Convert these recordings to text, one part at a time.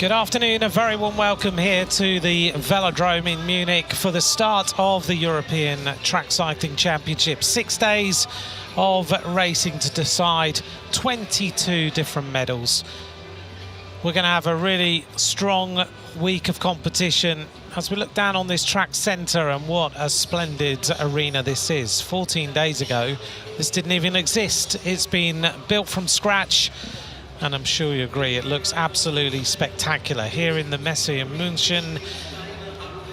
Good afternoon, a very warm welcome here to the Velodrome in Munich for the start of the European Track Cycling Championship. 6 days of racing to decide 22 different medals. We're going to have a really strong week of competition as we look down on this track centre, and what a splendid arena this is. 14 days ago, this didn't even exist. It's been built from scratch, and I'm sure you agree, it looks absolutely spectacular. Here in the Messe in München,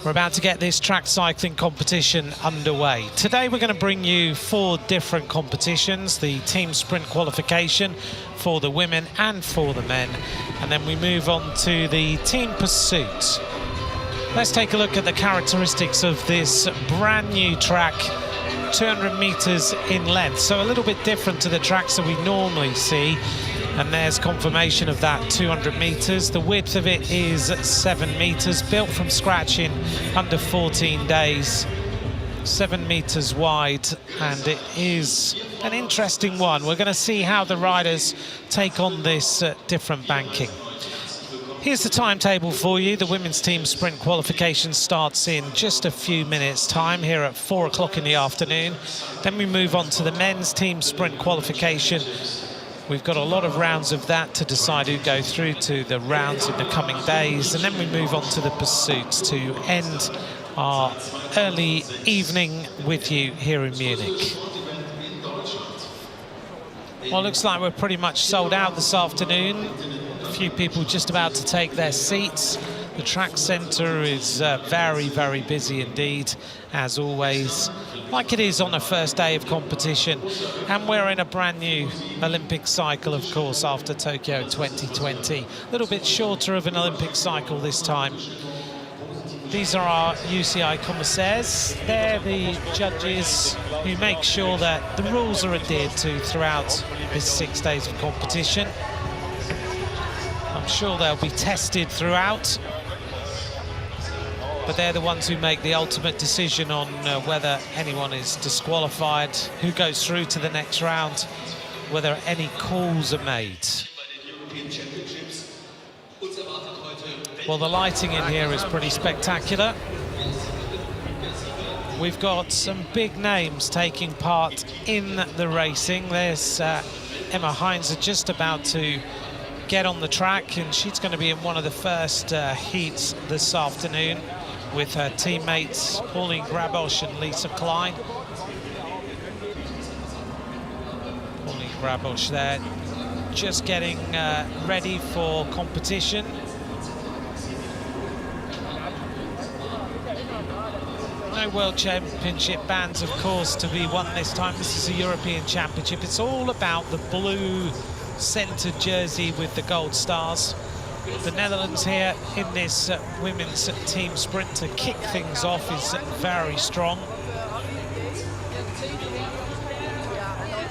we're about to get this track cycling competition underway. Today we're going to bring you 4 different competitions: the team sprint qualification for the women and for the men, and then we move on to the team pursuit. Let's take a look at the characteristics of this brand new track, 200 meters in length, so a little bit different to the tracks that we normally see. And there's confirmation of that, 200 meters. The width of it is 7 meters, built from scratch in under 14 days. 7 meters wide, and it is an interesting one. We're going to see how the riders take on this different banking. Here's the timetable for you. The women's team sprint qualification starts in just a few minutes' time here at 4 o'clock in the afternoon. Then we move on to the men's team sprint qualification. We've got a lot of rounds of that to decide who go through to the rounds in the coming days. And then we move on to the pursuits to end our early evening with you here in Munich. Well, it looks like we're pretty much sold out this afternoon. A few people just about to take their seats. The track centre is very, very busy indeed, as always, like it is on the first day of competition. And we're in a brand new Olympic cycle, of course, after Tokyo 2020. A little bit shorter of an Olympic cycle this time. These are our UCI commissaires. They're the judges who make sure that the rules are adhered to throughout this 6 days of competition. I'm sure they'll be tested throughout, but they're the ones who make the ultimate decision on whether anyone is disqualified, who goes through to the next round, whether any calls are made. Well, the lighting in here is pretty spectacular. We've got some big names taking part in the racing. There's Emma Heinz just about to get on the track, and she's going to be in one of the first heats this afternoon with her teammates Pauline Grabosch and Lisa Klein. Pauline Grabosch there, just getting ready for competition. No World Championship bands, of course, to be won this time. This is a European Championship. It's all about the blue centre jersey with the gold stars. The Netherlands here in this women's team sprint to kick things off is very strong.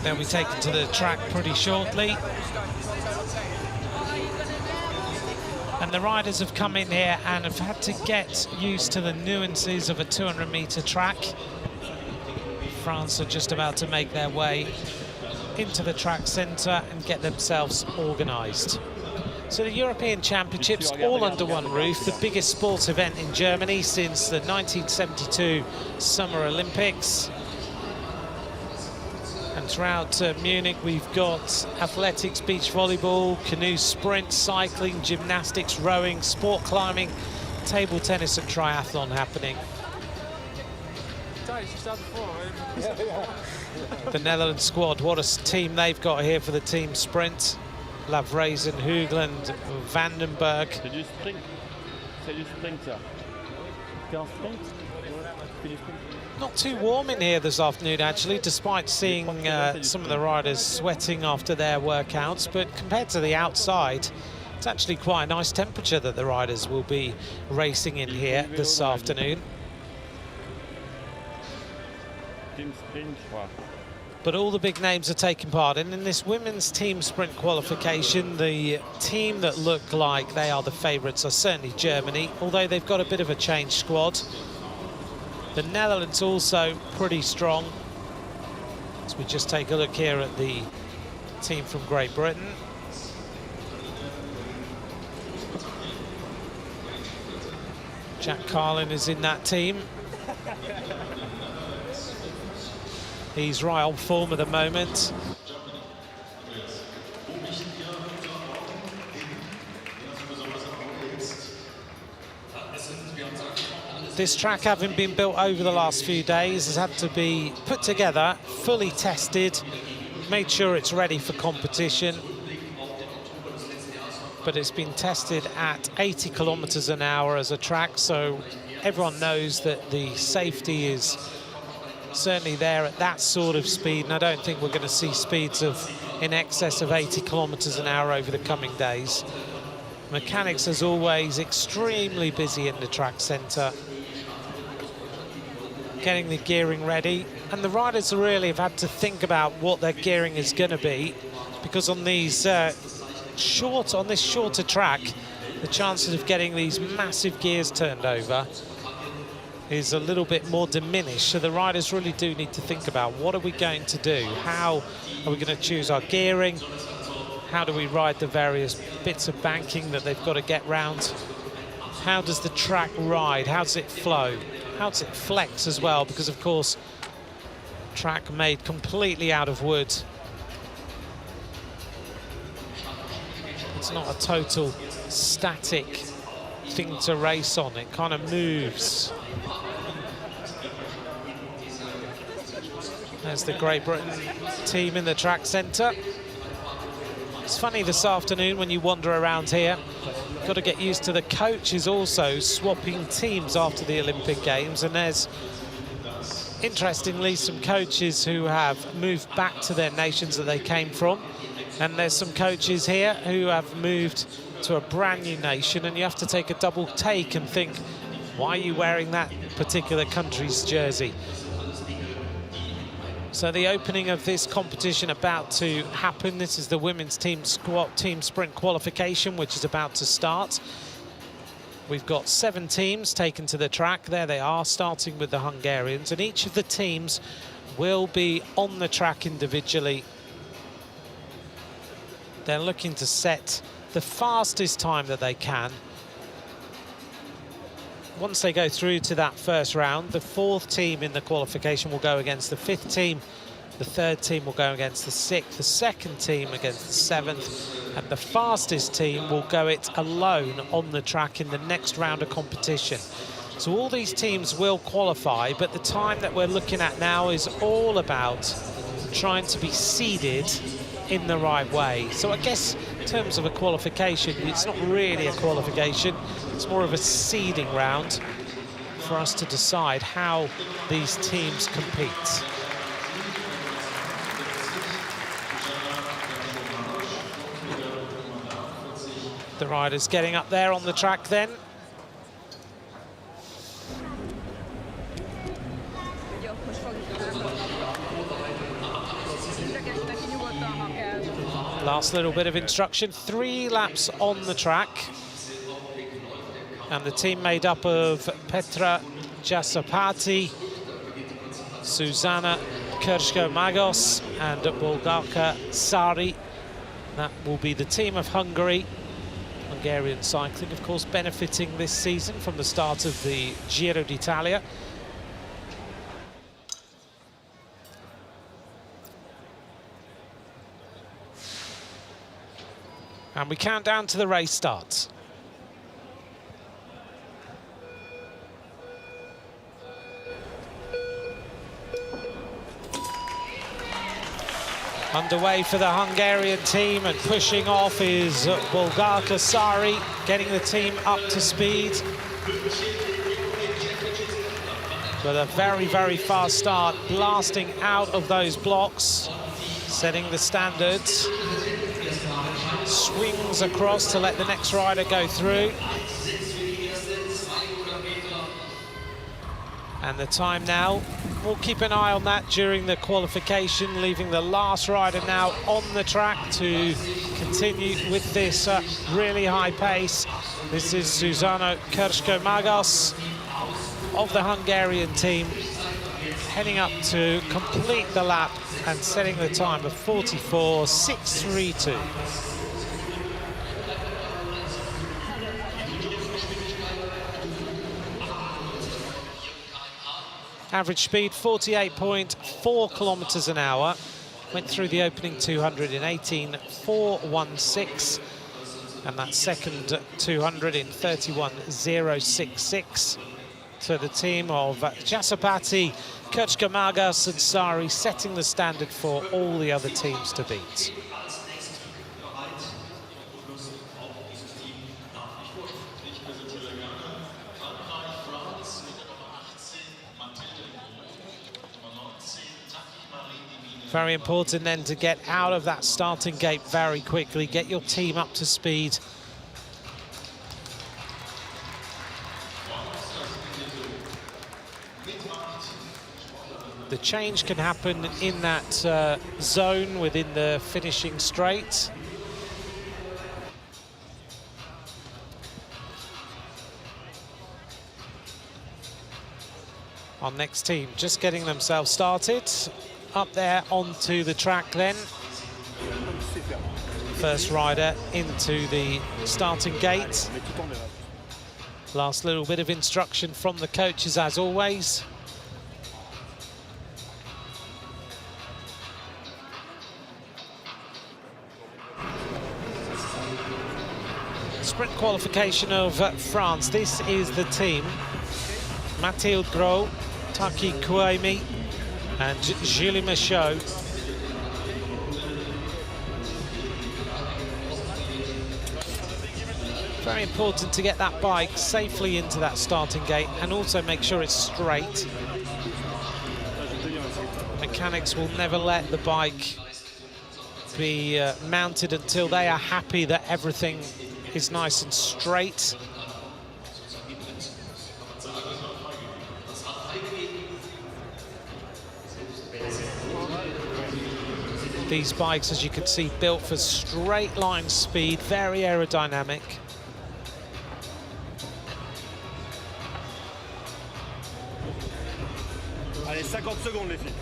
They'll be taken to the track pretty shortly. And the riders have come in here and have had to get used to the nuances of a 200-meter track. France are just about to make their way into the track centre and get themselves organised. So the European Championships all under one roof, the biggest sports event in Germany since the 1972 Summer Olympics. And throughout Munich we've got athletics, beach volleyball, canoe sprint, cycling, gymnastics, rowing, sport climbing, table tennis and triathlon happening. The Netherlands squad, what a team they've got here for the team sprint. Lavrazen, Hoogland, Vandenberg. Not too warm in here this afternoon, actually, despite seeing some of the riders sweating after their workouts. But compared to the outside, it's actually quite a nice temperature that the riders will be racing in here this afternoon. But all the big names are taking part, and in this women's team sprint qualification, the team that look like they are the favourites are certainly Germany, although they've got a bit of a changed squad. The Netherlands also pretty strong. So we just take a look here at the team from Great Britain. Jack Carlin is in that team. He's right on form at the moment. This track, having been built over the last few days, has had to be put together, fully tested, made sure it's ready for competition. But it's been tested at 80 kilometers an hour as a track, so everyone knows that the safety is certainly there at that sort of speed, and I don't think we're going to see speeds of in excess of 80 kilometers an hour over the coming days. Mechanics, as always, extremely busy in the track centre, getting the gearing ready, and the riders really have had to think about what their gearing is going to be, because on these on this shorter track, the chances of getting these massive gears turned over is a little bit more diminished. So the riders really do need to think about, what are we going to do? How are we going to choose our gearing? How do we ride the various bits of banking that they've got to get round? How does the track ride? How does it flow? How does it flex as well? Because of course, track made completely out of wood. It's not a total static thing to race on. It kind of moves. There's the Great Britain team in the track centre. It's funny this afternoon when you wander around here, you've got to get used to the coaches also swapping teams after the Olympic Games, and there's interestingly some coaches who have moved back to their nations that they came from, and there's some coaches here who have moved to a brand new nation, and you have to take a double take and think, why are you wearing that particular country's jersey? So the opening of this competition about to happen. This is the women's team sprint qualification, which is about to start. We've got 7 teams taken to the track. There they are, starting with the Hungarians, and each of the teams will be on the track individually. They're looking to set the fastest time that they can. Once they go through to that first round, the 4th team in the qualification will go against the 5th team, the 3rd team will go against the 6th, the 2nd team against the 7th, and the fastest team will go it alone on the track in the next round of competition. So all these teams will qualify, but the time that we're looking at now is all about trying to be seeded in the right way. So I guess in terms of a qualification, it's not really a qualification, it's more of a seeding round for us to decide how these teams compete. The riders getting up there on the track then. Last little bit of instruction, 3 laps on the track. And the team made up of Petra Jasapati, Susanna Kershko-Magos and Bulgarka Sari. That will be the team of Hungary. Hungarian cycling, of course, benefiting this season from the start of the Giro d'Italia. And we count down to the race starts. Underway for the Hungarian team, and pushing off is Bulgarka Sari, getting the team up to speed. But a very, very fast start, blasting out of those blocks, setting the standards. Swings across to let the next rider go through. And the time now, we'll keep an eye on that during the qualification, leaving the last rider now on the track to continue with this really high pace. This is Susanna Kershko-Magos of the Hungarian team, heading up to complete the lap and setting the time of 44.632. Average speed 48.4 kilometers an hour. Went through the opening 200 in 18.416, and that second 200 in 31.066. So the team of Jasapati, Kuchkamagas and Sari setting the standard for all the other teams to beat. Very important then to get out of that starting gate very quickly, get your team up to speed. The change can happen in that zone within the finishing straight. Our next team just getting themselves started. Up there onto the track then. First rider into the starting gate. Last little bit of instruction from the coaches as always. Sprint qualification of France. This is the team. Mathilde Gros, Taki Kouemi and Julie Michaud. Very important to get that bike safely into that starting gate and also make sure it's straight. Mechanics will never let the bike be mounted until they are happy that everything is nice and straight. These bikes, as you can see, built for straight line speed, very aerodynamic. Allez, 50 secondes, les filles.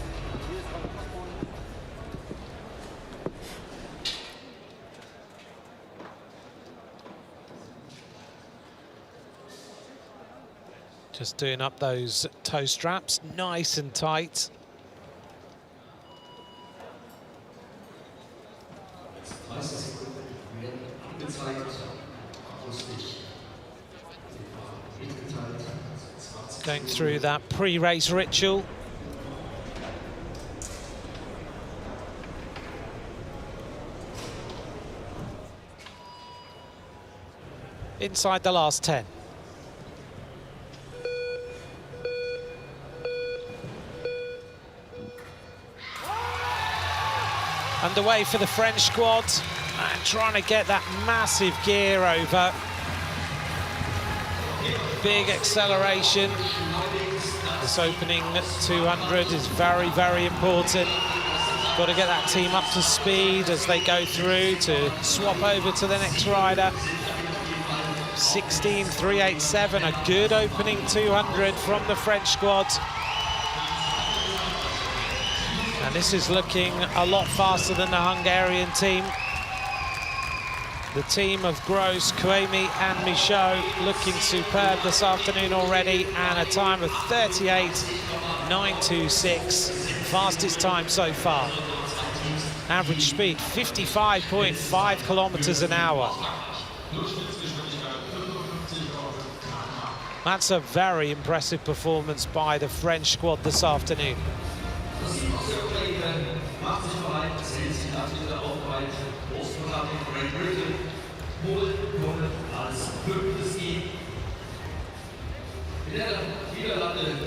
Just doing up those toe straps, nice and tight. Going through that pre-race ritual. Inside the last 10. Underway for the French squad, and trying to get that massive gear over. Big acceleration. This opening 200 is very, very important. Got to get that team up to speed as they go through to swap over to the next rider. 16.387, a good opening 200 from the French squad. And this is looking a lot faster than the Hungarian team. The team of Gros, Kouemi and Michaud looking superb this afternoon already, and a time of 38.926, fastest time so far. Average speed 55.5 kilometers an hour. That's a very impressive performance by the French squad this afternoon.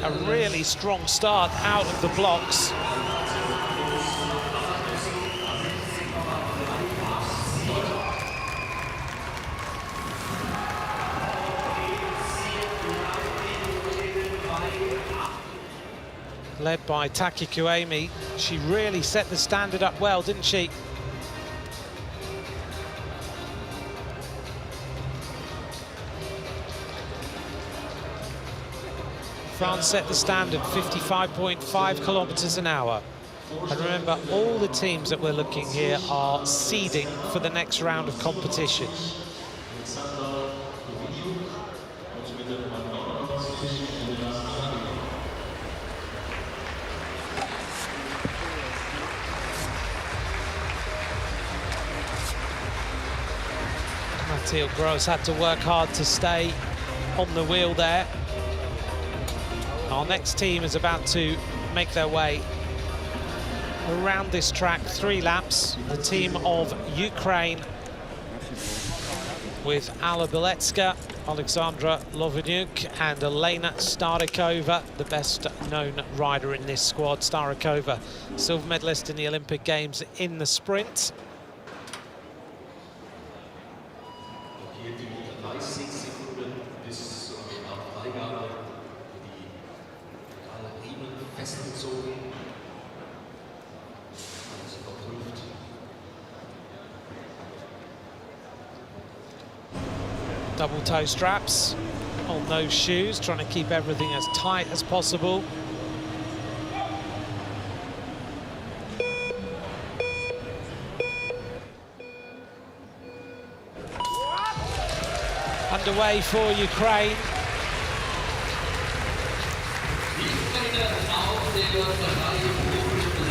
A really strong start out of the blocks. Led by Taki Kouemi. She really set the standard up well, didn't she? France set the standard, 55.5 kilometers an hour. And remember, all the teams that we're looking here are seeding for the next round of competition. Matthieu Gros had to work hard to stay on the wheel there. Our next team is about to make their way around this track, 3 laps. The team of Ukraine with Alla Beletska, Alexandra Loveniuk and Elena Starikova, the best known rider in this squad. Starikova, silver medalist in the Olympic Games in the sprint. Double toe straps on those shoes, trying to keep everything as tight as possible. Underway for Ukraine.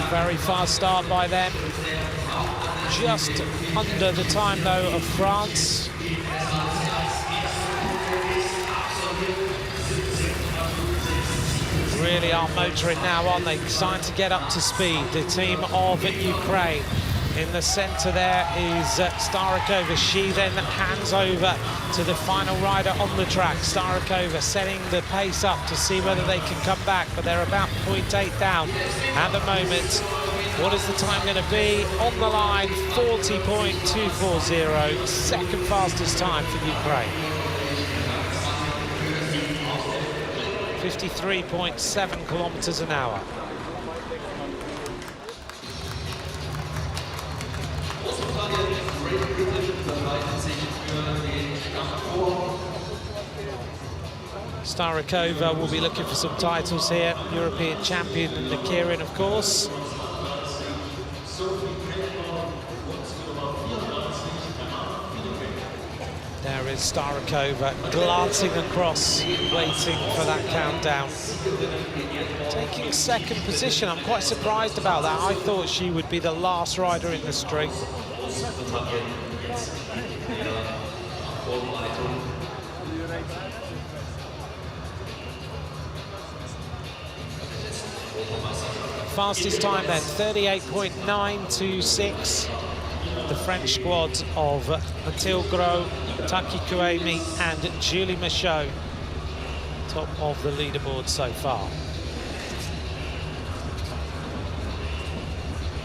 Very fast start by them. Just under the time, though, of France. Really are motoring now, aren't they? Starting to get up to speed. The team of Ukraine. In the centre there is Starikova. She then hands over to the final rider on the track. Starikova setting the pace up to see whether they can come back, but they're about 0.8 down at the moment. What is the time going to be? On the line, 40.240. Second fastest time for Ukraine. 53.7 kilometers an hour. Starikova will be looking for some titles here. European champion in the Kirin, of course. There is Starikova glancing across, waiting for that countdown. Taking second position. I'm quite surprised about that. I thought she would be the last rider in the string. Fastest time then, 38.926. The French squad of Mathilde Gros, Taki Kouemi and Julie Michaud, top of the leaderboard so far.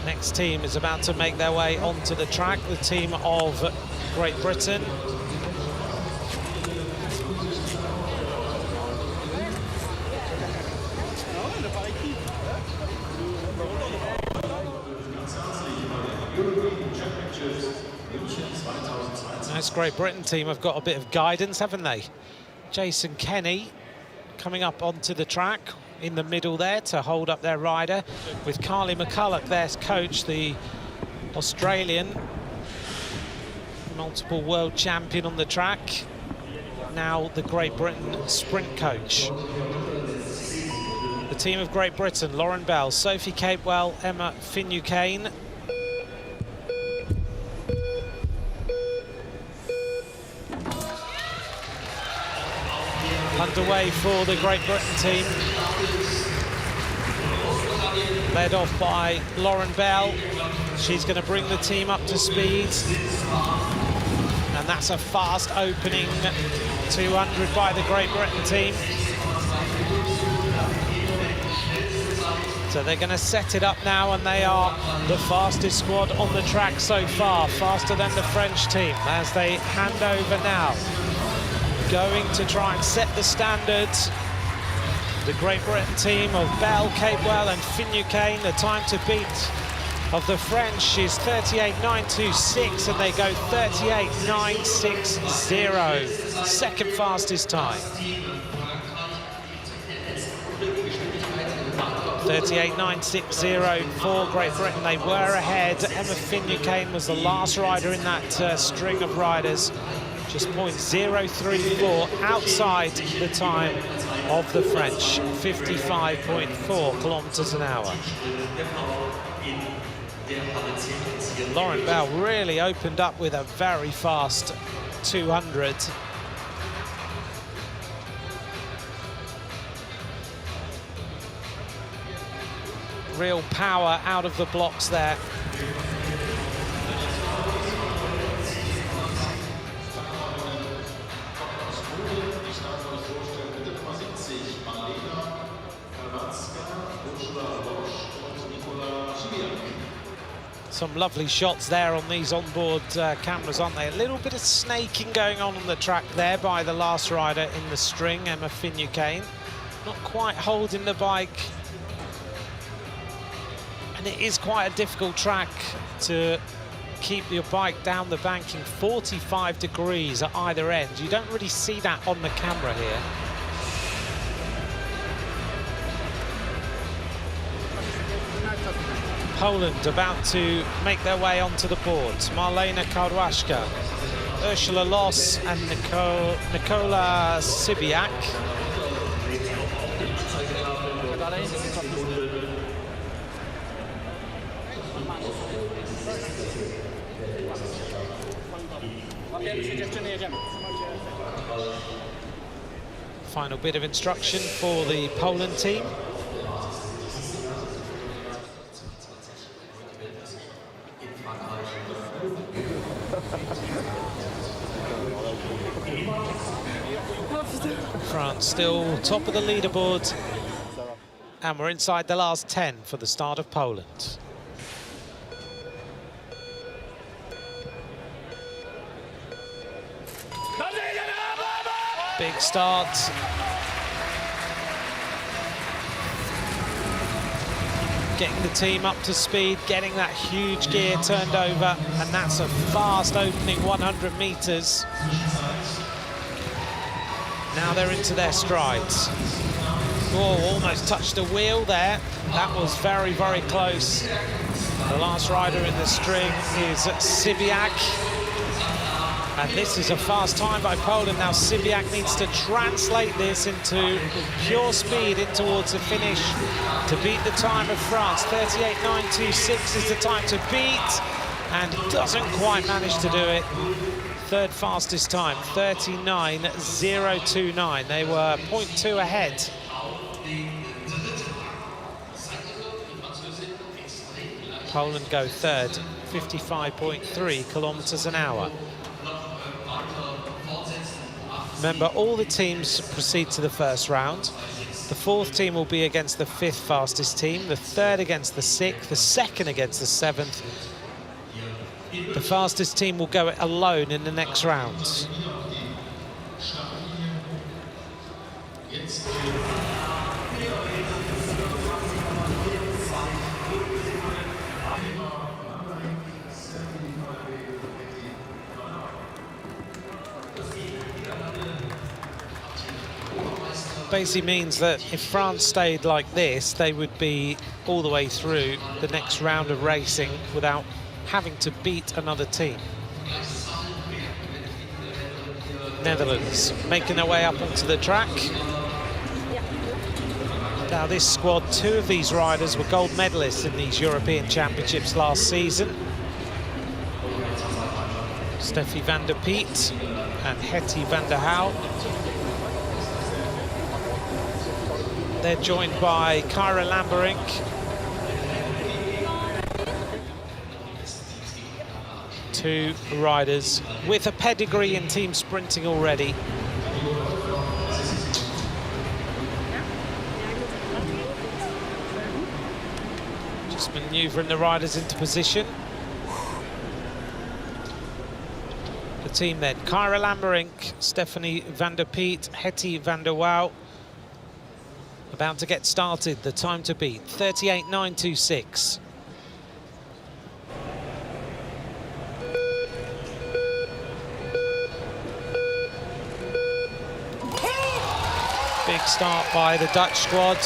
Next team is about to make their way onto the track, the team of Great Britain. This Great Britain team have got a bit of guidance, haven't they? Jason Kenny coming up onto the track in the middle there to hold up their rider, with Carly McCulloch, their coach, the Australian, multiple world champion on the track, now the Great Britain sprint coach. The team of Great Britain, Lauren Bell, Sophie Capewell, Emma Finucane. Underway for the Great Britain team, led off by Lauren Bell. She's going to bring the team up to speed, and that's a fast opening 200 by the Great Britain team. So they're going to set it up now, and they are the fastest squad on the track so far, faster than the French team as they hand over now. Going to try and set the standards. The Great Britain team of Bell, Capewell and Finucane, the time to beat of the French is 38.926, and they go 38.960. Second fastest time. 38.960 for Great Britain. They were ahead. Emma Finucane was the last rider in that string of riders. Just 0.034 outside the time of the French, 55.4 kilometers an hour. Lauren Bell really opened up with a very fast 200. Real power out of the blocks there. Some lovely shots there on these onboard cameras, aren't they? A little bit of snaking going on the track there by the last rider in the string, Emma Finucane. Not quite holding the bike. And it is quite a difficult track to keep your bike down the banking. 45 degrees at either end. You don't really see that on the camera here. Poland about to make their way onto the boards. Marlena Karłaszka, Ursula Loss and Nikola Sibiak. Final bit of instruction for the Poland team. France still top of the leaderboard, and we're inside the last 10 for the start of Poland. Big start. Getting the team up to speed, getting that huge gear turned over, and that's a fast opening 100 meters. Now they're into their strides. Oh, almost touched a wheel there. That was very, very close. The last rider in the string is Sibiak. And this is a fast time by Poland. Now Sibiak needs to translate this into pure speed in towards the finish to beat the time of France. 38.926 is the time to beat, and doesn't quite manage to do it. Third fastest time, 39.029. They were 0.2 ahead. Poland go third, 55.3 kilometers an hour. Remember, all the teams proceed to the first round. The fourth team will be against the fifth fastest team, the third against the sixth, the second against the seventh. The fastest team will go it alone in the next round. Basically means that if France stayed like this, they would be all the way through the next round of racing without having to beat another team. Netherlands making their way up onto the track. Now this squad, two of these riders were gold medalists in these European Championships last season. Steffi van der Piet and Hetty van der Houw. They're joined by Kyra Lamberink. Two riders with a pedigree in team sprinting already. Just manoeuvring the riders into position. The team then, Kyra Lamberink, Stephanie van der Piet, Hetty van der Houw. About to get started, the time to beat, 38.926. Big start by the Dutch squad.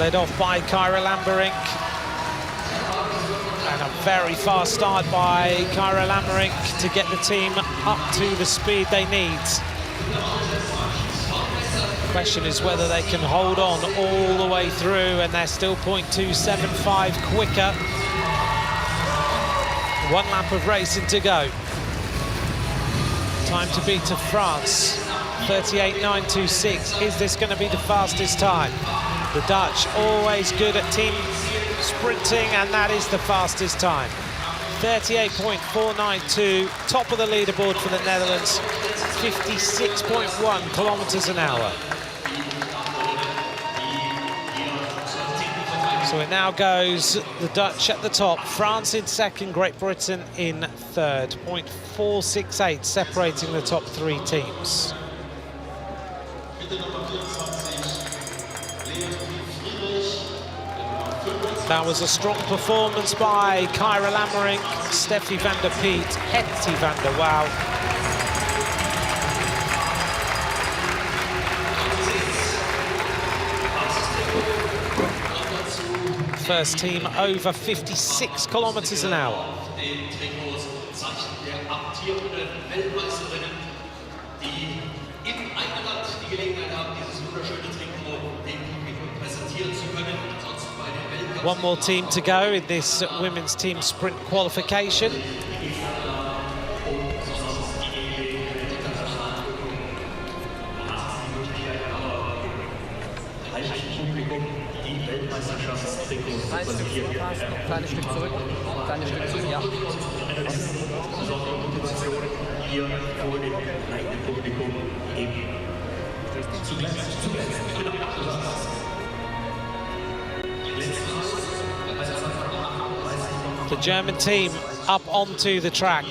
Led off by Kyra Lamberink. And a very fast start by Kyra Lamberink to get the team up to the speed they need. The question is whether they can hold on all the way through, and they're still 0.275 quicker 1 lap of racing to go. Time to beat to France, 38.926. Is this going to be the fastest time? The Dutch, always good at team sprinting, and that is the fastest time. 38.492, top of the leaderboard for the Netherlands, 56.1 kilometers an hour. So it now goes the Dutch at the top, France in second, Great Britain in third. 0.468 separating the top 3 teams. That was a strong performance by Kyra Lammerink, Steffi van der Piet, Hetty van der Wouw. First team over 56 kilometers an hour. One more team to go in this women's team sprint qualification. Kleines Stück zurück, ja. Hier vor dem leitenden Publikum eben zugleich. The German team up onto the track.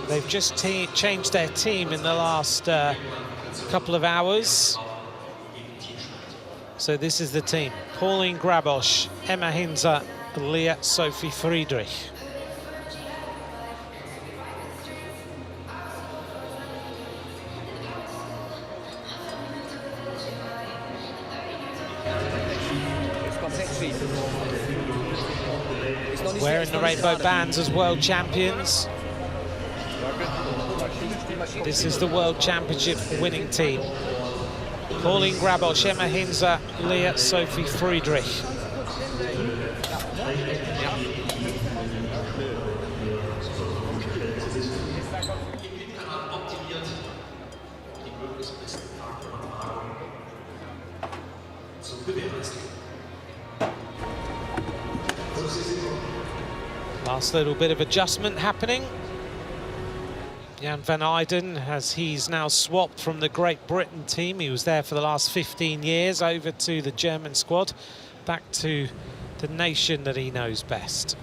They've just changed their team in the last couple of hours. So this is the team. Pauline Grabosch, Emma Hinzer, Leah Sophie Friedrich. Wearing the rainbow bands as world champions. This is the World Championship winning team. Pauline Grabosch, Emma Hinzer, Leah Sophie Friedrich. Last little bit of adjustment happening. Jan van Eyden, as he's now swapped from the Great Britain team, he was there for the last 15 years, over to the German squad, back to the nation that he knows best.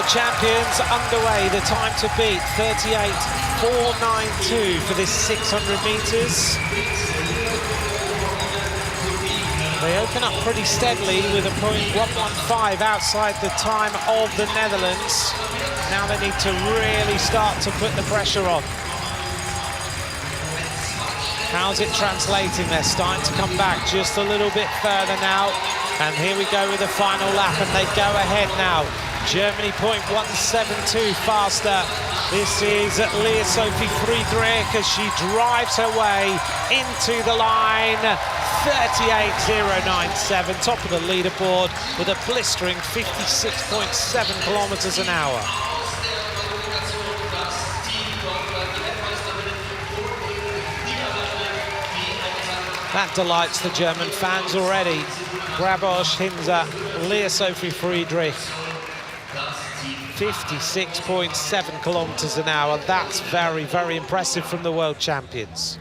Champions underway, the time to beat, 38.492 for this 600 metres. They open up pretty steadily with a .115 outside the time of the Netherlands. Now they need to really start to put the pressure on. How's it translating? They're starting to come back just a little bit further now. And here we go with the final lap, and they go ahead now. Germany .172 faster. This is Leah Sophie Friedrich as she drives her way into the line. 38.097, top of the leaderboard with a blistering 56.7 kilometers an hour. That delights the German fans already. Grabosch, Hinzer, Leah Sophie Friedrich. 56.7 kilometers an hour. That's very, very impressive from the world champions.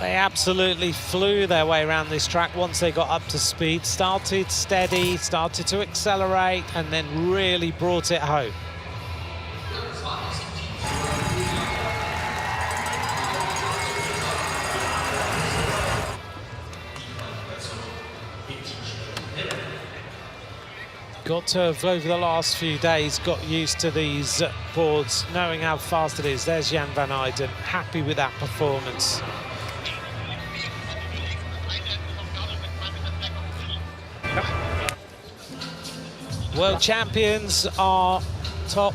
They absolutely flew their way around this track once they got up to speed. Started steady, started to accelerate, and then really brought it home. Got to have, over the last few days, got used to these boards, knowing how fast it is. There's Jan van Eyden, happy with that performance. World champions are top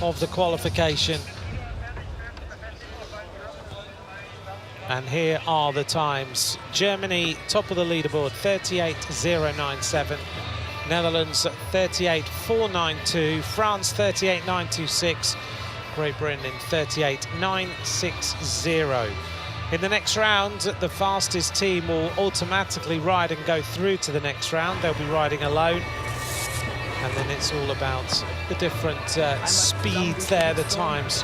of the qualification. And here are the times. Germany, top of the leaderboard, 38.097. Netherlands, 38.492. France, 38.926. Great Britain in 38.960. In the next round, the fastest team will automatically ride and go through to the next round. They'll be riding alone. And then it's all about the different speeds there, the times,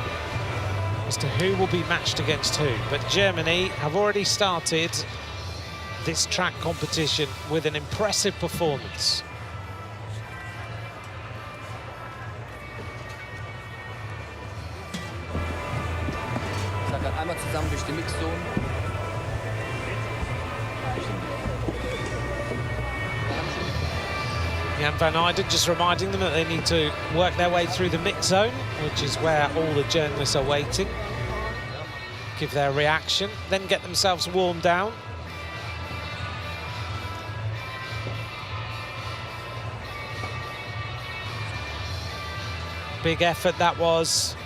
as to who will be matched against who. But Germany have already started this track competition with an impressive performance. Ich sag grad einmal zusammen durch die Mixzone. Jan van Eyden just reminding them that they need to work their way through the mix zone, which is where all the journalists are waiting. Give their reaction, then get themselves warmed down. Big effort that was.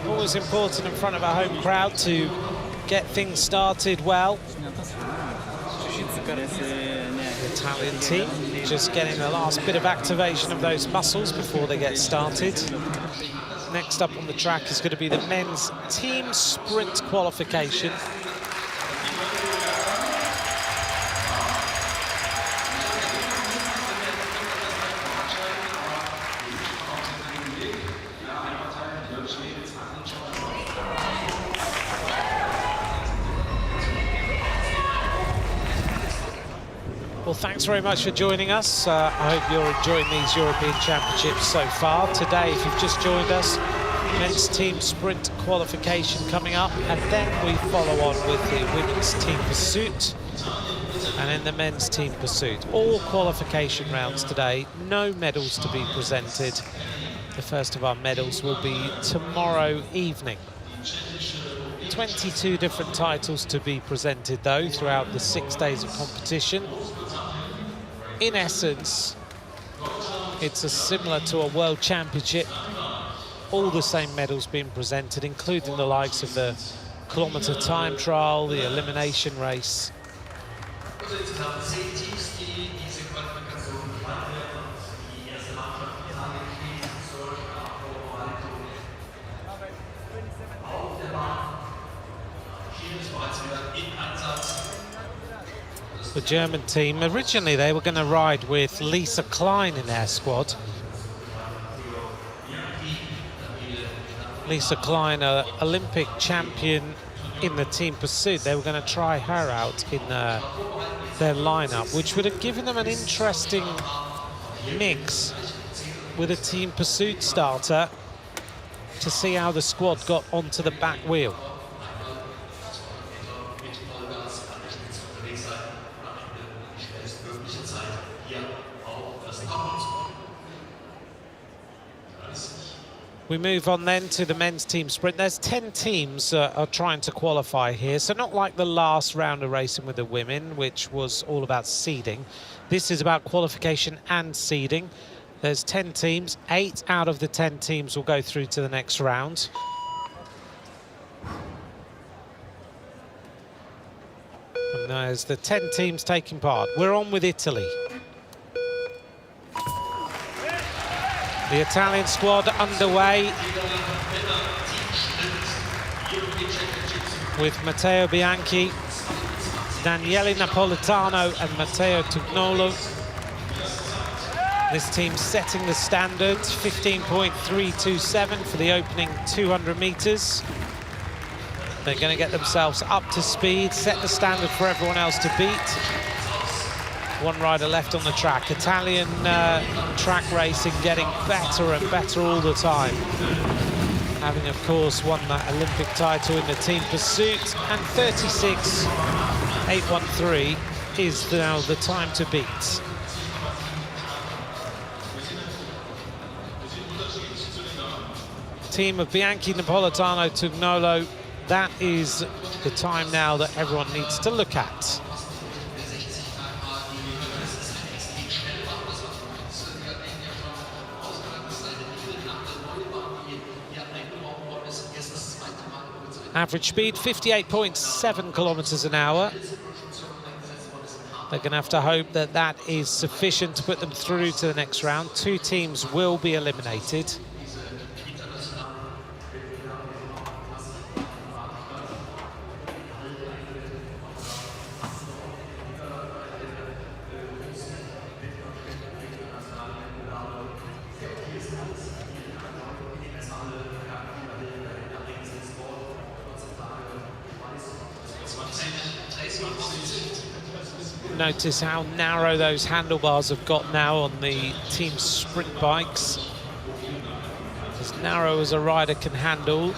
Always important in front of a home crowd to get things started well. The Italian team just getting the last bit of activation of those muscles before they get started. Next up on the track is going to be the men's team sprint qualification. Well, thanks very much for joining us. I hope you're enjoying these European Championships so far. Today, if you've just joined us, men's team sprint qualification coming up, and then we follow on with the women's team pursuit, and then the men's team pursuit. All qualification rounds today, no medals to be presented. The first of our medals will be tomorrow evening. 22 different titles to be presented, though, throughout the 6 days of competition. In essence, it's as similar to a World Championship. All the same medals being presented, including the likes of the kilometre time trial, the elimination race. The German team, originally they were going to ride with Lisa Klein in their squad. Lisa Klein, an Olympic champion in the team pursuit. They were going to try her out in their lineup, which would have given them an interesting mix with a team pursuit starter to see how the squad got onto the back wheel. We move on then to the men's team sprint. There's 10 teams are trying to qualify here, so not like the last round of racing with the women, which was all about seeding. This is about qualification and seeding. There's 10 teams. 8 out of the 10 teams will go through to the next round. And there's the 10 teams taking part. We're on with Italy. The Italian squad underway with Matteo Bianchi, Daniele Napolitano and Matteo Tugnolo. This team setting the standard, 15.327 for the opening 200 metres. They're going to get themselves up to speed, set the standard for everyone else to beat. One rider left on the track. Italian track racing getting better and better all the time. having, of course, won that Olympic title in the team pursuit, and 36.813 is now the time to beat. Team of Bianchi, Napolitano, Tugnolo, that is the time now that everyone needs to look at. Average speed, 58.7 kilometers an hour. They're going to have to hope that that is sufficient to put them through to the next round. 2 teams will be eliminated. Notice how narrow those handlebars have got now on the team sprint bikes. As narrow as a rider can handle,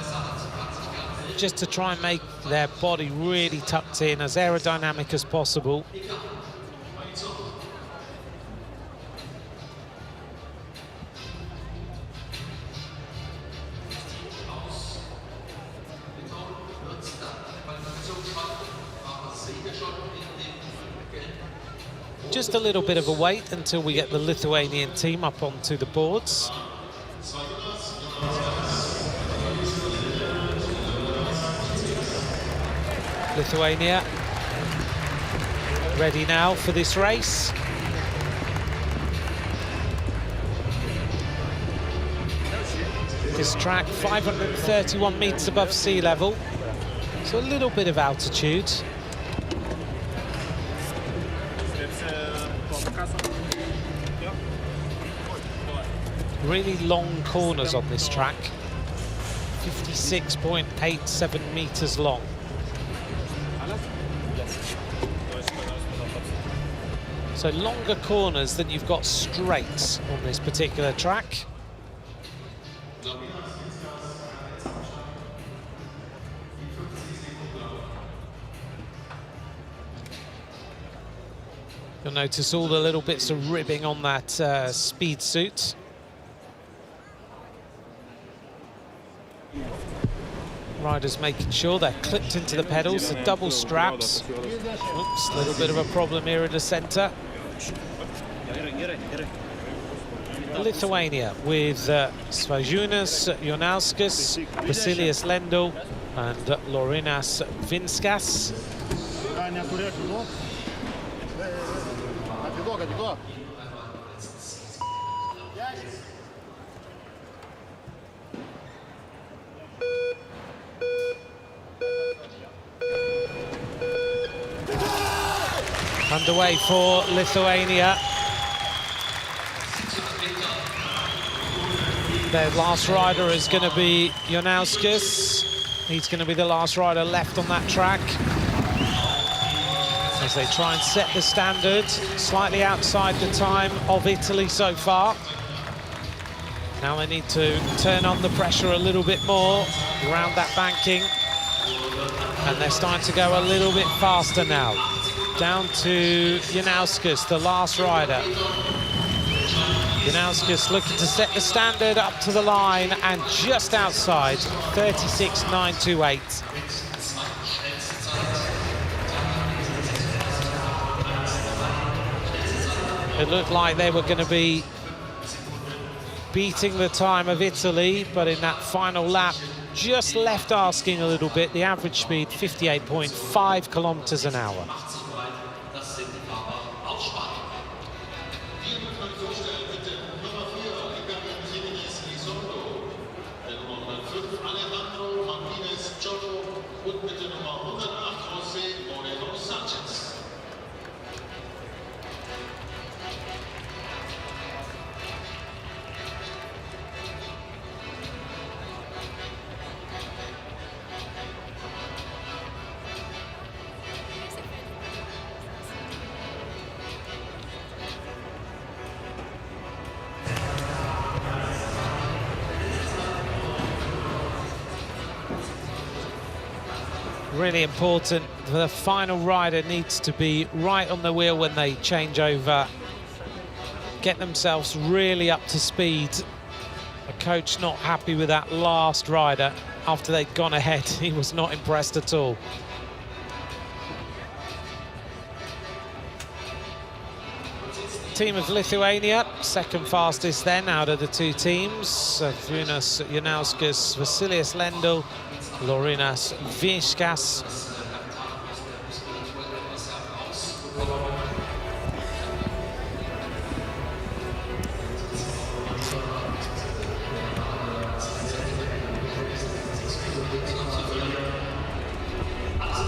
just to try and make their body really tucked in, as aerodynamic as possible. Just a little bit of a wait until we get the Lithuanian team up onto the boards. Lithuania ready now for this race. This track 531 meters above sea level, so a little bit of altitude. Really long corners on this track, 56.87 meters long. So longer corners than you've got straights on this particular track. You'll notice all the little bits of ribbing on that speed suit. Riders making sure they're clipped into the pedals, the double straps. Oops, a little bit of a problem here in the centre. Lithuania with Svajūnas Jonauskas, Vasilius Lendl and Laurinas Vinskas. Underway for Lithuania. Their last rider is going to be Jonauskas. He's going to be the last rider left on that track, as they try and set the standard slightly outside the time of Italy so far. Now they need to turn on the pressure a little bit more around that banking, and they're starting to go a little bit faster now. Down to Jonauskas, the last rider. Jonauskas looking to set the standard up to the line and just outside, 36.928. It looked like they were going to be beating the time of Italy, but in that final lap, just left asking a little bit. The average speed, 58.5 kilometers an hour. really important. The final rider needs to be right on the wheel when they change over, get themselves really up to speed. The coach not happy with that last rider after they'd gone ahead. He was not impressed at all. Team of Lithuania, second fastest then out of the two teams. Vynas Janauskas, Vasilijus Lendl, Laurynas Vyškas.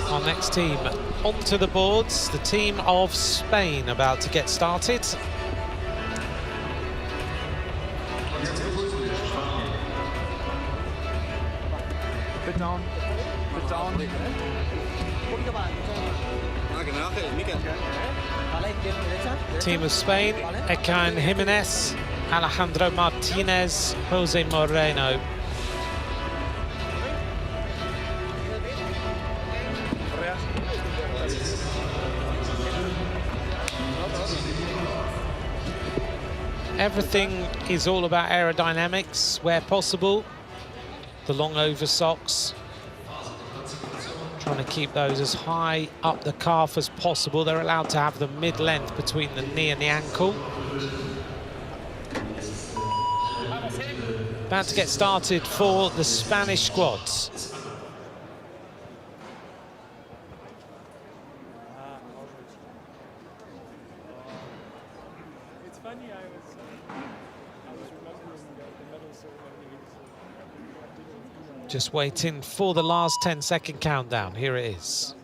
Our next team onto the boards, the team of Spain about to get started. Put down. Put down. Team of Spain, Ekain Jimenez, Alejandro Martinez, Jose Moreno. Everything is all about aerodynamics where possible. The long over socks, trying to keep those as high up the calf as possible. They're allowed to have the mid-length between the knee and the ankle. About to get started for the Spanish squads. It's funny, I was remembering the medal ceremony. Just waiting for the last 10-second countdown. Here it is.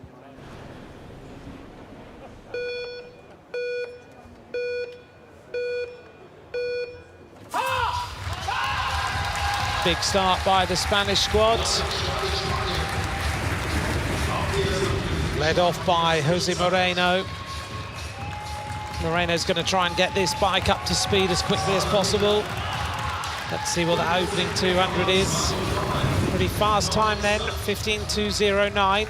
Big start by the Spanish squad. Led off by Jose Moreno. Moreno's going to try and get this bike up to speed as quickly as possible. Let's see what the opening 200 is. Pretty fast time then, 15.209.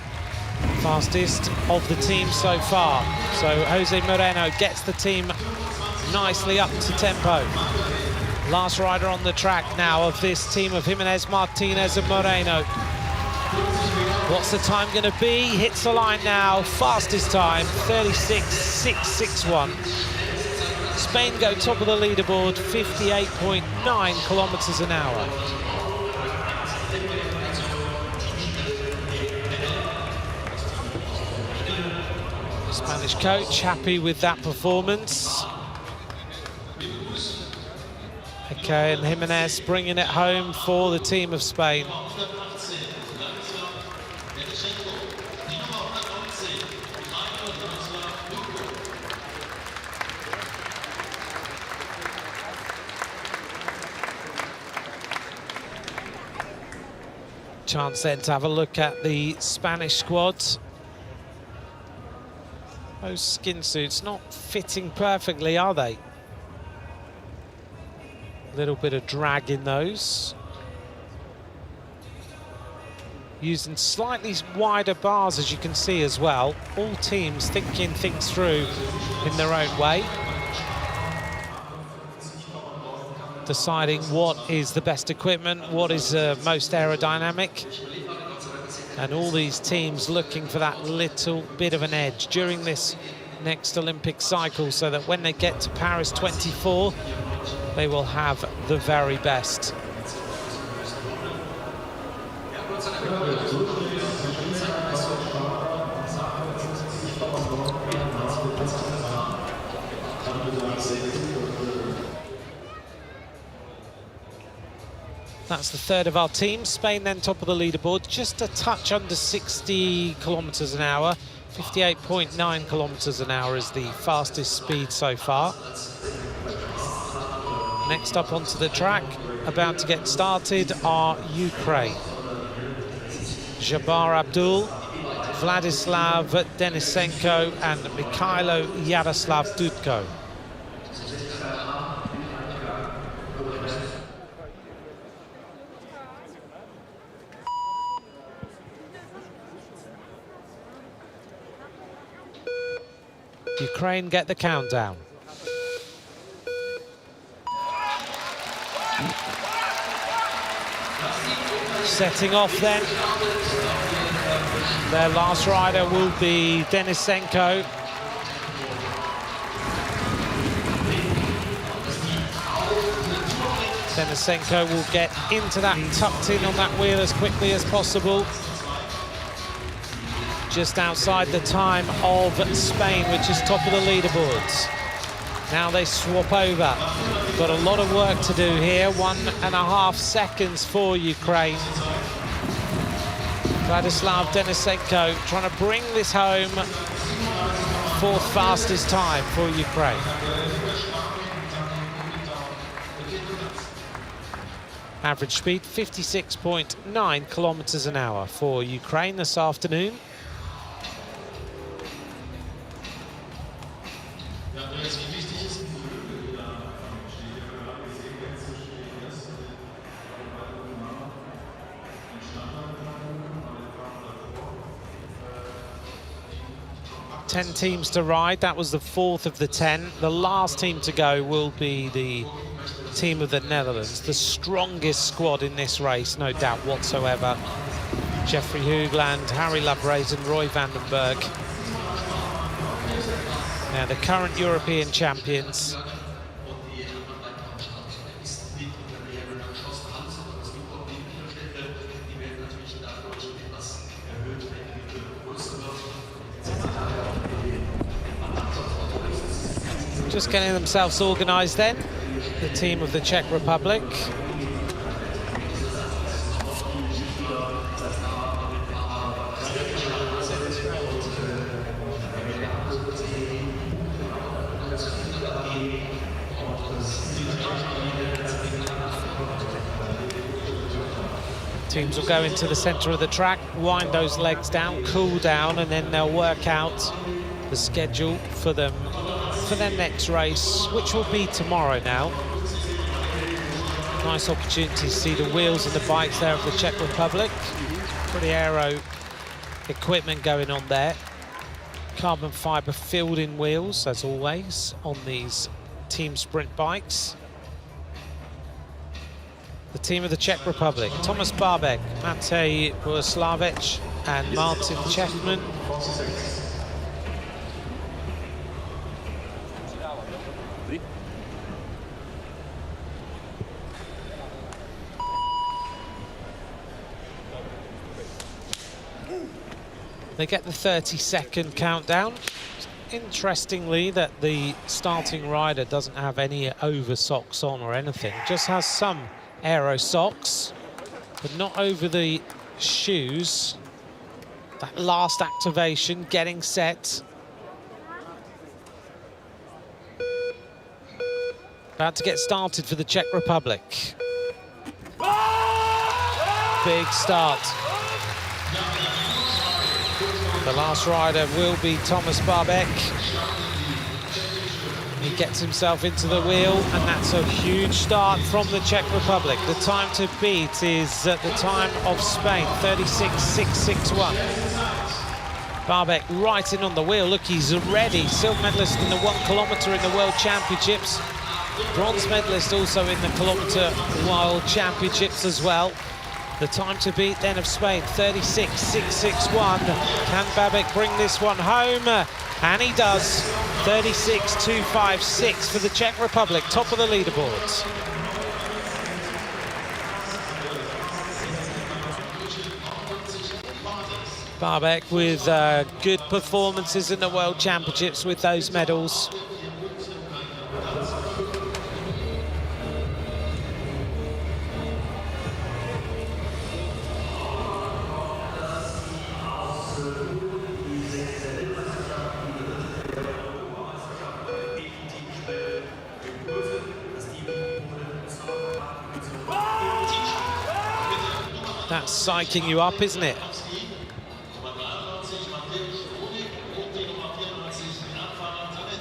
Fastest of the team so far. So Jose Moreno gets the team nicely up to tempo. Last rider on the track now of this team of Jimenez, Martinez and Moreno. What's the time going to be? Hits the line now, fastest time, 36.661. Spain go top of the leaderboard, 58.9 kilometers an hour. Spanish coach happy with that performance. Okay, and Jimenez bringing it home for the team of Spain. Chance then to have a look at the Spanish squad. Those skin suits not fitting perfectly, are they? A little bit of drag in those. Using slightly wider bars, as you can see as well. All teams thinking things through in their own way. Deciding what is the best equipment, what is most aerodynamic. And all these teams looking for that little bit of an edge during this next Olympic cycle, so that when they get to Paris 24, they will have the very best. That's the third of our team. Spain then top of the leaderboard, just a touch under 60 kilometers an hour. 58.9 kilometers an hour is the fastest speed so far. Next up onto the track, about to get started, are Ukraine. Jabbar Abdul, Vladislav Denisenko and Mikhailo Yaroslav Dudko. Ukraine get the countdown. Setting off then. Their last rider will be Denisenko. Denisenko will get into that, tucked in on that wheel as quickly as possible. Just outside the time of Spain, which is top of the leaderboards. Now they swap over. Got a lot of work to do here. 1.5 seconds for Ukraine. Vladislav Denisenko trying to bring this home. 4th fastest time for Ukraine. Average speed 56.9 kilometers an hour for Ukraine this afternoon. Ten teams to ride. That was the 4th of the 10. The last team to go will be the team of the Netherlands, the strongest squad in this race, no doubt whatsoever. Jeffrey Hoogland, Harry Loveraisen, Roy van den Berg. Now the current European champions. Just getting themselves organised then, the team of the Czech Republic. Teams will go into the centre of the track, wind those legs down, cool down, and then they'll work out the schedule for them for their next race, which will be tomorrow now. Nice opportunity to see the wheels and the bikes there of the Czech Republic. Pretty aero equipment going on there. Carbon fibre filled-in wheels, as always, on these team sprint bikes. The team of the Czech Republic: Thomas Barbek, Matej Bohuslavic and Martin Čechman. They get the 30-second countdown. Interestingly, that the starting rider doesn't have any over socks on or anything, just has some aero socks, but not over the shoes. That last activation, getting set. About to get started for the Czech Republic. Big start. The last rider will be Thomas Barbek. He gets himself into the wheel, and that's a huge start from the Czech Republic. The time to beat is at the time of Spain, 36.661. Barbek right in on the wheel. Look, he's ready. Silver medalist in the 1 kilometre in the World Championships. Bronze medalist also in the kilometre World Championships as well. The time to beat then of Spain, 36.661. Can Barbek bring this one home? And he does. 36.256 for the Czech Republic, top of the leaderboards. Barbek with good performances in the World Championships with those medals. That's psyching you up, isn't it?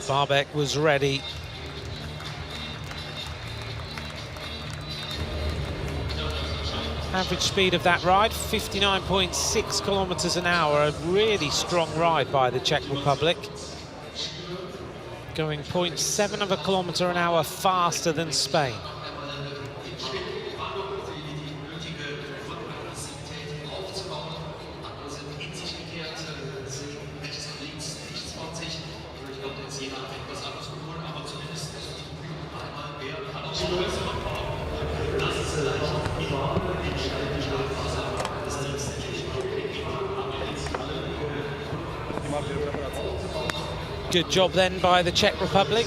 Barbek was ready. Average speed of that ride, 59.6 kilometers an hour. A really strong ride by the Czech Republic. going 0.7 of a kilometre an hour faster than Spain. Good job then by the Czech Republic.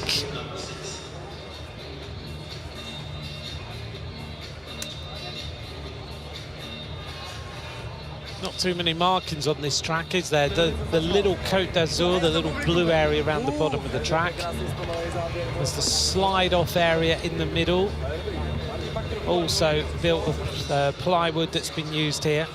Not too many markings on this track, is there? The little Côte d'Azur, the little blue area around the bottom of the track. There's the slide-off area in the middle. Also built of plywood that's been used here.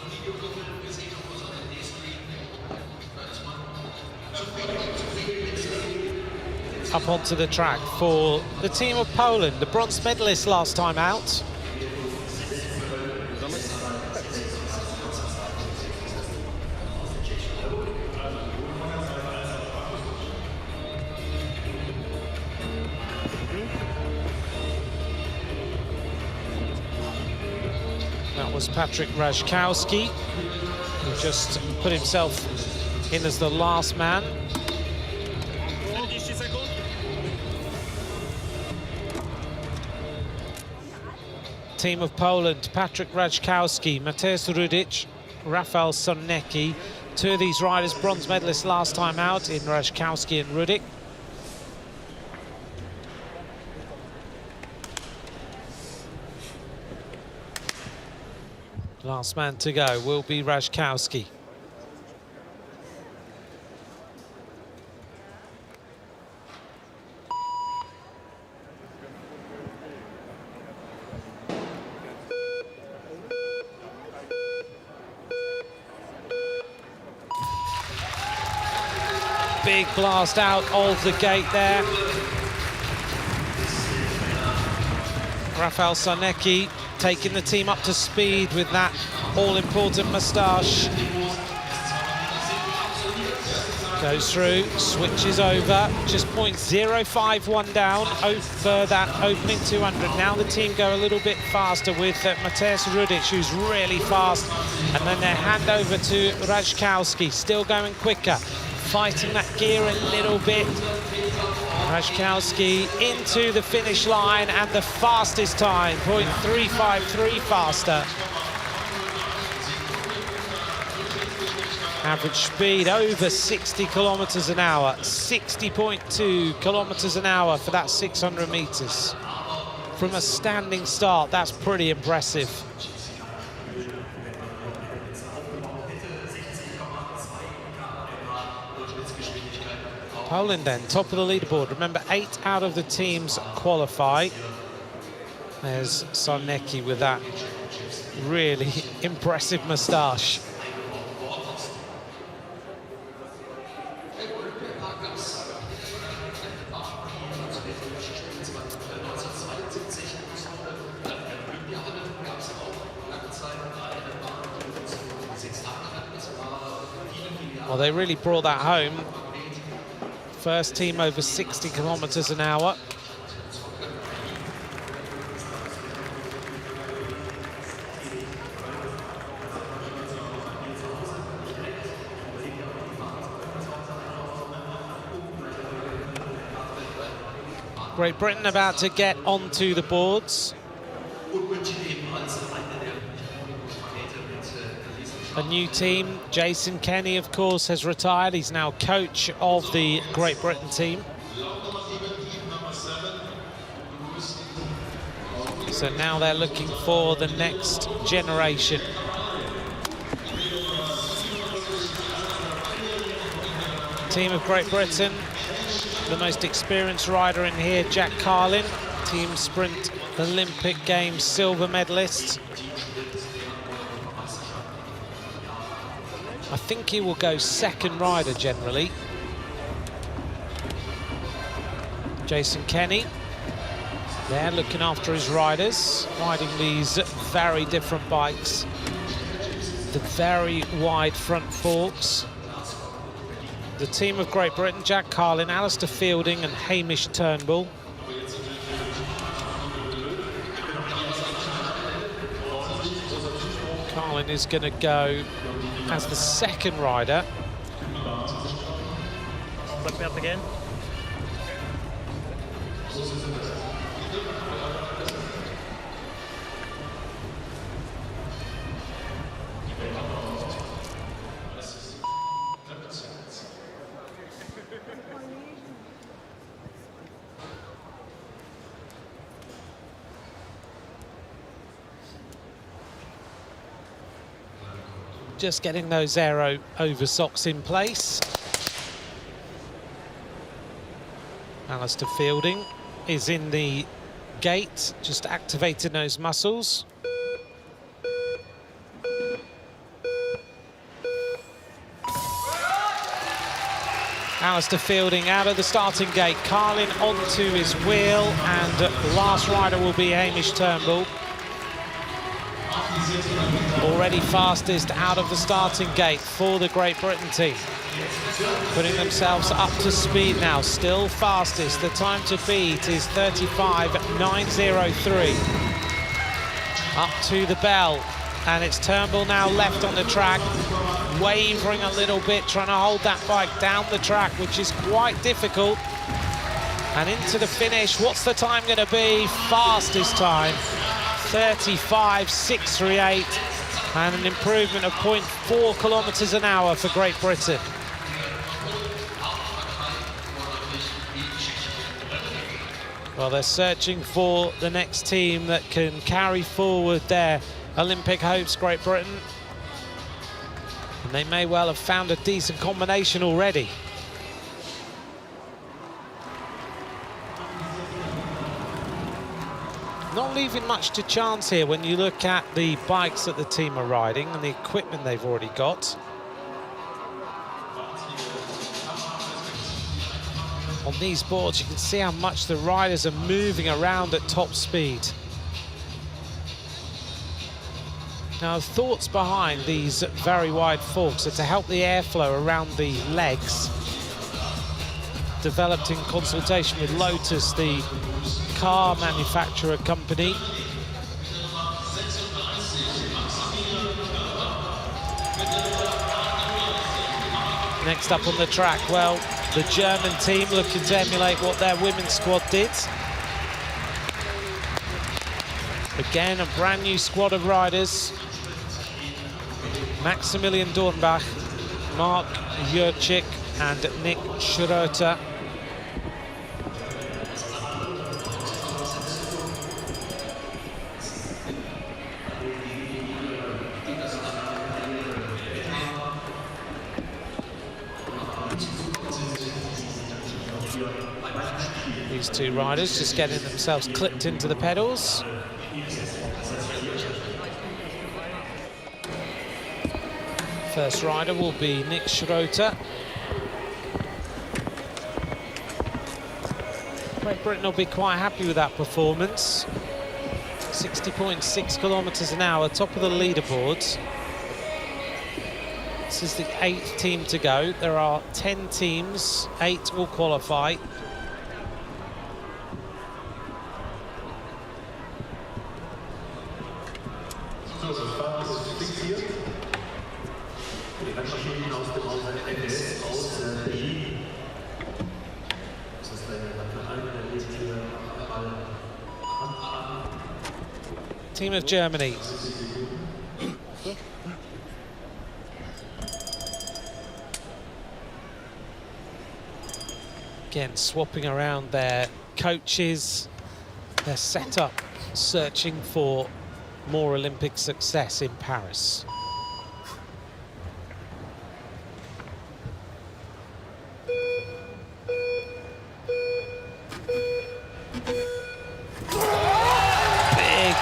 Up onto the track for the team of Poland, the bronze medalist last time out. That was Patryk Rajkowski, who just put himself in as the last man. Team of Poland, Patryk Rajkowski, Mateusz Rudic, Rafał Sonecki. Two of these riders bronze medalists last time out in Rajkowski and Rudic. Last man to go will be Rajkowski. Big blast out of the gate there. Rafał Sonecki taking the team up to speed with that all-important moustache. Goes through, switches over, just 0.051 down over that opening 200. Now the team go a little bit faster with Mateusz Rudic, who's really fast. And then they hand over to Rajkowski, still going quicker. Fighting that gear a little bit. Rajkowski into the finish line and the fastest time, 0.353 faster. Average speed over 60 kilometers an hour, 60.2 kilometers an hour for that 600 meters. From a standing start, that's pretty impressive. Poland then, top of the leaderboard. Remember, 8 out of the teams qualify. There's Sonecki with that really impressive moustache. Well, they really brought that home. First team over 60 kilometers an hour. Great Britain about to get onto the boards. A new team. Jason Kenny, of course, has retired. He's now coach of the Great Britain team. So now they're looking for the next generation. Team of Great Britain, the most experienced rider in here, Jack Carlin, Team Sprint Olympic Games silver medalist. I think he will go second rider generally. Jason Kenny, there looking after his riders, riding these very different bikes. The very wide front forks. the team of Great Britain, Jack Carlin, Alistair Fielding and Hamish Turnbull. Carlin is going to go as the second rider. Black belt again. Just getting those aero over socks in place. Alistair Fielding is in the gate, just activating those muscles. Alistair Fielding out of the starting gate, Carlin onto his wheel, and last rider will be Hamish Turnbull. Already fastest out of the starting gate for the Great Britain team. Putting themselves up to speed now, still fastest. The time to beat is 35.903. Up to the bell, and it's Turnbull now left on the track, wavering a little bit, trying to hold that bike down the track, which is quite difficult. And into the finish, what's the time going to be? Fastest time, 35.638, and an improvement of 0.4 kilometers an hour for Great Britain. Well, they're searching for the next team that can carry forward their Olympic hopes, Great Britain. And they may well have found a decent combination already. Not leaving much to chance here when you look at the bikes that the team are riding and the equipment they've already got. On these boards, you can see how much the riders are moving around at top speed. Now, thoughts behind these very wide forks are to help the airflow around the legs. Developed in consultation with Lotus, the car manufacturer company. Next up on the track, well, the German team looking to emulate what their women's squad did. Again, a brand new squad of riders. Maximilian Dornbach, Mark Jurczyk and Nick Schroeter. These two riders just getting themselves clipped into the pedals. First rider will be Nick Schroeter. Great Britain will be quite happy with that performance. 60.6 kilometers an hour, top of the leaderboards. This is the 8th team to go. There are 10 teams, 8 will qualify. Team of Germany. Again, swapping around their coaches, their setup, searching for more Olympic success in Paris.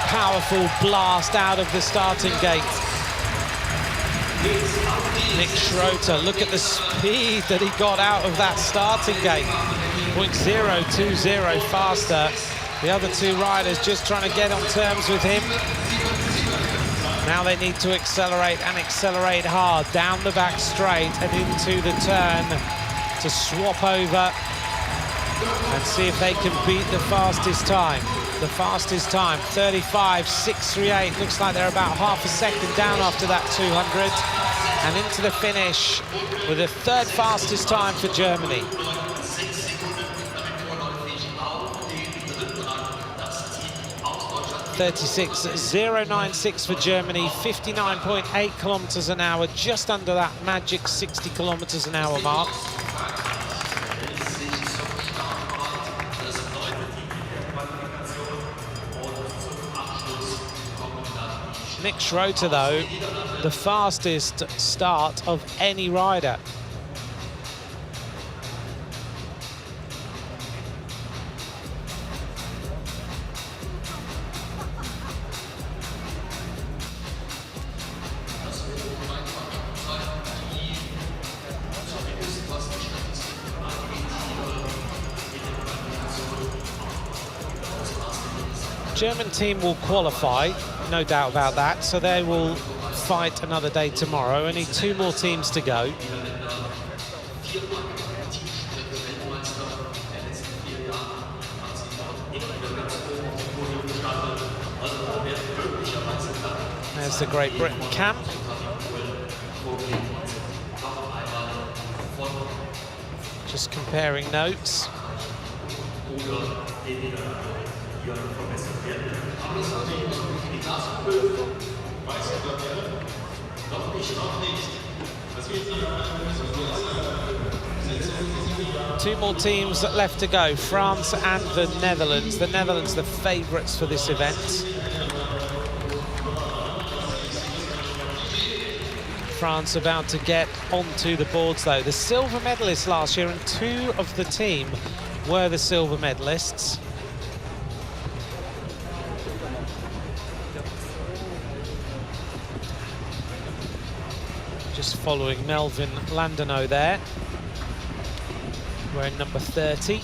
Powerful blast out of the starting gate. Nick Schroeter, look at the speed that he got out of that starting gate. 0.020 faster. The other two riders just trying to get on terms with him. Now they need to accelerate and accelerate hard down the back straight and into the turn to swap over and see if they can beat the fastest time. The fastest time, 35.638. Looks like they're about half a second down after that 200. And into the finish with the third fastest time for Germany. 36.096 for Germany, 59.8 kilometers an hour, just under that magic 60 kilometers an hour mark. Nick Schroeter, though, the fastest start of any rider. German team will qualify, no doubt about that, so they will fight another day tomorrow. Only 2 more teams to go. There's the Great Britain camp. Just comparing notes. Two more teams left to go, France and the Netherlands. The Netherlands, the favourites for this event. France about to get onto the boards, though. The silver medalists last year, and 2 of the team were the silver medalists. Just following Melvin Landeno there, wearing number 30.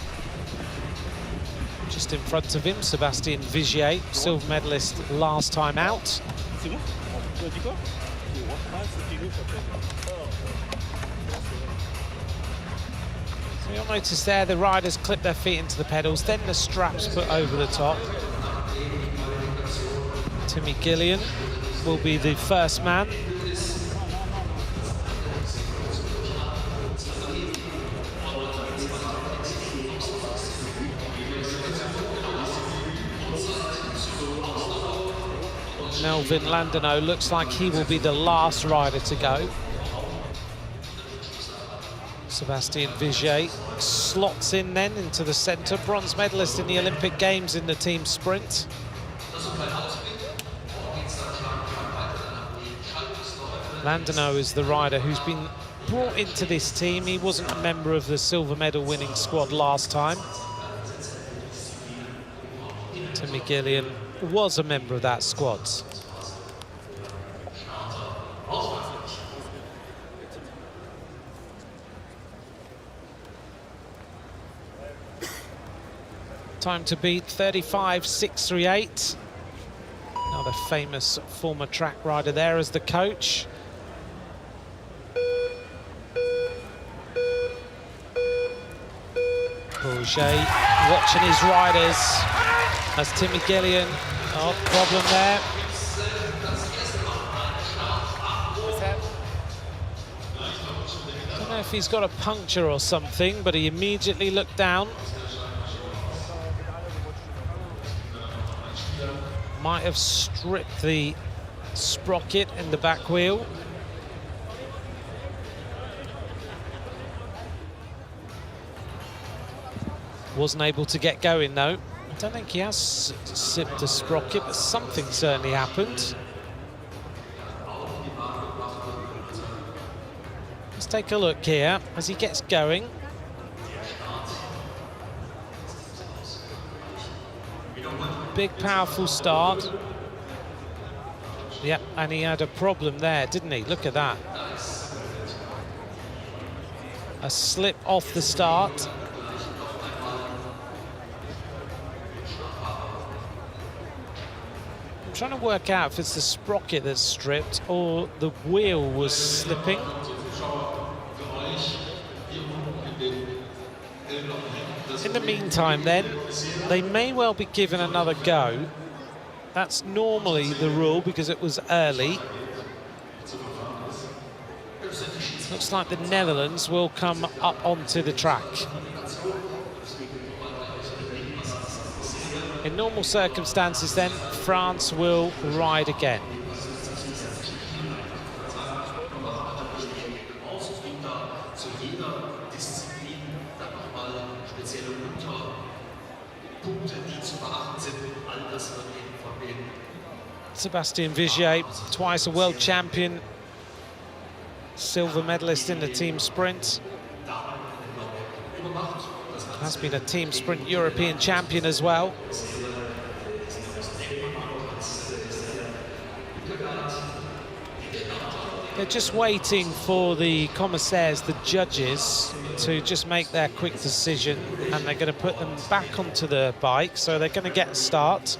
Just in front of him, Sébastien Vigier, silver medalist last time out. So you'll notice there the riders clip their feet into the pedals, then the straps put over the top. Timmy Gillian will be the first man. Melvin Landeno looks like he will be the last rider to go. Sébastien Vigier slots in then into the centre, bronze medalist in the Olympic Games in the team sprint. Landeno is the rider who's been brought into this team. He wasn't a member of the silver medal winning squad last time. Timmy Gillian was a member of that squad. Time to beat 35.638. Another famous former track rider there as the coach. Bourget watching his riders. That's Timmy Gillian. Oh, problem there. Don't know if he's got a puncture or something, but he immediately looked down. Might have stripped the sprocket in the back wheel. Wasn't able to get going though. I don't think he has sipped a sprocket, but something certainly happened. Let's take a look here as he gets going. Big, powerful start. Yep, and he had a problem there, didn't he? Look at that. A slip off the start. I'm trying to work out if it's the sprocket that's stripped or the wheel was slipping. in the meantime then, they may well be given another go. That's normally the rule because it was early. Looks like the Netherlands will come up onto the track. In normal circumstances then, France will ride again. Sébastien Vigier, twice a world champion, silver medalist in the team sprint. Has been a team sprint European champion as well. They're just waiting for the commissaires, the judges, to just make their quick decision, and they're going to put them back onto the bike, so they're going to get a start.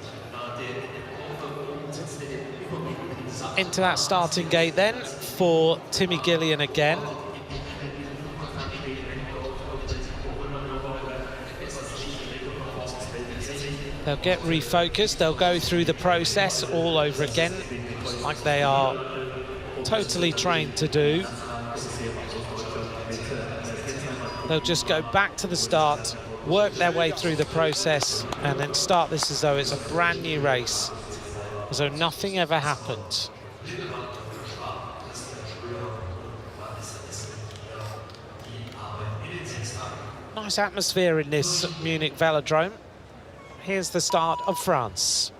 Into that starting gate then for Timmy Gillian again. They'll get refocused, they'll go through the process all over again, like they are totally trained to do. They'll just go back to the start, work their way through the process, and then start this as though it's a brand new race, as though nothing ever happened. Nice atmosphere in this Munich velodrome. Here's the start of France.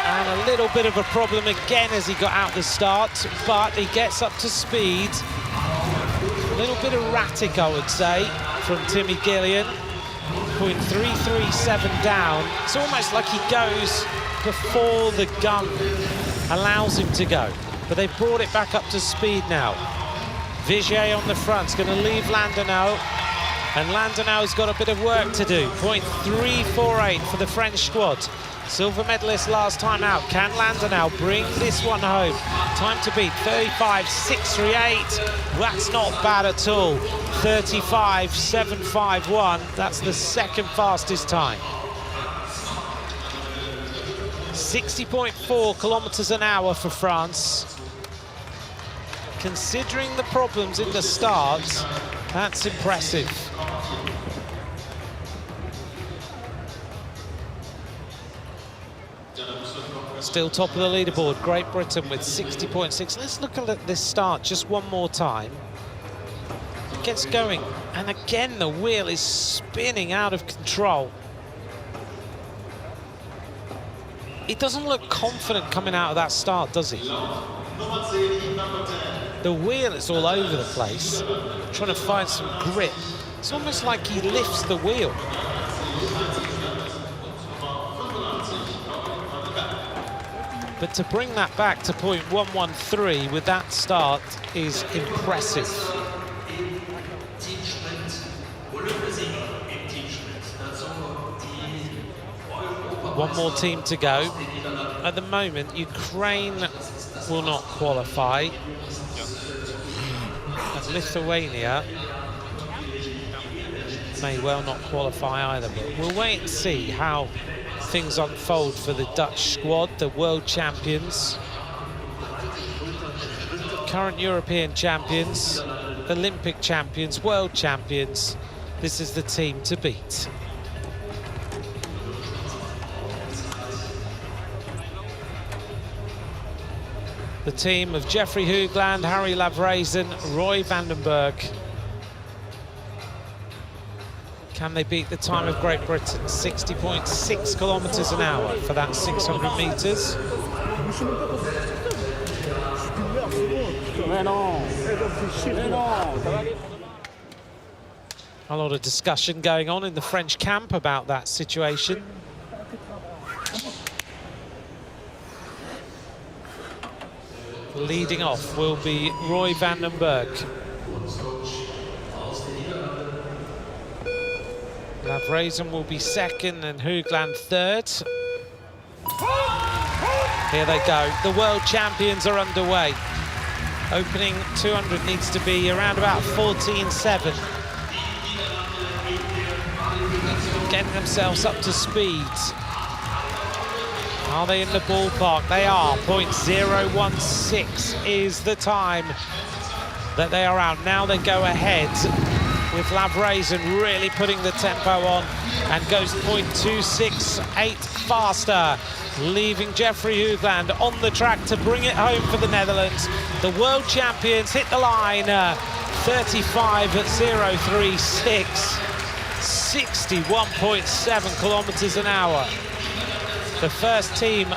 And a little bit of a problem again as he got out the start, but he gets up to speed. A little bit erratic, I would say, from Timmy Gillian. 0.337 down. It's almost like he goes before the gun allows him to go. But they've brought it back up to speed now. Vigier on the front, going to leave Landonau. And Landonau's got a bit of work to do. 0.348 for the French squad. Silver medalist last time out. Can Landonau bring this one home? Time to beat, 35.638. That's not bad at all. 35.751. That's the second fastest time. 60.4 kilometers an hour for France. Considering the problems in the start, that's impressive. Still top of the leaderboard, Great Britain with 60.6. Let's look at this start just one more time. It gets going, and again the wheel is spinning out of control. He doesn't look confident coming out of that start, does he? The wheel is all over the place, trying to find some grip. It's almost like he lifts the wheel. But to bring that back to 0.113 with that start is impressive. One more team to go. At the moment, Ukraine will not qualify. And Lithuania may well not qualify either, but we'll wait and see how things unfold for the Dutch squad, the world champions, current European champions, Olympic champions, world champions. This is the team to beat. The team of Jeffrey Hoogland, Harry Lavrazen, Roy Vandenberg. Can they beat the time of Great Britain? 60.6 kilometers an hour for that 600 meters. A lot of discussion going on in the French camp about that situation. Leading off will be Roy Vandenberg. Lavrazen will be second and Hoogland third. Here they go. The world champions are underway. Opening 200 needs to be around about 14.7. Getting themselves up to speed. Are they in the ballpark? They are. 0.016 is the time that they are out. Now they go ahead with Lavraisen really putting the tempo on and goes 0.268 faster, leaving Jeffrey Hoogland on the track to bring it home for the Netherlands. The world champions hit the line, 35.036, 61.7 kilometers an hour. The first team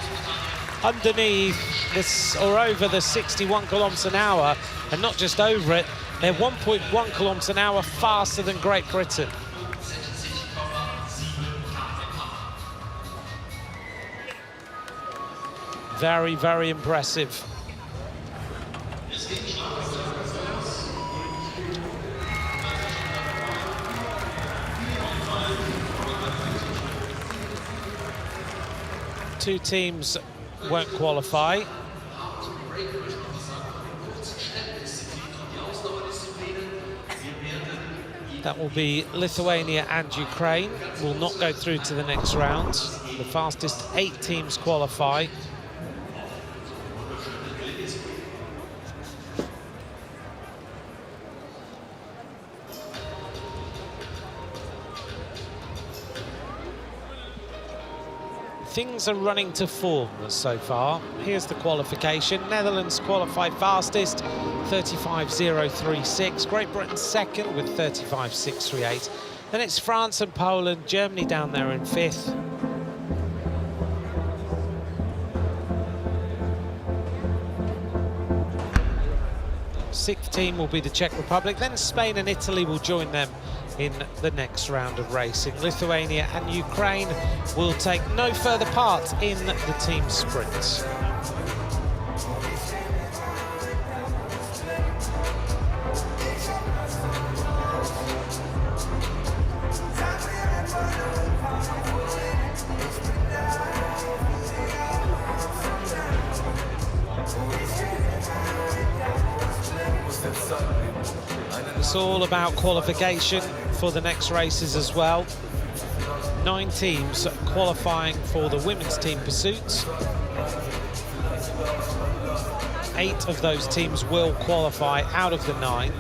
underneath this, or over the 61 kilometers an hour, and not just over it, they're 1.1 kilometers an hour faster than Great Britain. Very, very impressive. Two teams won't qualify. That will be Lithuania and Ukraine. Will not go through to the next round. The fastest 8 teams qualify. Things are running to form so far. Here's the qualification. Netherlands qualify fastest, 35.036. Great Britain second with 35.638. Then it's France and Poland, Germany down there in 5th. Sixth team will be the Czech Republic. Then Spain and Italy will join them in the next round of racing. Lithuania and Ukraine will take no further part in the team sprint. It's all about qualification for the next races as well. 9 teams qualifying for the women's team pursuits. 8 of those teams will qualify out of the 9.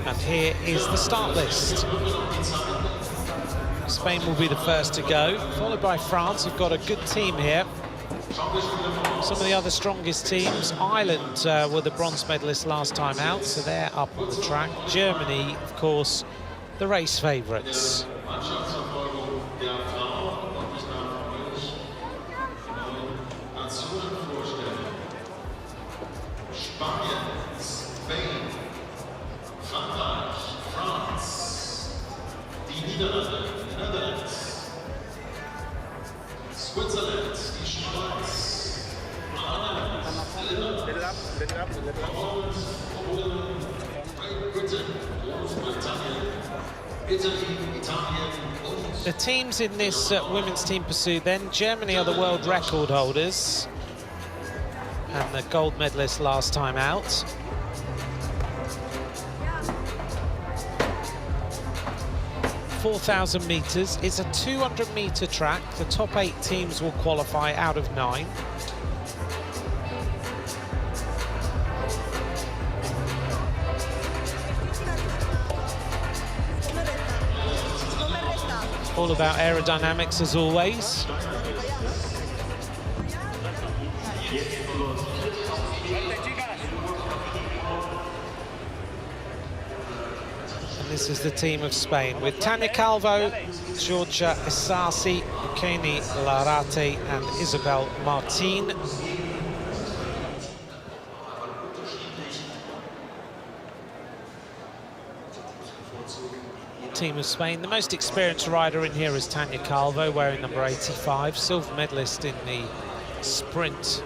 And here is the start list. Spain will be the first to go, followed by France, who've got a good team here. Some of the other strongest teams, Ireland were the bronze medalists last time out, so they're up on the track. Germany, of course, the race favourites. The teams in this women's team pursuit then, Germany are the world record holders and the gold medalist last time out. .4,000 metres. It's a 200-metre track. The top 8 teams will qualify out of 9. All about aerodynamics as always. And this is the team of Spain with Tania Calvo, Giorgia Isasi, Eugenie Larate and Isabel Martin. Team of Spain. The most experienced rider in here is Tania Calvo, wearing number 85, silver medalist in the sprint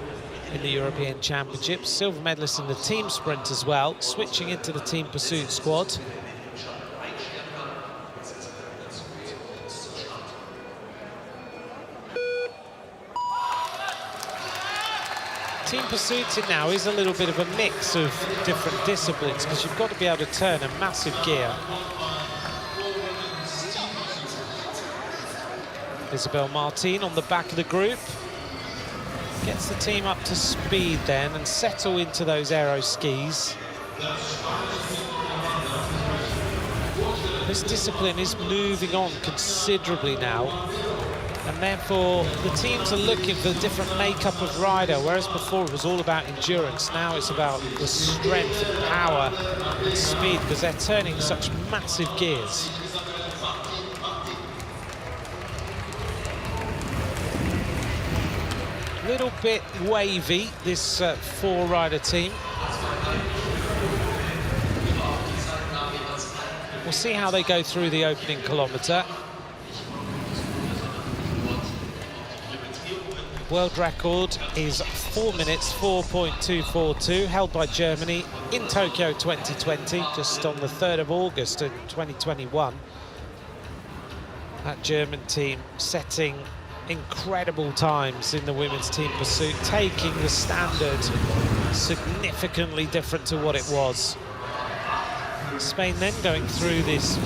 in the European Championships, silver medalist in the team sprint as well, switching into the team pursuit squad. Team pursuit now is a little bit of a mix of different disciplines because you've got to be able to turn a massive gear. Isabel Martin on the back of the group. Gets the team up to speed then and settle into those aero skis. This discipline is moving on considerably now, and therefore the teams are looking for a different makeup of rider, whereas before it was all about endurance. Now it's about the strength and power and speed because they're turning such massive gears. Little bit wavy, this four-rider team. We'll see how they go through the opening kilometre. World record is 4 minutes 4.242, held by Germany in Tokyo 2020, just on the 3rd of August in 2021. That German team setting incredible times in the women's team pursuit, taking the standard significantly different to what it was. Spain then going through this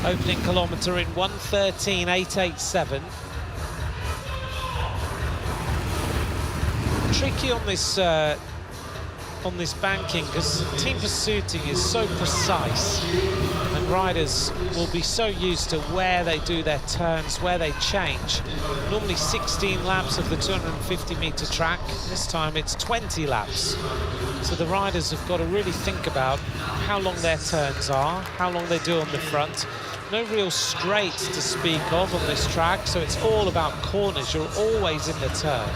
opening kilometre in 1:13.887. Tricky on this banking because team pursuiting is so precise, and riders will be so used to where they do their turns, where they change. Normally 16 laps of the 250-metre track. This time it's 20 laps. So the riders have got to really think about how long their turns are, how long they do on the front. No real straights to speak of on this track, so it's all about corners. You're always in the turn.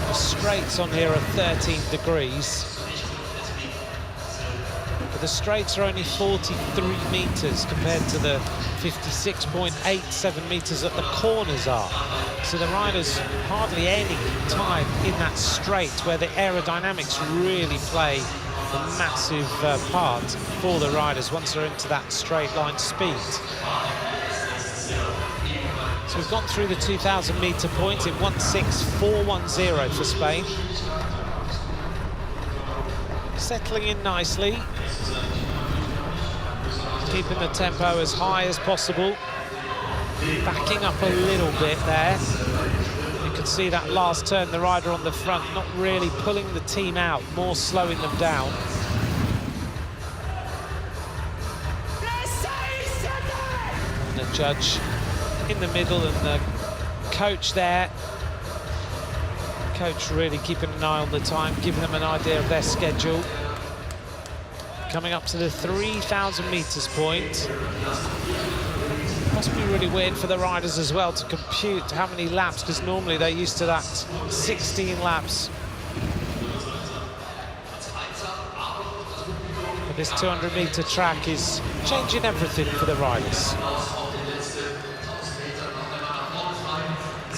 The straights on here are 13 degrees. But the straights are only 43 metres compared to the 56.87 metres that the corners are. So the riders hardly any time in that straight where the aerodynamics really play a massive part for the riders once they're into that straight line speed. So we've gone through the 2,000-metre point in 1:06.410 for Spain. Settling in nicely. Keeping the tempo as high as possible. Backing up a little bit there. You can see that last turn, the rider on the front not really pulling the team out, more slowing them down. And the judge in the middle and the coach there. Coach really keeping an eye on the time, giving them an idea of their schedule. Coming up to the 3,000 metres point. Must be really weird for the riders as well to compute how many laps, because normally they're used to that 16 laps. But this 200-metre track is changing everything for the riders.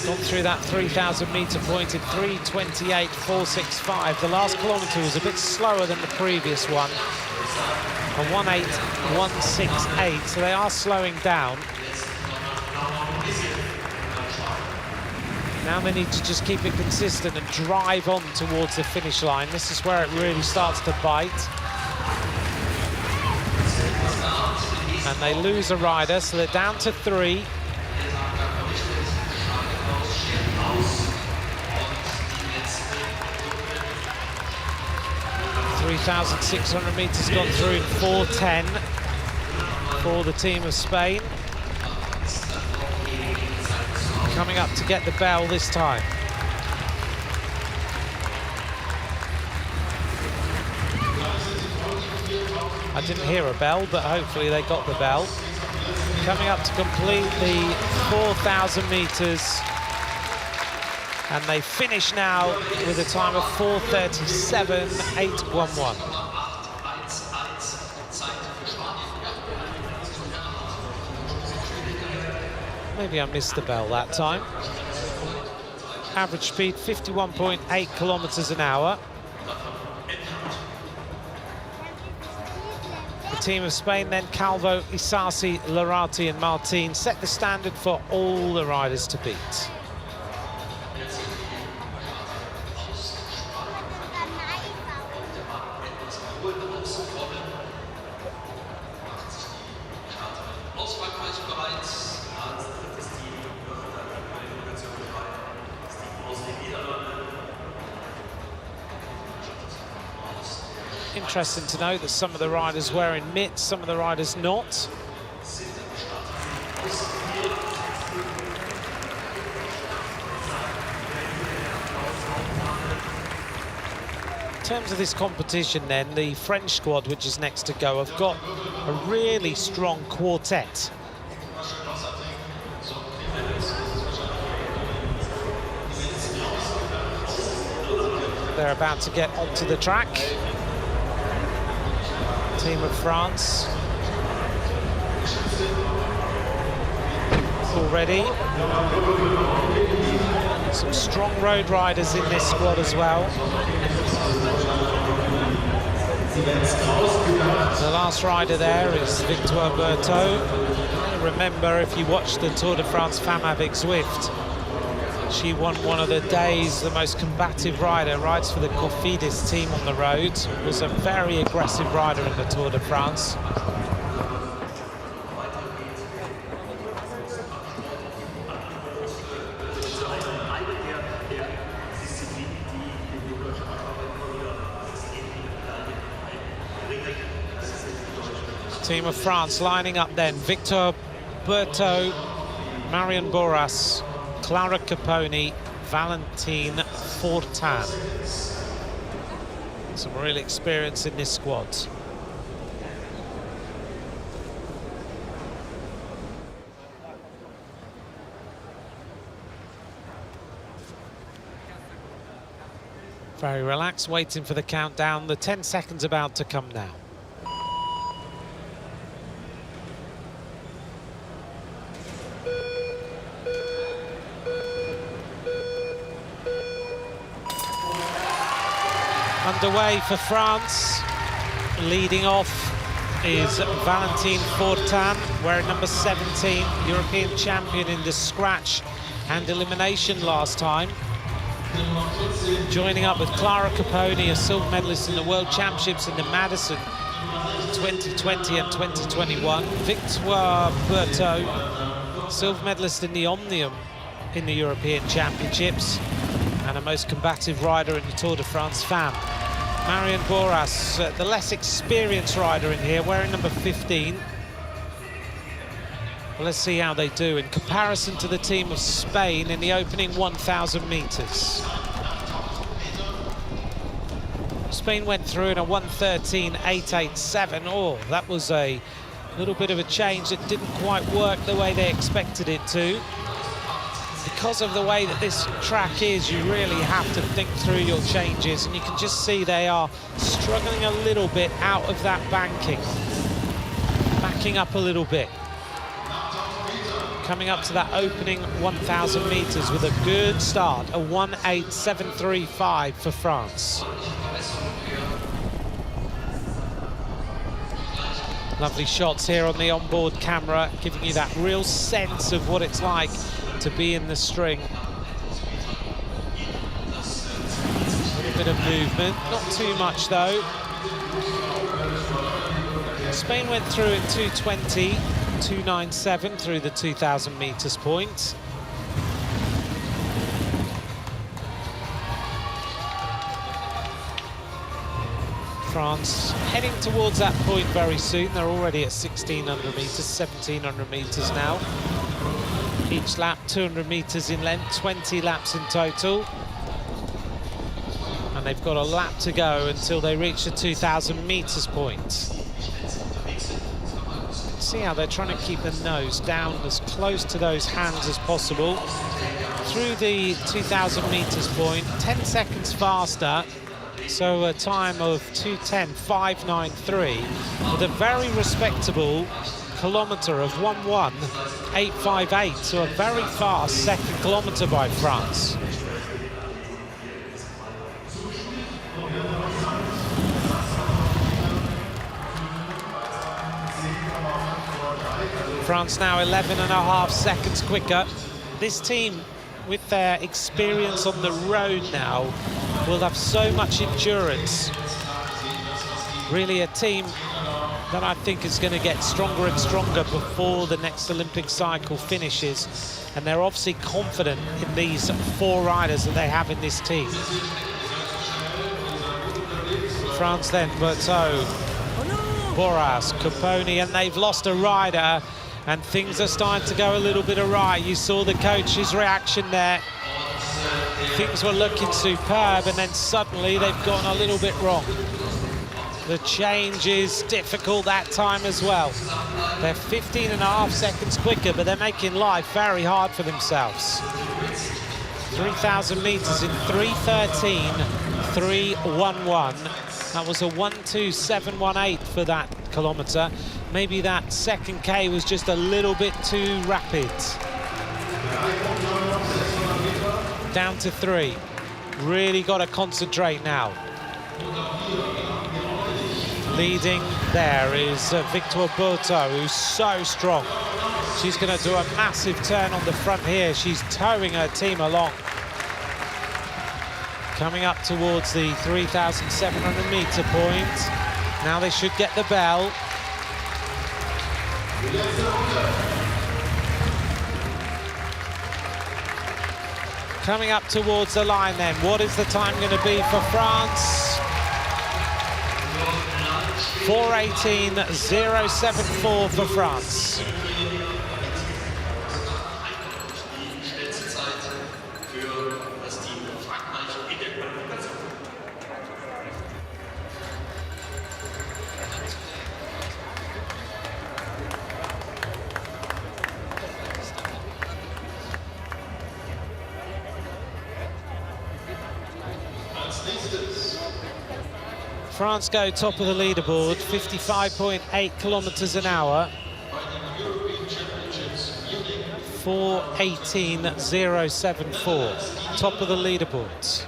Gone through that 3,000-metre point in 3:28.465. The last kilometre was a bit slower than the previous one, a 1:08.168, so they are slowing down. Now they need to just keep it consistent and drive on towards the finish line. This is where it really starts to bite. And they lose a rider, so they're down to 3. 3,600 metres gone through in 4:10 for the team of Spain. Coming up to get the bell this time. I didn't hear a bell, but hopefully they got the bell. Coming up to complete the 4,000 metres. And they finish now with a time of 4:37.811. Maybe I missed the bell that time. Average speed 51.8 kilometres an hour. The team of Spain then. Calvo, Isasi, Larati and Martin set the standard for all the riders to beat. Interesting to note that some of the riders wearing mitts, some of the riders not. In terms of this competition then, the French squad, which is next to go, have got a really strong quartet. They're about to get onto the track. Team of France already. Some strong road riders in this squad as well. The last rider there is Victoire Berthaud. Remember, if you watched the Tour de France Femme avec Zwift, she won one of the days, the most combative rider, rides for the Cofidis team on the road, was a very aggressive rider in the Tour de France. Team of France lining up then, Victor Berthaud, Marion Boras, Clara Caponi, Valentine Fortin. Some real experience in this squad. Very relaxed, waiting for the countdown. The 10 seconds about to come now. Underway for France. Leading off is Valentine Fortin, wearing number 17, European champion in the scratch and elimination last time. Joining up with Clara Caponi, a silver medalist in the World Championships in the Madison 2020 and 2021. Victoire Berthaud, silver medalist in the Omnium in the European Championships, and a most combative rider in the Tour de France Femme. Marion Boras, the less experienced rider in here, wearing number 15. Well, let's see how they do in comparison to the team of Spain in the opening 1,000 meters. Spain went through in a 1:13.887. Oh, that was a little bit of a change that didn't quite work the way they expected it to. Because of the way that this track is, you really have to think through your changes, and you can just see they are struggling a little bit out of that banking. Backing up a little bit. Coming up to that opening 1,000 meters with a good start, a 1:08.735 for France. Lovely shots here on the onboard camera, giving you that real sense of what it's like to be in the string. A little bit of movement, not too much though. Spain went through in 2:20.297 through the 2,000 meters point. France heading towards that point very soon. They're already at 1,600 meters, 1,700 meters now. Each lap 200 meters in length, 20 laps in total. And they've got a lap to go until they reach the 2,000 meters point. See how they're trying to keep the nose down as close to those hands as possible. Through the 2,000 meters point, 10 seconds faster. So a time of 2:10.593 with a very respectable kilometre of 1:1.858. So a very fast second kilometre by France. France now 11.5 seconds quicker. This team, with their experience on the road now, will have so much endurance. Really a team that I think is going to get stronger and stronger before the next Olympic cycle finishes. And they're obviously confident in these 4 riders that they have in this team. France then, Berthaud, Boras, Caponi, and they've lost a rider, and things are starting to go a little bit awry. You saw the coach's reaction there. Things were looking superb, and then suddenly they've gone a little bit wrong. The change is difficult that time as well. They're 15.5 seconds quicker, but they're making life very hard for themselves. 3,000 meters in 3:13.311. That was a 1:27.18 for that kilometer. Maybe that second K was just a little bit too rapid. Down to 3. Really got to concentrate now. Leading there is Victoire Berthaud, who's so strong. She's going to do a massive turn on the front here. She's towing her team along. Coming up towards the 3,700 meter point. Now they should get the bell. Coming up towards the line then. What is the time going to be for France? 4:18.074 for France. France go top of the leaderboard, 55.8 kilometers an hour. 4:18.074, top of the leaderboards.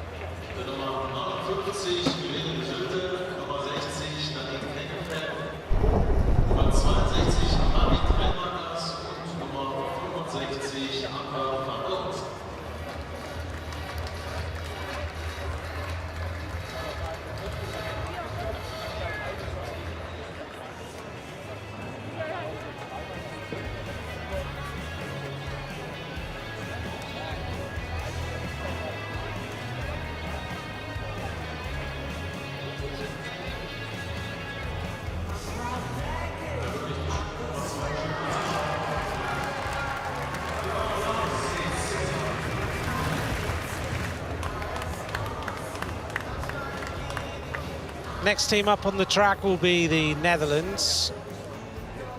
Next team up on the track will be the Netherlands.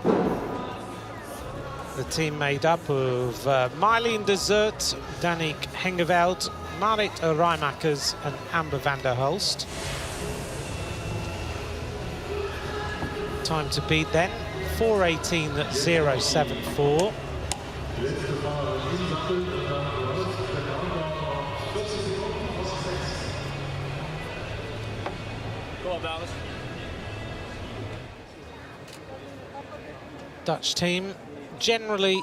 The team made up of Marleen de Zeurt, Danique Hengeveld, Marit Rijmakers and Amber van der Hulst. Time to beat then, 4:18.074. Dutch team generally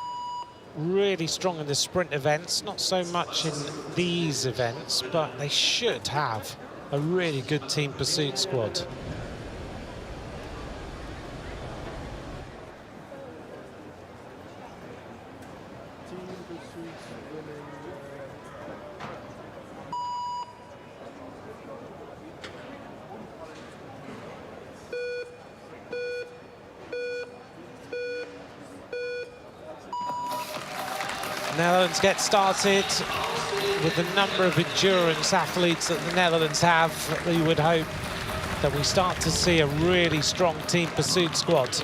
really strong in the sprint events, not so much in these events, but they should have a really good team pursuit squad. Netherlands get started with the number of endurance athletes that the Netherlands have. We would hope that we start to see a really strong team pursuit squad.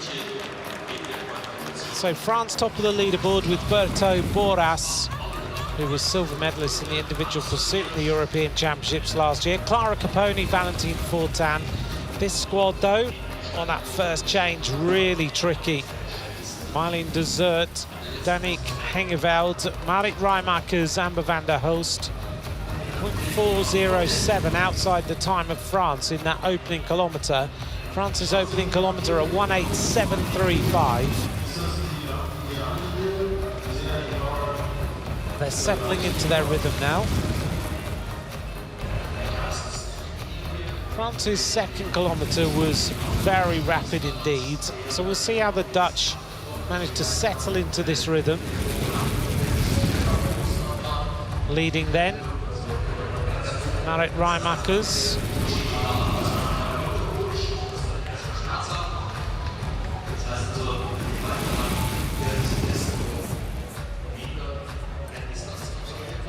So France top of the leaderboard with Berthaud, Boras, who was silver medalist in the individual pursuit in the European Championships last year. Clara Caponi, Valentine Fortin. This squad, though, on that first change, really tricky. Marleen de Zeurt, Danique Hengeveld, Marit Rijmakers, Amber van der Hulst. 0.407 outside the time of France in that opening kilometre. France's opening kilometre at 1:08.735. They're settling into their rhythm now. France's second kilometre was very rapid indeed, so we'll see how the Dutch manage to settle into this rhythm. Leading then, Marit Rijmakers.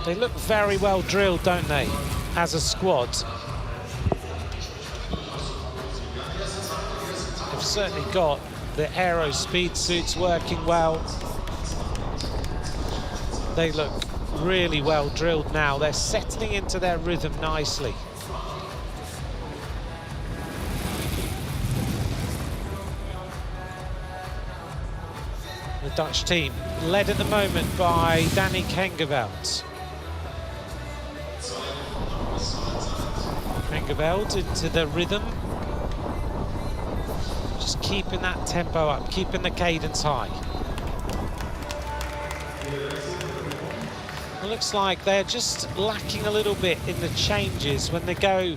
They look very well drilled, don't they, as a squad. They've certainly got the aero speed suits working well. They look really well drilled now. They're settling into their rhythm nicely. The Dutch team led at the moment by Danny Kengeveld. Kengeveld into the rhythm. Just keeping that tempo up, keeping the cadence high. It looks like they're just lacking a little bit in the changes when they go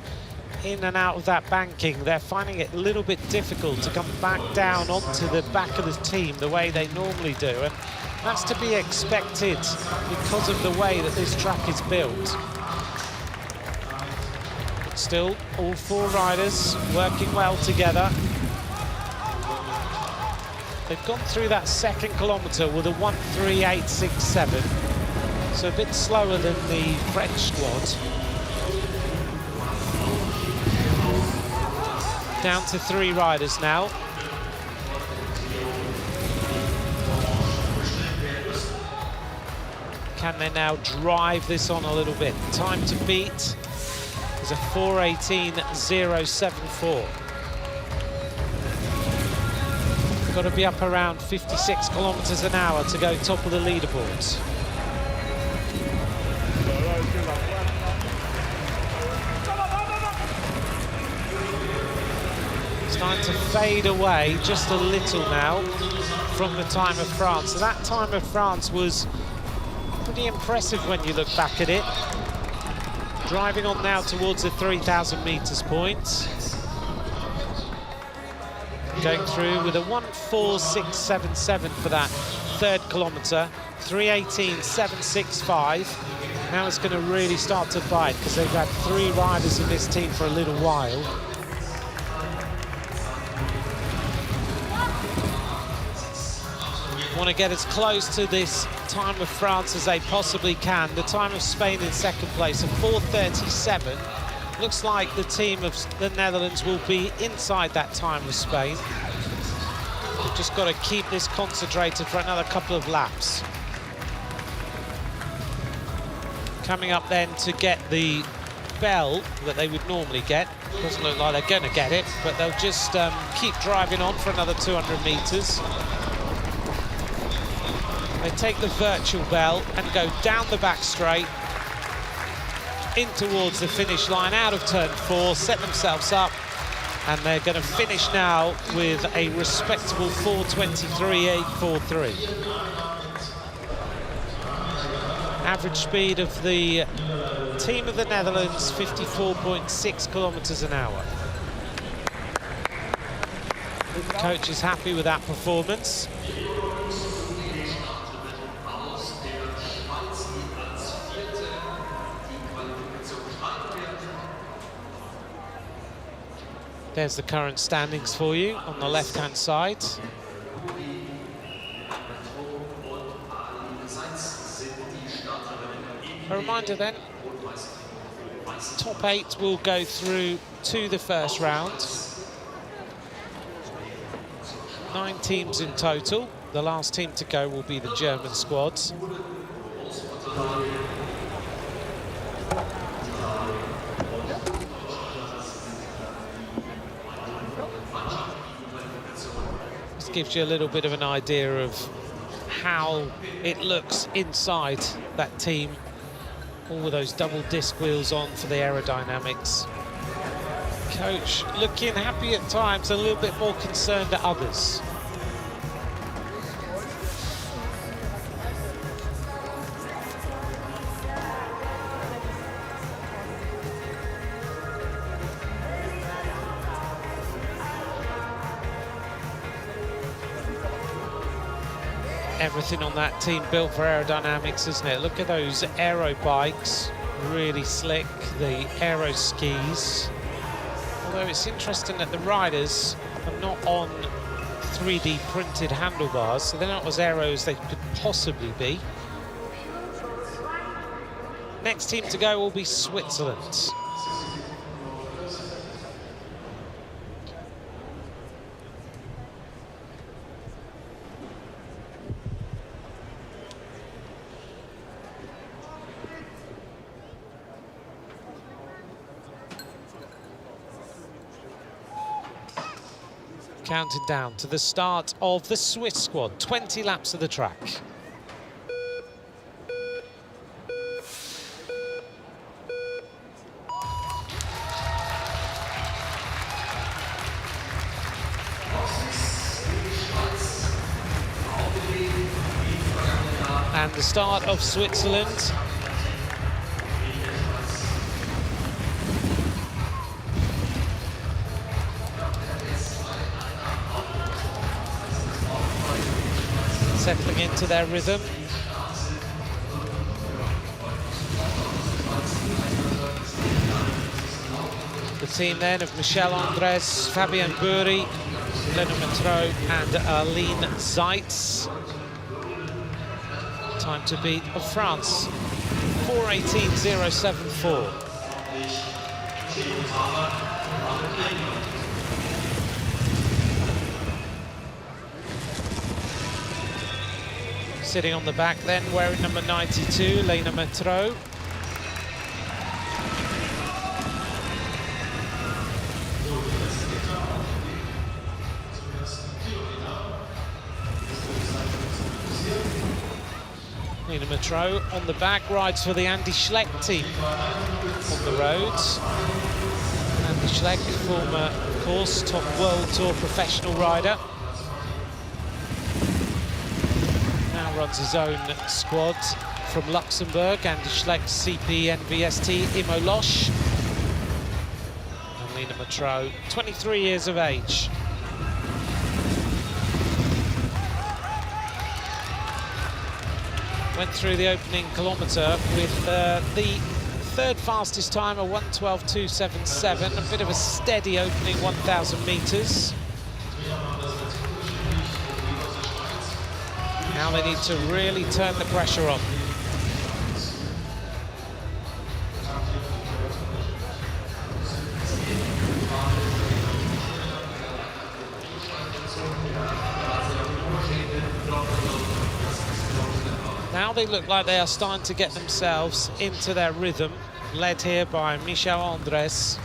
in and out of that banking. They're finding it a little bit difficult to come back down onto the back of the team the way they normally do, and that's to be expected because of the way that this track is built. But still, all four riders working well together. They've gone through that second kilometre with a 1:38.67, so a bit slower than the French squad. Down to 3 riders now. Can they now drive this on a little bit? Time to beat is a 4:18.074. Got to be up around 56 kilometers an hour to go top of the leaderboards. It's starting to fade away just a little now from the time of France. So that time of France was pretty impressive when you look back at it. Driving on now towards the 3,000 meters point. Going through with a 1:46.77 for that third kilometre, 3:18.765. Now it's going to really start to bite because they've had 3 riders in this team for a little while. Want to get as close to this time of France as they possibly can. The time of Spain in second place, a 4:37. Looks like the team of the Netherlands will be inside that time of Spain. They've just got to keep this concentrated for another couple of laps. Coming up then to get the bell that they would normally get. Doesn't look like they're going to get it, but they'll just keep driving on for another 200 meters. They take the virtual bell and go down the back straight in towards the finish line, out of turn 4, set themselves up, and they're going to finish now with a respectable 4:23.843. Average speed of the team of the Netherlands, 54.6 kilometers an hour. The coach is happy with that performance. There's the current standings for you on the left-hand side. A reminder then, top 8 will go through to the first round. 9 teams in total. The last team to go will be the German squads. Gives you a little bit of an idea of how it looks inside that team. All of those double disc wheels on for the aerodynamics. Coach looking happy at times, a little bit more concerned at others. Everything on that team built for aerodynamics, isn't it? Look at those aero bikes, really slick, the aero skis. Although it's interesting that the riders are not on 3D printed handlebars, so they're not as aero as they could possibly be. Next team to go will be Switzerland. Counting down to the start of the Swiss squad, 20 laps of the track. And the start of Switzerland. Settling into their rhythm. The team then of Michel Andres, Fabien Bury, Lennon Metro and Aline Zeitz. Time to beat of France, 4:18.074. Sitting on the back then, wearing number 92, Lena Metro. Lena Metro on the back, rides for the Andy Schleck team on the roads. Andy Schleck, former, of course, top World Tour professional rider. Runs his own squad from Luxembourg. Andy Schleck, CP, NVST, Imo Losch. And Lena Metro, 23 years of age. Went through the opening kilometre with the third fastest time, a 1:12.277. A bit of a steady opening 1,000 metres. Now they need to really turn the pressure on. Now they look like they are starting to get themselves into their rhythm, led here by Michel Andres.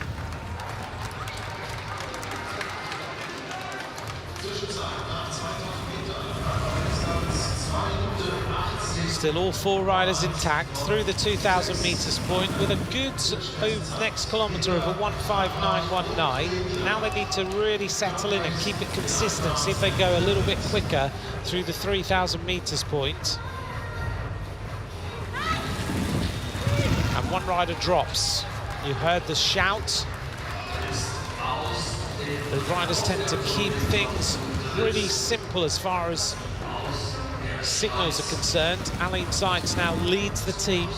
Still all four riders intact through the 2,000 metres point with a good next kilometre of a 1:59.19. Now they need to really settle in and keep it consistent, see if they go a little bit quicker through the 3,000 metres point. And one rider drops. You heard the shout. The riders tend to keep things pretty simple as far as signals are concerned. Aline Zeitz now leads the team.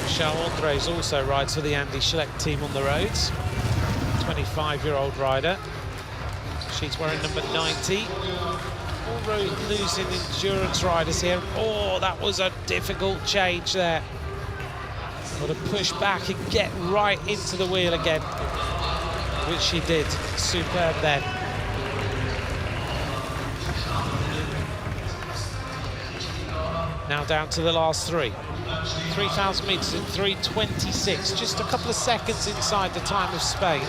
Michel Andres also rides for the Andy Schleck team on the roads. 25-year-old rider. She's wearing number 90. All losing endurance riders here. Oh, that was a difficult change there. Got to push back and get right into the wheel again, which she did. Superb then. Now down to the last three. 3,000 metres in 3:26, just a couple of seconds inside the time of Spain.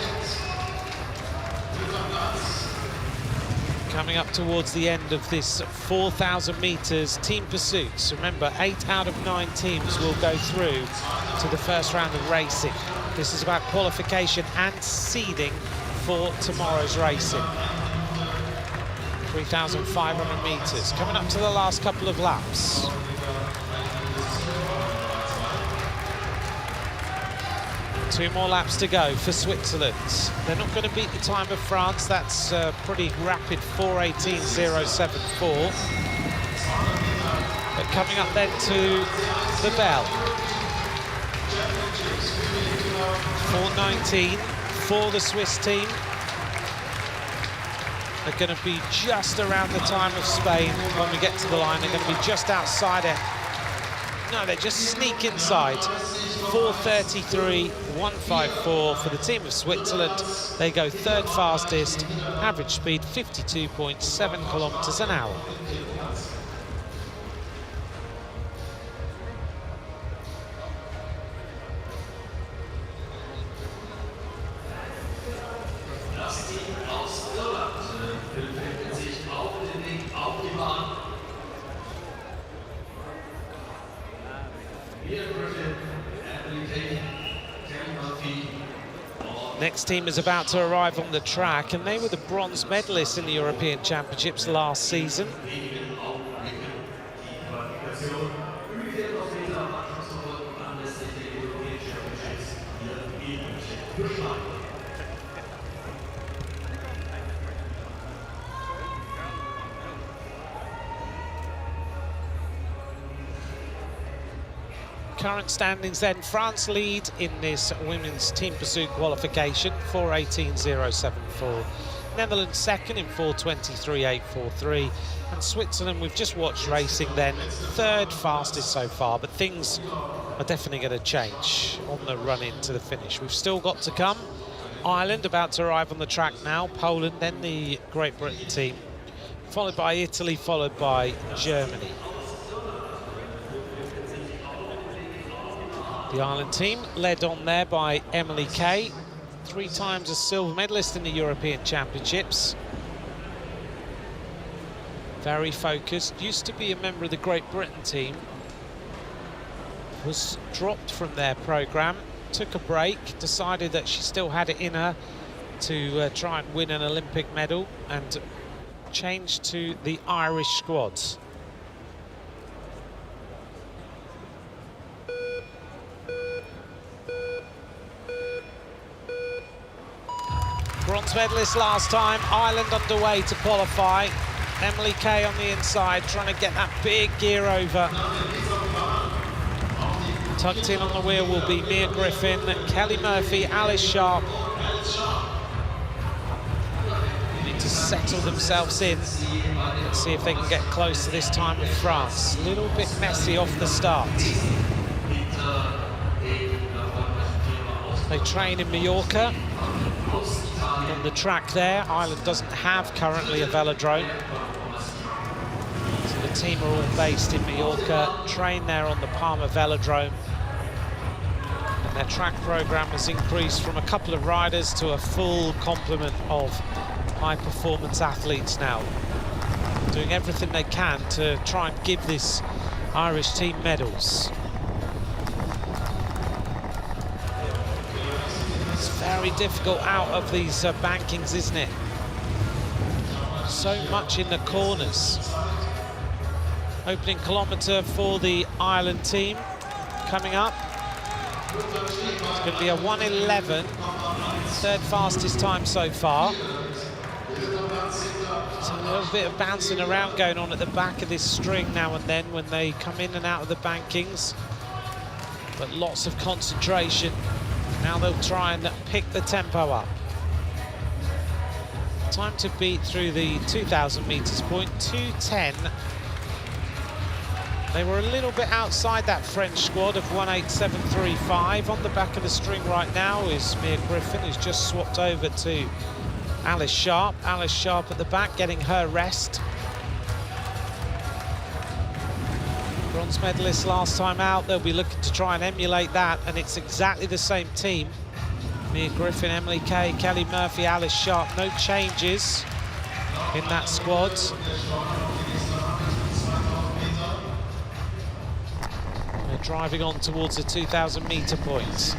Coming up towards the end of this 4,000 metres team pursuits. Remember, 8 out of 9 teams will go through to the first round of racing. This is about qualification and seeding for tomorrow's racing. 3,500 metres, coming up to the last couple of laps. 2 more laps to go for Switzerland. They're not going to beat the time of France. That's pretty rapid 4:18.074. But coming up then to the bell. 4:19 for the Swiss team. They're going to be just around the time of Spain when we get to the line. They're going to be just outside it. No, they just sneak inside. 4:33.154 for the team of Switzerland. They go 3rd fastest, average speed 52.7 kilometers an hour. Next team is about to arrive on the track, and they were the bronze medalists in the European Championships last season. Current standings then, France lead in this women's team pursuit qualification, 4:18.074. Netherlands second in 4:23.843. And Switzerland, we've just watched racing then, 3rd fastest so far, but things are definitely going to change on the run into the finish. We've still got to come. Ireland about to arrive on the track now, Poland, then the Great Britain team, followed by Italy, followed by Germany. The Ireland team led on there by Emily Kay, 3 times a silver medalist in the European Championships. Very focused, used to be a member of the Great Britain team. Was dropped from their programme, took a break, decided that she still had it in her to try and win an Olympic medal, and changed to the Irish squads. Bronze medalist last time, Ireland underway to qualify. Emily Kay on the inside, trying to get that big gear over. Tucked in on the wheel will be Mia Griffin, Kelly Murphy, Alice Sharp. Need to settle themselves in and see if they can get close to this time of France. A little bit messy off the start. They train in Mallorca. On the track there, Ireland doesn't have currently a velodrome. So the team are all based in Mallorca, train there on the Palma Velodrome. And their track programme has increased from a couple of riders to a full complement of high-performance athletes now. Doing everything they can to try and give this Irish team medals. Very difficult out of these bankings, isn't it? So much in the corners. Opening kilometre for the Ireland team coming up. It's going to be a 1:11, 3rd fastest time so far. So a little bit of bouncing around going on at the back of this string now and then when they come in and out of the bankings. But lots of concentration. Now they'll try and pick the tempo up. Time to beat through the 2,000 metres point, 2:10. They were a little bit outside that French squad of 1:8.735. On the back of the string right now is Mia Griffin, who's just swapped over to Alice Sharp. Alice Sharp at the back, getting her rest. Bronze medalist last time out, they'll be looking to try and emulate that, and it's exactly the same team. Mia Griffin, Emily Kay, Kelly Murphy, Alice Sharp, no changes in that squad. They're driving on towards the 2,000 metre point.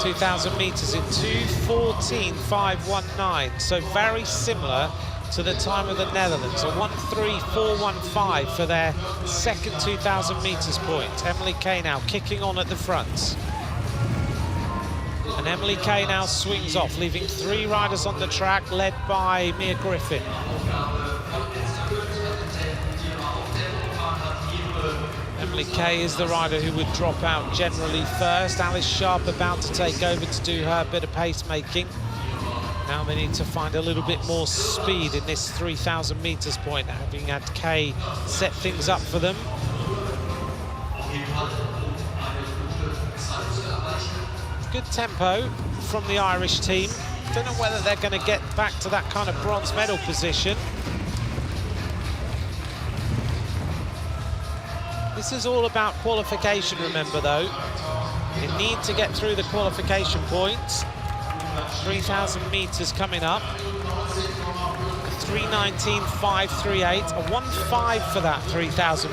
(2,000 metres in 2:14.519), so very similar to the time of the Netherlands, a 1:03.415 for their second 2,000 metres point. Emily Kay now kicking on at the front. And Emily Kay now swings off, leaving 3 riders on the track, led by Mia Griffin. Emily Kay is the rider who would drop out generally first. Alice Sharp about to take over to do her bit of pacemaking. Now they need to find a little bit more speed in this 3,000 metres point, having had Kay set things up for them. Good tempo from the Irish team. Don't know whether they're going to get back to that kind of bronze medal position. This is all about qualification, remember, though. You need to get through the qualification points. 3,000 metres coming up. 3:19.538, a 1:5 for that 3,000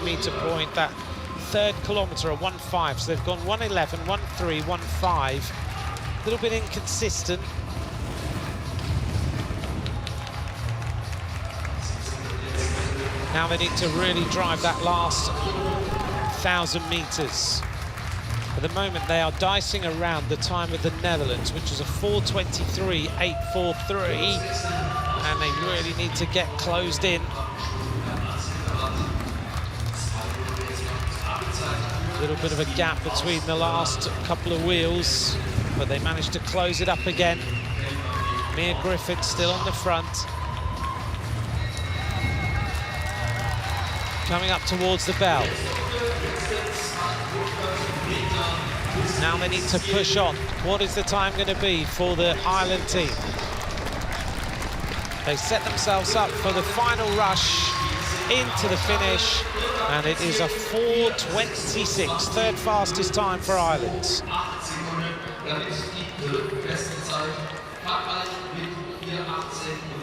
metre point. That third kilometre, a 1:5. So they've gone 1:11, 1:3, 1:5. A little bit inconsistent. Now they need to really drive that last 1,000 metres. At the moment, they are dicing around the time of the Netherlands, which is a 4:23.843, and they really need to get closed in. A little bit of a gap between the last couple of wheels, but they managed to close it up again. Mia Griffin still on the front. Coming up towards the bell. Now they need to push on. What is the time going to be for the Ireland team? They set themselves up for the final rush into the finish, and it is a 4:26, third fastest time for Ireland.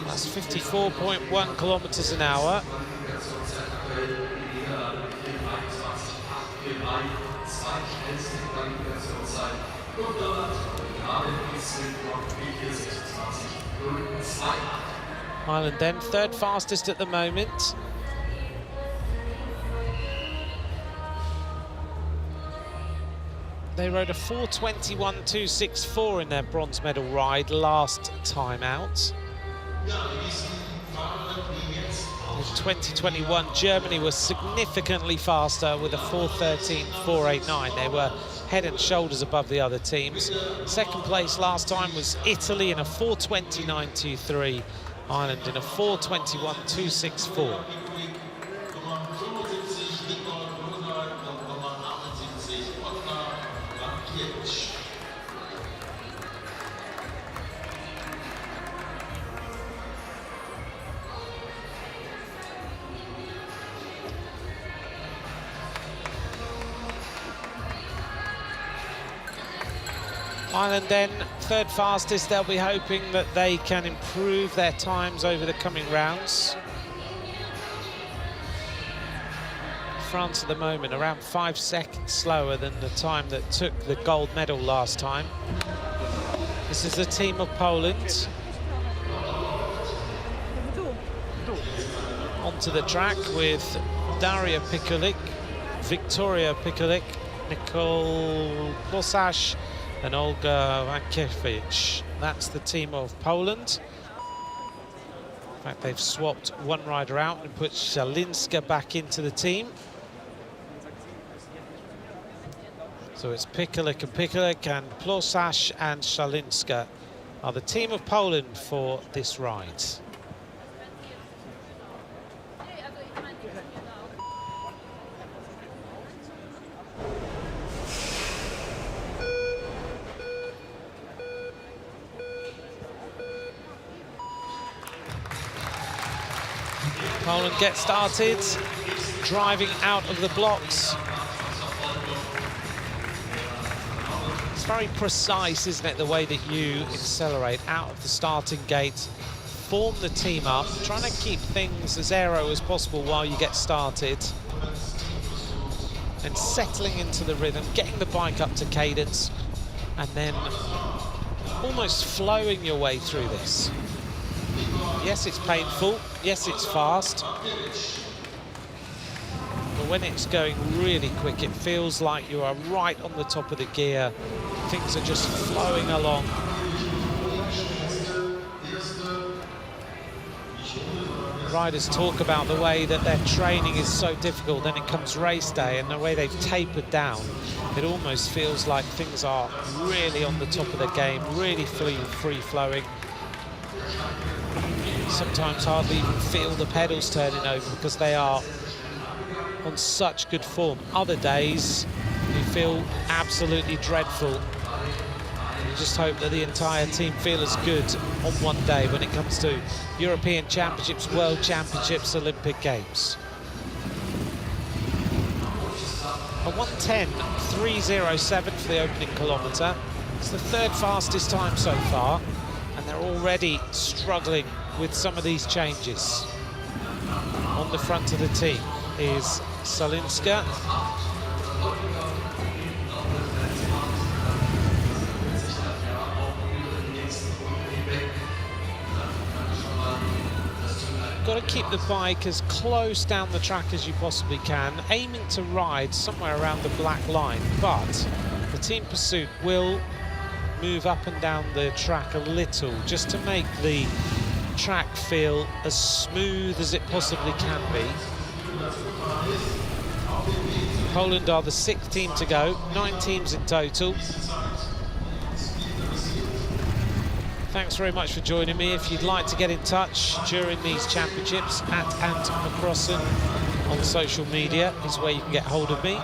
That's 54.1 kilometers an hour. Ireland then, third fastest at the moment. They rode a 4:21.264 in their bronze medal ride last time out. In 2021, Germany was significantly faster with a 4:13.489. They were head and shoulders above the other teams. Second place last time was Italy in a 4:29.23. Ireland in a 4:21.264. Ireland then, third fastest. They'll be hoping that they can improve their times over the coming rounds. France at the moment around 5 seconds slower than the time that took the gold medal last time. This is the team of Poland. Onto the track with Daria Pikulik, Victoria Pikulik, Nicole Klosasz, and Olga Wankiewicz. That's the team of Poland. In fact, they've swapped one rider out and put Szalinska back into the team. So it's Pikulik and Klosasz and Szalinska are the team of Poland for this ride. Poland get started, driving out of the blocks. It's very precise, isn't it, the way that you accelerate out of the starting gate, form the team up, trying to keep things as aero as possible while you get started, and settling into the rhythm, getting the bike up to cadence, and then almost flowing your way through this. Yes, it's painful. Yes, it's fast. But when it's going really quick, it feels like you are right on the top of the gear. Things are just flowing along. Riders talk about the way that their training is so difficult, then it comes race day, and the way they've tapered down, it almost feels like things are really on the top of the game, really free-flowing. Sometimes hardly even feel the pedals turning over because they are on such good form. Other days, you feel absolutely dreadful. You just hope that the entire team feel as good on one day when it comes to European Championships, World Championships, Olympic Games. A 1:10.307 for the opening kilometre. It's the third fastest time so far, and they're already struggling with some of these changes. On the front of the team is Salinska. Got to keep the bike as close down the track as you possibly can, aiming to ride somewhere around the black line, but the team pursuit will move up and down the track a little just to make the track feel as smooth as it possibly can be. Poland are the 6th team to go, 9 teams in total. Thanks very much for joining me. If you'd like to get in touch during these championships, @Ant McCrossan on social media is where you can get hold of me.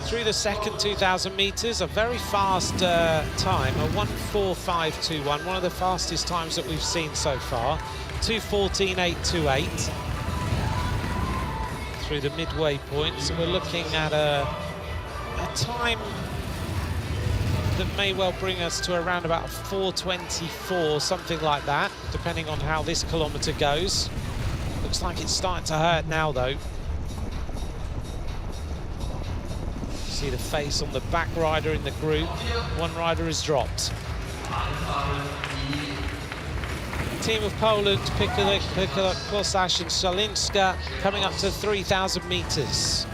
Through the second 2,000 metres, a very fast time, a 1:45.21, one of the fastest times that we've seen so far. 2:14.828 through the midway point. So we're looking at a time that may well bring us to around about 4:24, something like that, depending on how this kilometre goes. Looks like it's starting to hurt now, though. See the face on the back rider in the group. One rider is dropped. Team of Poland, Pikulik, Klosash and Salinska, coming up to 3,000 metres.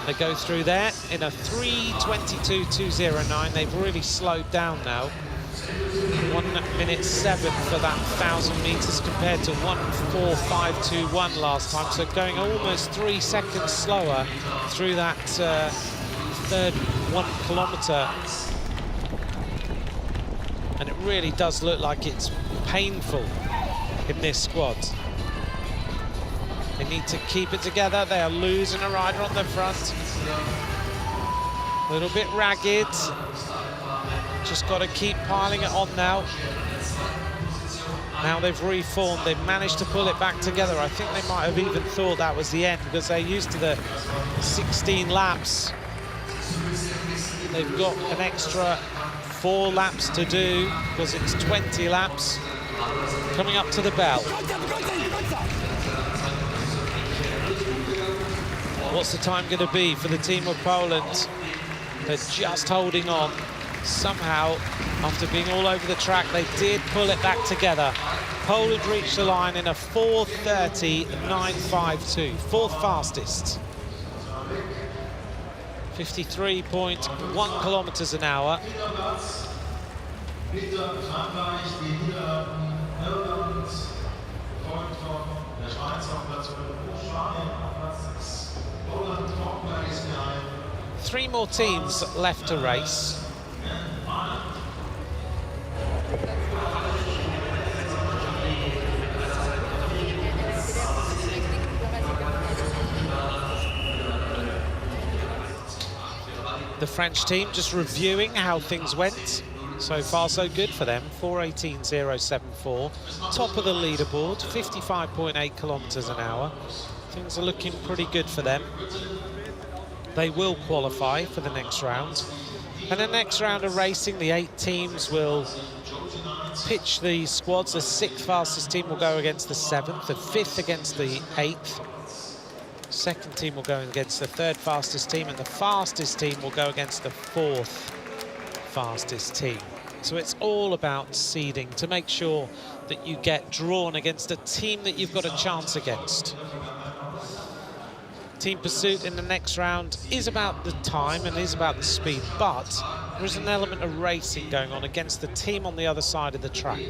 They go through there in a 3:22.209. They've really slowed down now. 1:07 for that 1,000 metres compared to 1:45.21 last time. So going almost 3 seconds slower through that third 1 kilometre. And it really does look like it's painful in this squad. They need to keep it together. They are losing a rider on the front. A little bit ragged. Just got to keep piling it on now. Now they've reformed. They've managed to pull it back together. I think they might have even thought that was the end because they're used to the 16 laps. They've got an extra 4 laps to do because it's 20 laps coming up to the bell. What's the time going to be for the team of Poland? They're just holding on. Somehow, after being all over the track, they did pull it back together. Poland reached the line in a 4:30.952, 4th fastest. 53.1 kilometers an hour. Three more teams left to race. The French team just reviewing how things went. So far, so good for them. 4:18.074. Top of the leaderboard, 55.8 kilometers an hour. Things are looking pretty good for them. They will qualify for the next round. And the next round of racing, the 8 teams will pitch the squads. The 6th fastest team will go against the 7th, the 5th against the 8th. Second team will go against the 3rd fastest team, and the fastest team will go against the 4th fastest team. So it's all about seeding to make sure that you get drawn against a team that you've got a chance against. Team pursuit in the next round is about the time and is about the speed, but there is an element of racing going on against the team on the other side of the track.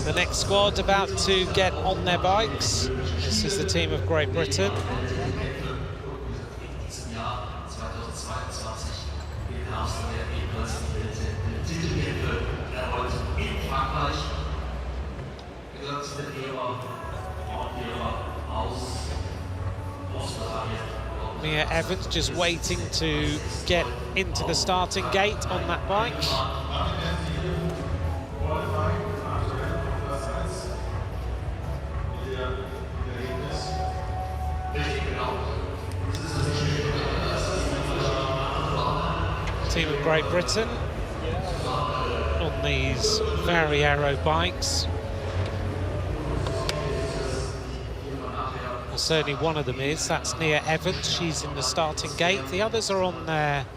The next squad about to get on their bikes. This is the team of Great Britain. Mia Evans just waiting to get into the starting gate on that bike. Team of Great Britain on these very aero bikes. Well, certainly one of them is. That's Nia Evans. She's in the starting gate. The others are on their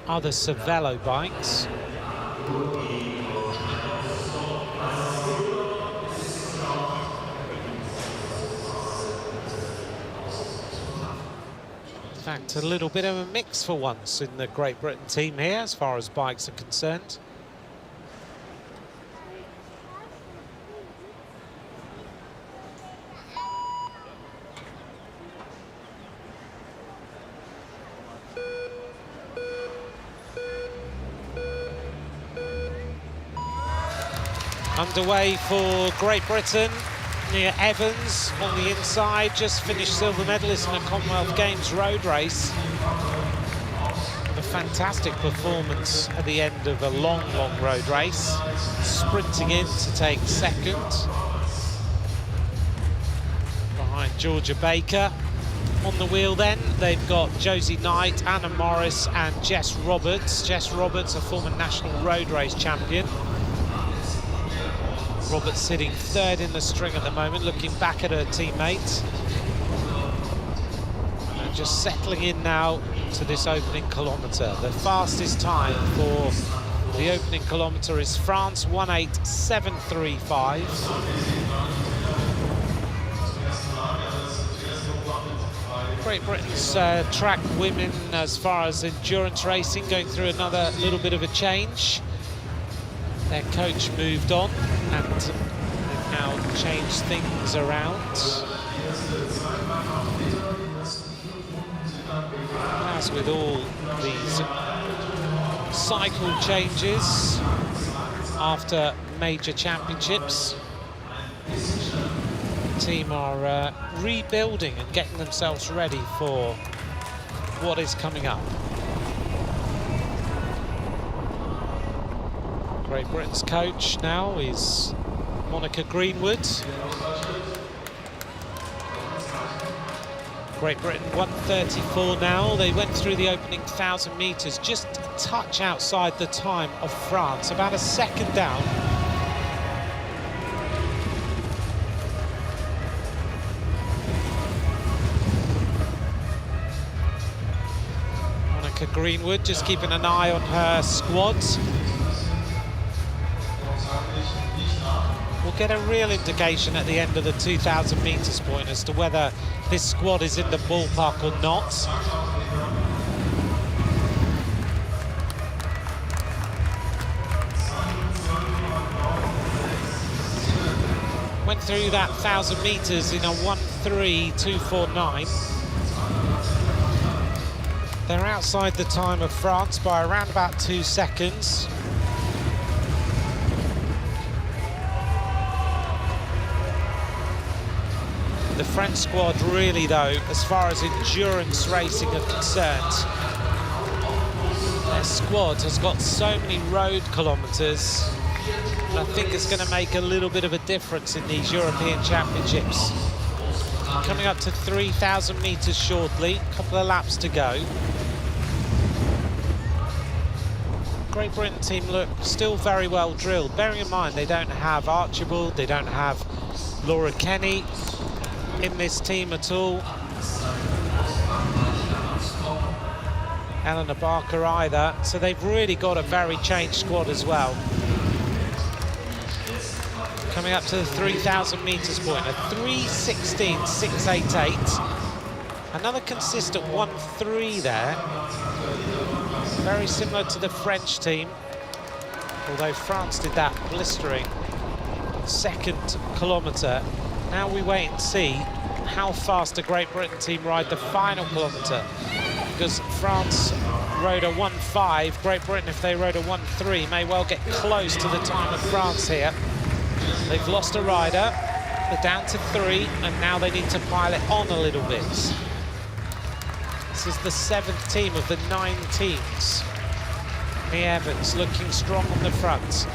other Cervelo bikes. In fact, a little bit of a mix for once in the Great Britain team here, as far as bikes are concerned. Underway for Great Britain. Nia Evans on the inside, just finished silver medalist in a Commonwealth Games road race. A fantastic performance at the end of a long, long road race. Sprinting in to take second. Behind Georgia Baker. On the wheel then, they've got Josie Knight, Anna Morris and Jess Roberts. Jess Roberts, a former national road race champion. Roberts sitting 3rd in the string at the moment, looking back at her teammate. And just settling in now to this opening kilometre. The fastest time for the opening kilometre is France, 1:08.735. Great Britain's track women, as far as endurance racing, going through another little bit of a change. Their coach moved on and they've now changed things around. As with all these cycle changes after major championships, the team are rebuilding and getting themselves ready for what is coming up. Great Britain's coach now is Monica Greenwood. Great Britain 1:34 now. They went through the opening 1,000 metres just a touch outside the time of France, about a second down. Monica Greenwood just keeping an eye on her squad. We'll get a real indication at the end of the 2,000 metres point as to whether this squad is in the ballpark or not. Went through that 1,000 metres in a 1:03.249. They're outside the time of France by around about 2 seconds. The French squad really, though, as far as endurance racing are concerned, their squad has got so many road kilometres, and I think it's going to make a little bit of a difference in these European Championships. Coming up to 3,000 metres shortly, a couple of laps to go. Great Britain team look still very well drilled, bearing in mind they don't have Archibald, they don't have Laura Kenny in this team at all. Eleanor Barker either, so they've really got a very changed squad as well. Coming up to the 3,000 metres point, a 3:16.688. Another consistent 1:3 there. Very similar to the French team, although France did that blistering second kilometre. Now we wait and see how fast the Great Britain team ride the final kilometre, because France rode a 1:5. Great Britain, if they rode a 1:3, may well get close to the time of France here. They've lost a rider, they're down to 3, and now they need to pile it on a little bit. This is the 7th team of the 9 teams. Mia Evans looking strong on the front.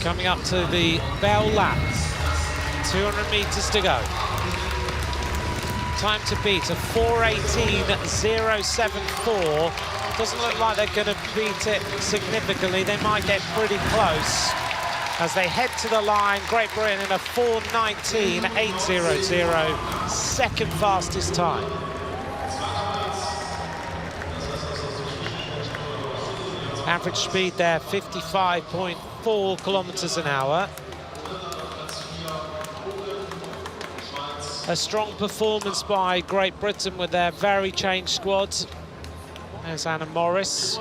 Coming up to the bell lap, 200 metres to go. Time to beat a 4:18.074. Doesn't look like they're going to beat it significantly. They might get pretty close as they head to the line. Great Britain in a 4:19.800, second fastest time. Average speed there, 55.4 kilometres an hour. A strong performance by Great Britain with their very changed squad. There's Anna Morris.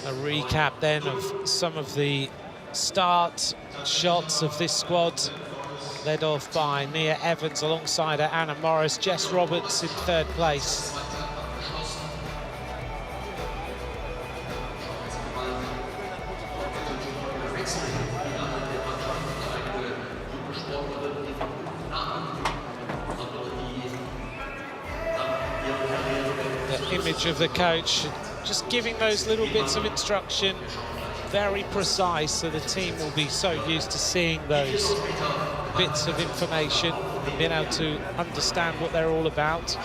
A recap then of some of the start shots of this squad, led off by Mia Evans alongside her Anna Morris, Jess Roberts in 3rd place. The image of the coach, just giving those little bits of instruction, very precise, so the team will be so used to seeing those bits of information and being able to understand what they're all about.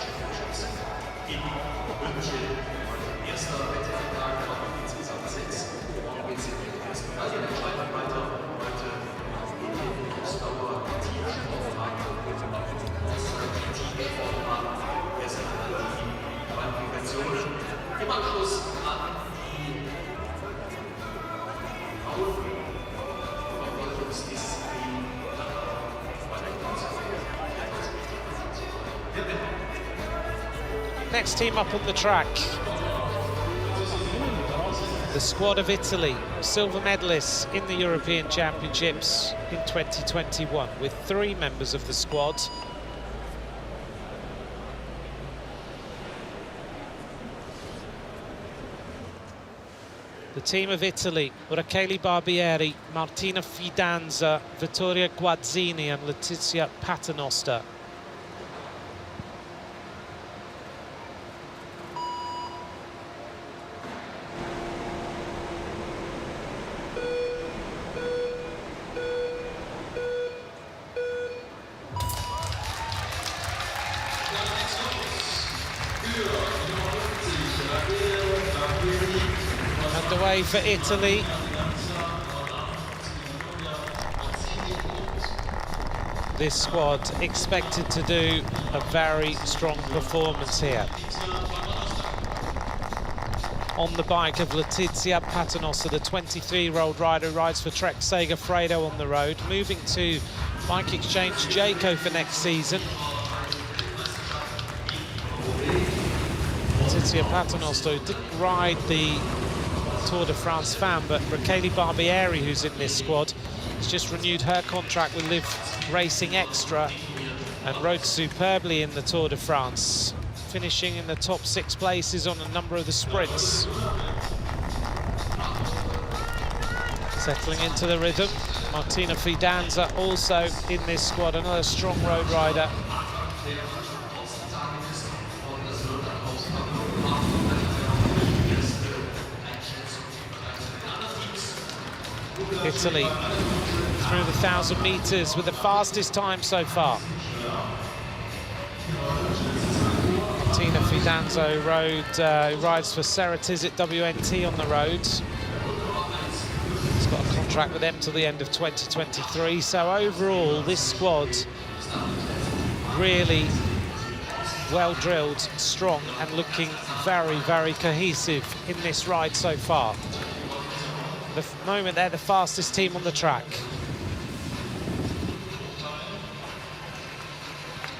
Next team up on the track, the squad of Italy, silver medalists in the European Championships in 2021, with 3 members of the squad. The team of Italy, Rachele Barbieri, Martina Fidanza, Vittoria Guazzini and Letizia Paternoster. Underway for Italy. This squad expected to do a very strong performance here. On the bike of Letizia Paternoster, the 23-year-old rider who rides for Trek Segafredo on the road, moving to Bike Exchange Jayco for next season. Letizia Paternoster didn't ride the Tour de France fan, but Rachele Barbieri, who's in this squad, has just renewed her contract with Live Racing Extra and rode superbly in the Tour de France, finishing in the top 6 places on a number of the sprints. Settling into the rhythm. Martina Fidanza also in this squad, another strong road rider. Italy through the 1,000 meters with the fastest time so far. Martina Fidanza rides for Ceratizit WNT on the roads. He's got a contract with them till the end of 2023. So overall, this squad really well drilled, strong, and looking very, very cohesive in this ride so far. The moment they're the fastest team on the track.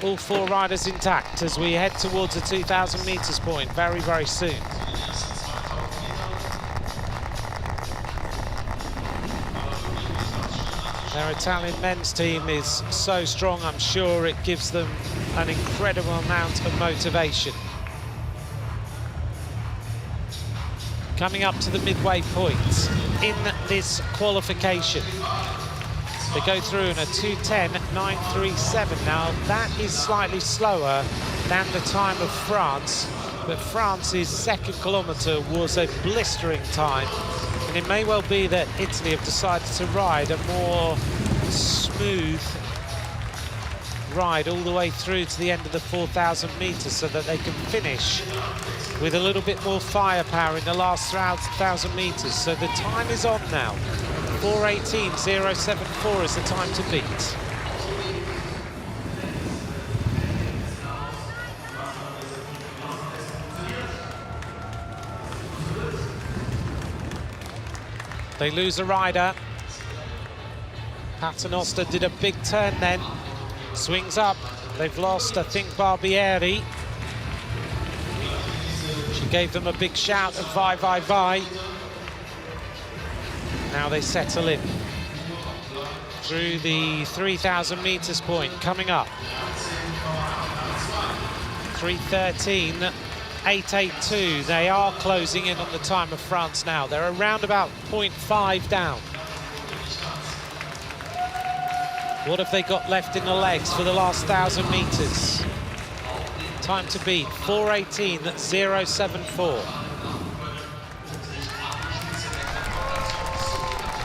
All 4 riders intact as we head towards the 2,000 meters point very, very soon. Their Italian men's team is so strong, I'm sure it gives them an incredible amount of motivation. Coming up to the midway point in this qualification. They go through in a 2:10.937. Now, that is slightly slower than the time of France, but France's second kilometre was a blistering time. And it may well be that Italy have decided to ride a more smooth ride all the way through to the end of the 4,000 metres so that they can finish with a little bit more firepower in the last 1,000 metres. So the time is on now. 4:18.074 is the time to beat. They lose a rider. Paternoster did a big turn then. Swings up. They've lost, I think, Barbieri. She gave them a big shout of vai, vai, vai. Now they settle in. Through the 3,000 metres point, coming up. 3:13.882. They are closing in on the time of France now. They're around about 0.5 down. What have they got left in the legs for the last 1,000 metres? Time to beat, 4:18.074.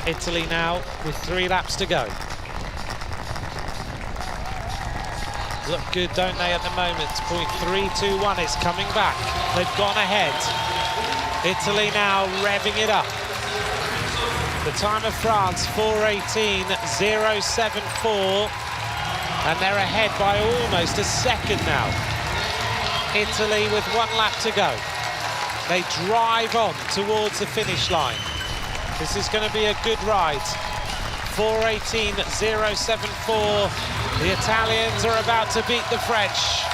Italy now with 3 laps to go. Look good, don't they, at the moment? 0.321, it's coming back. They've gone ahead. Italy now revving it up. The time of France, 4:18.074, and they're ahead by almost a second now. Italy with 1 lap to go. They drive on towards the finish line. This is going to be a good ride. 4:18.074. The Italians are about to beat the French.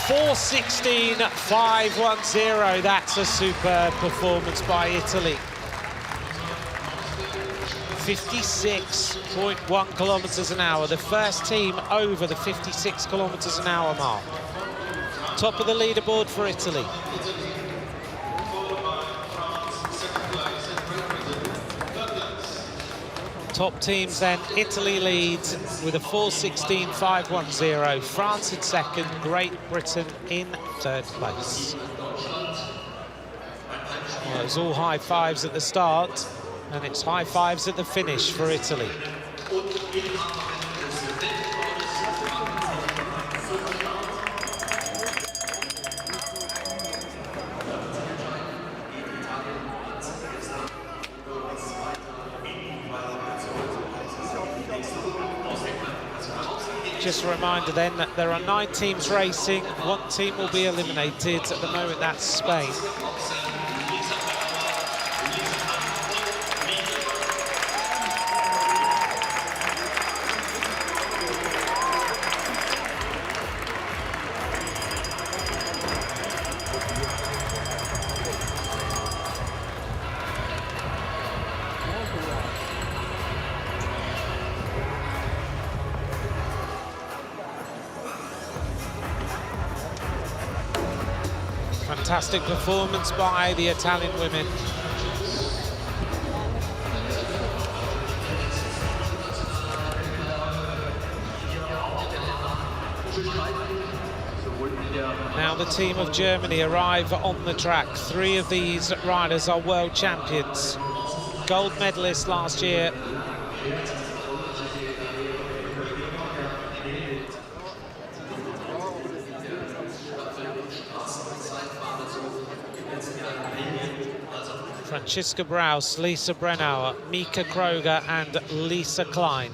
4:16.510. That's a superb performance by Italy. 56.1 kilometers an hour. The first team over the 56 kilometers an hour mark. Top of the leaderboard for Italy. Top teams then, Italy leads with a 4:16.510. France in second, Great Britain in third place. Well, it was all high fives at the start, and it's high fives at the finish for Italy. Just a reminder then that there are 9 teams racing. 1 team will be eliminated. At the moment, that's Spain. Fantastic performance by the Italian women. Now the team of Germany arrive on the track. 3 of these riders are world champions. Gold medalists last year. Franziska Braus, Lisa Brennauer, Mika Kroger and Lisa Klein.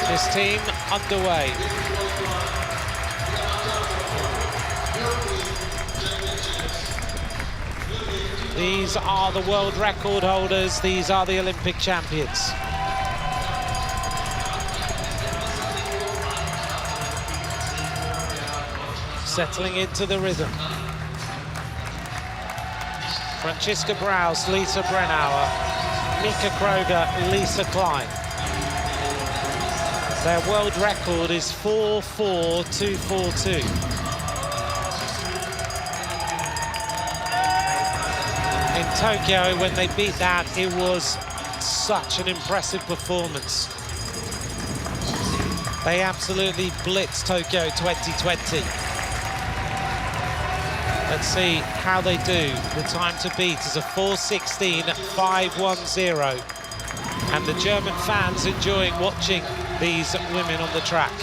This team underway. These are the world record holders. These are the Olympic champions. Settling into the rhythm. Franziska Braus, Lisa Brennauer, Mika Kroger, Lisa Klein. Their world record is 4.4242. In Tokyo, when they beat that, it was such an impressive performance. They absolutely blitzed Tokyo 2020. Let's see how they do. The time to beat is a 4:16.510. And the German fans enjoying watching these women on the track,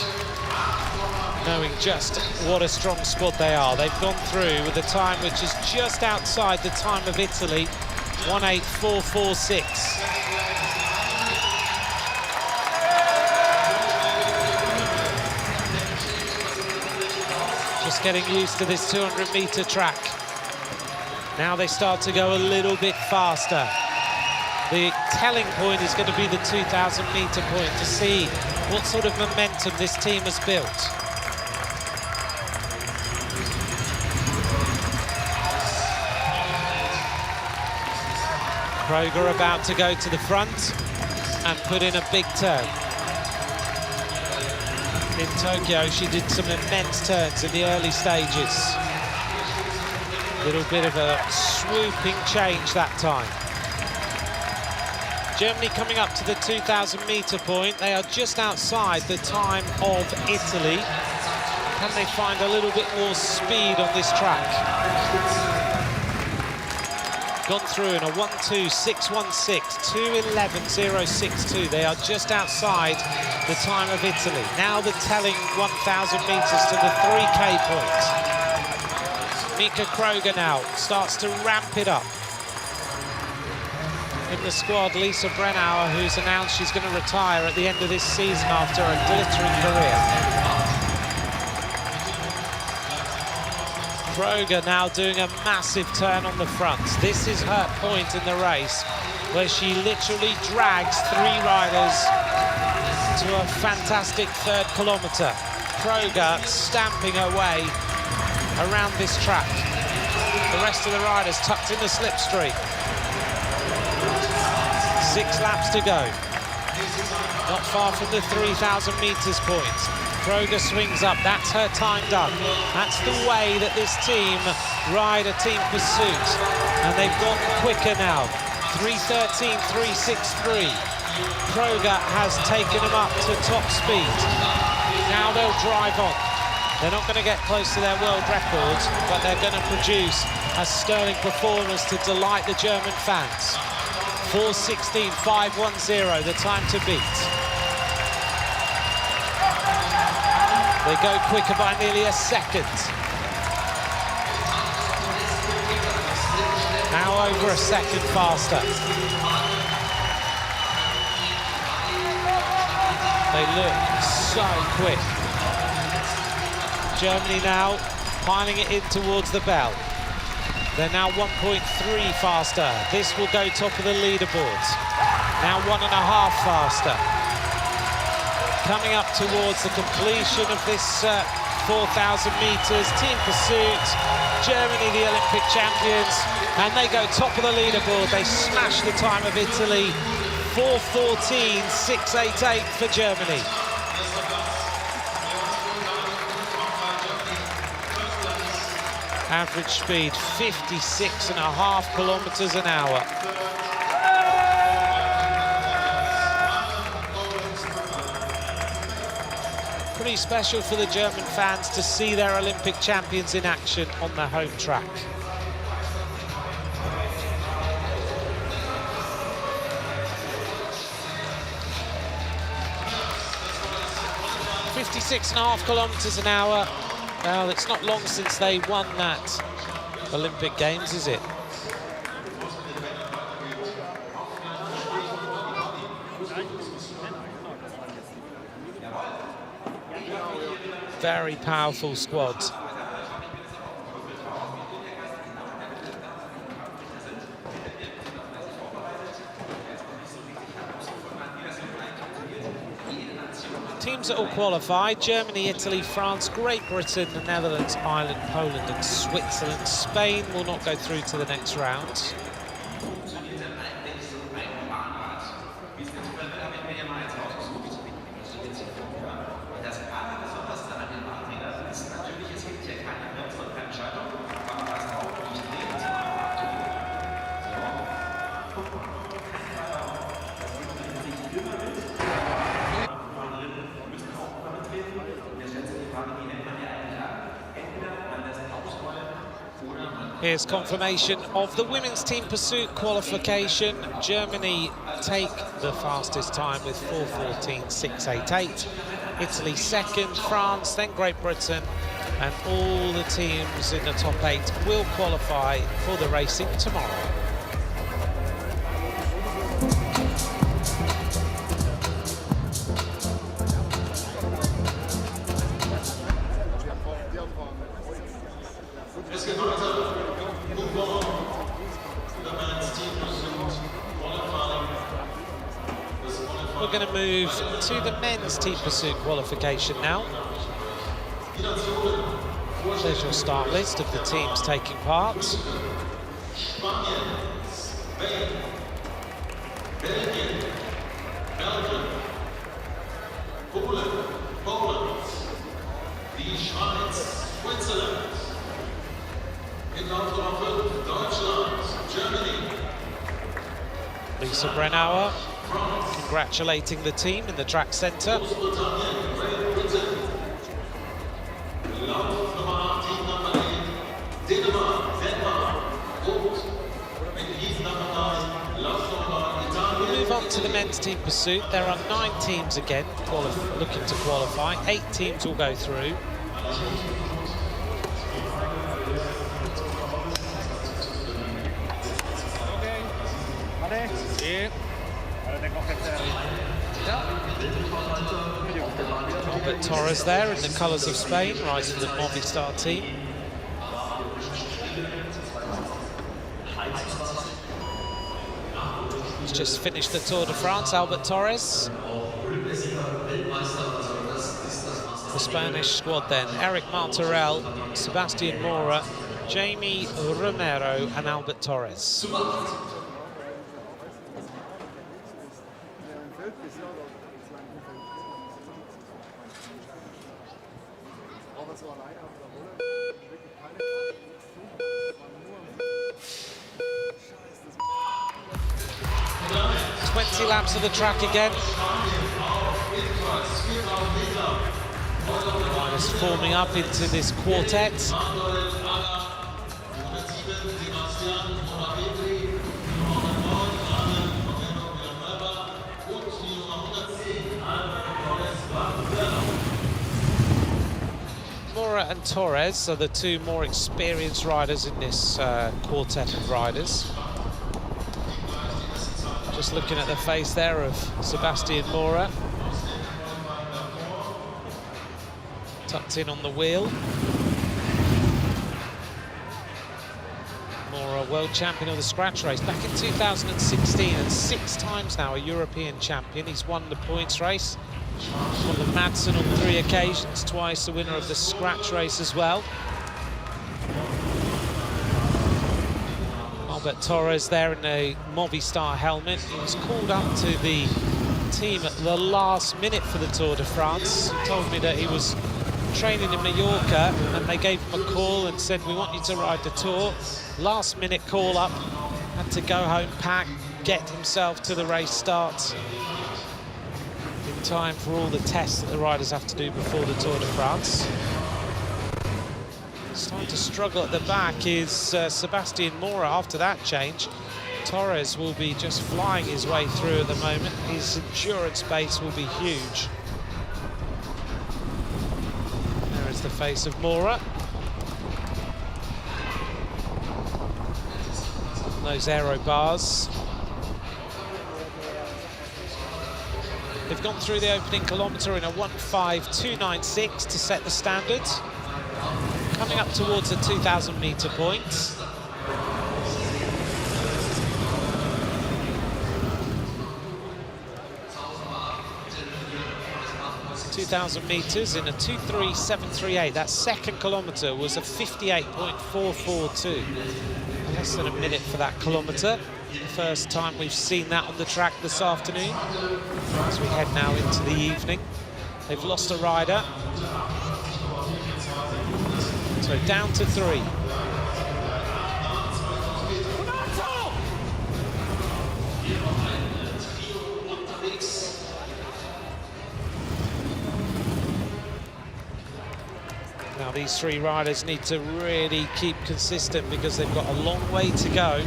knowing just what a strong squad they are. They've gone through with a time which is just outside the time of Italy, 1:08.446. Just getting used to this 200-meter track. Now they start to go a little bit faster. The telling point is going to be the 2,000-meter point to see what sort of momentum this team has built. Kroger about to go to the front and put in a big turn. In Tokyo, she did some immense turns in the early stages. Little bit of a swooping change that time. Germany coming up to the 2,000-meter point. They are just outside the time of Italy. Can they find a little bit more speed on this track? Gone through in a 1:02.616, 2:11.062. They are just outside the time of Italy. Now the telling 1,000 meters to the 3K point. Mika Kroger now starts to ramp it up. In the squad, Lisa Brennauer, who's announced she's going to retire at the end of this season after a glittering career. Kroger now doing a massive turn on the front. This is her point in the race, where she literally drags 3 riders to a fantastic 3rd kilometer. Kroger stamping her way around this track. The rest of the riders tucked in the slipstream. 6 laps to go. Not far from the 3,000 meters point. Kroger swings up, that's her time done. That's the way that this team ride a team pursuit. And they've gone quicker now. 3:13.363. Kroger has taken them up to top speed. Now they'll drive on. They're not going to get close to their world records, but they're going to produce a sterling performance to delight the German fans. 4:16.510, the time to beat. They go quicker by nearly a second. Now over a second faster. They look so quick. Germany now piling it in towards the bell. They're now 1.3 faster. This will go top of the leaderboards. Now 1.5 faster. Coming up towards the completion of this 4,000 meters. Team pursuit. Germany, the Olympic champions. And they go top of the leaderboard. They smash the time of Italy. 4:14.688 for Germany. Average speed 56.5 kilometers an hour. Pretty special for the German fans to see their Olympic champions in action on their home track. .56.5 kilometers an hour. Well, it's not long since they won that Olympic Games, is it? Very powerful squad. Teams that all qualified: Germany, Italy, France, Great Britain, the Netherlands, Ireland, Poland and Switzerland. Spain will not go through to the next round. Here's confirmation of the women's team pursuit qualification. Germany take the fastest time with 4:14.688. Italy second, France, then Great Britain, and all the teams in the top 8 will qualify for the racing tomorrow. We're going to move to the men's team pursuit qualification now. There's your start list of the teams taking part. Spanien, Spain, Belgien, Belgium, Poland, die Schweiz, Switzerland, in Lauf Nummer 5, Deutschland, Germany. Lisa Brennauer congratulating the team in the track centre. We move on to the men's team pursuit. There are 9 teams again looking to qualify. 8 teams will go through. Albert Torres there in the colours of Spain, rising the Movistar team. He's just finished the Tour de France, Albert Torres. The Spanish squad then: Eric Martorell, Sebastian Mora, Jamie Romero and Albert Torres. Laps of the track again. Riders forming up into this quartet. Mora and Torres are the 2 more experienced riders in this quartet of riders. Just looking at the face there of Sebastian Mora. Tucked in on the wheel. Mora, world champion of the scratch race back in 2016, and 6 times now a European champion. He's won the points race, won the Madsen on 3 occasions, twice the winner of the scratch race as well. Albert Torres there in a Movistar helmet. He was called up to the team at the last minute for the Tour de France. He told me that he was training in Mallorca and they gave him a call and said, we want you to ride the Tour. Last minute call up, had to go home, pack, get himself to the race start in time for all the tests that the riders have to do before the Tour de France. Starting to struggle at the back is Sebastian Mora after that change. Torres will be just flying his way through at the moment. His endurance base will be huge. There is the face of Mora. Those aero bars. They've gone through the opening kilometre in a 1:5:296 to set the standard. Coming up towards the 2,000 metre point. 2,000 metres in a 2:37:38. That second kilometre was a 58.442. Less than a minute for that kilometre. The first time we've seen that on the track this afternoon. As we head now into the evening. They've lost a rider. So down to 3. Now these 3 riders need to really keep consistent because they've got a long way to go.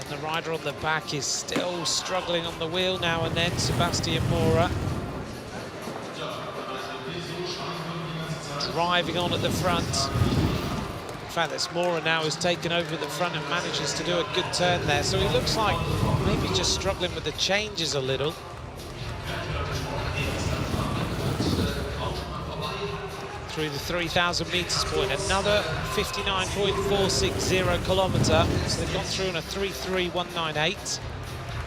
And the rider on the back is still struggling on the wheel now and then, Sebastian Mora. Driving on at the front. In fact, it's Mora now who's taken over at the front and manages to do a good turn there. So he looks like maybe just struggling with the changes a little. Through the 3,000 metres point, another 59.460 kilometre. So they've gone through in a 3:31.98.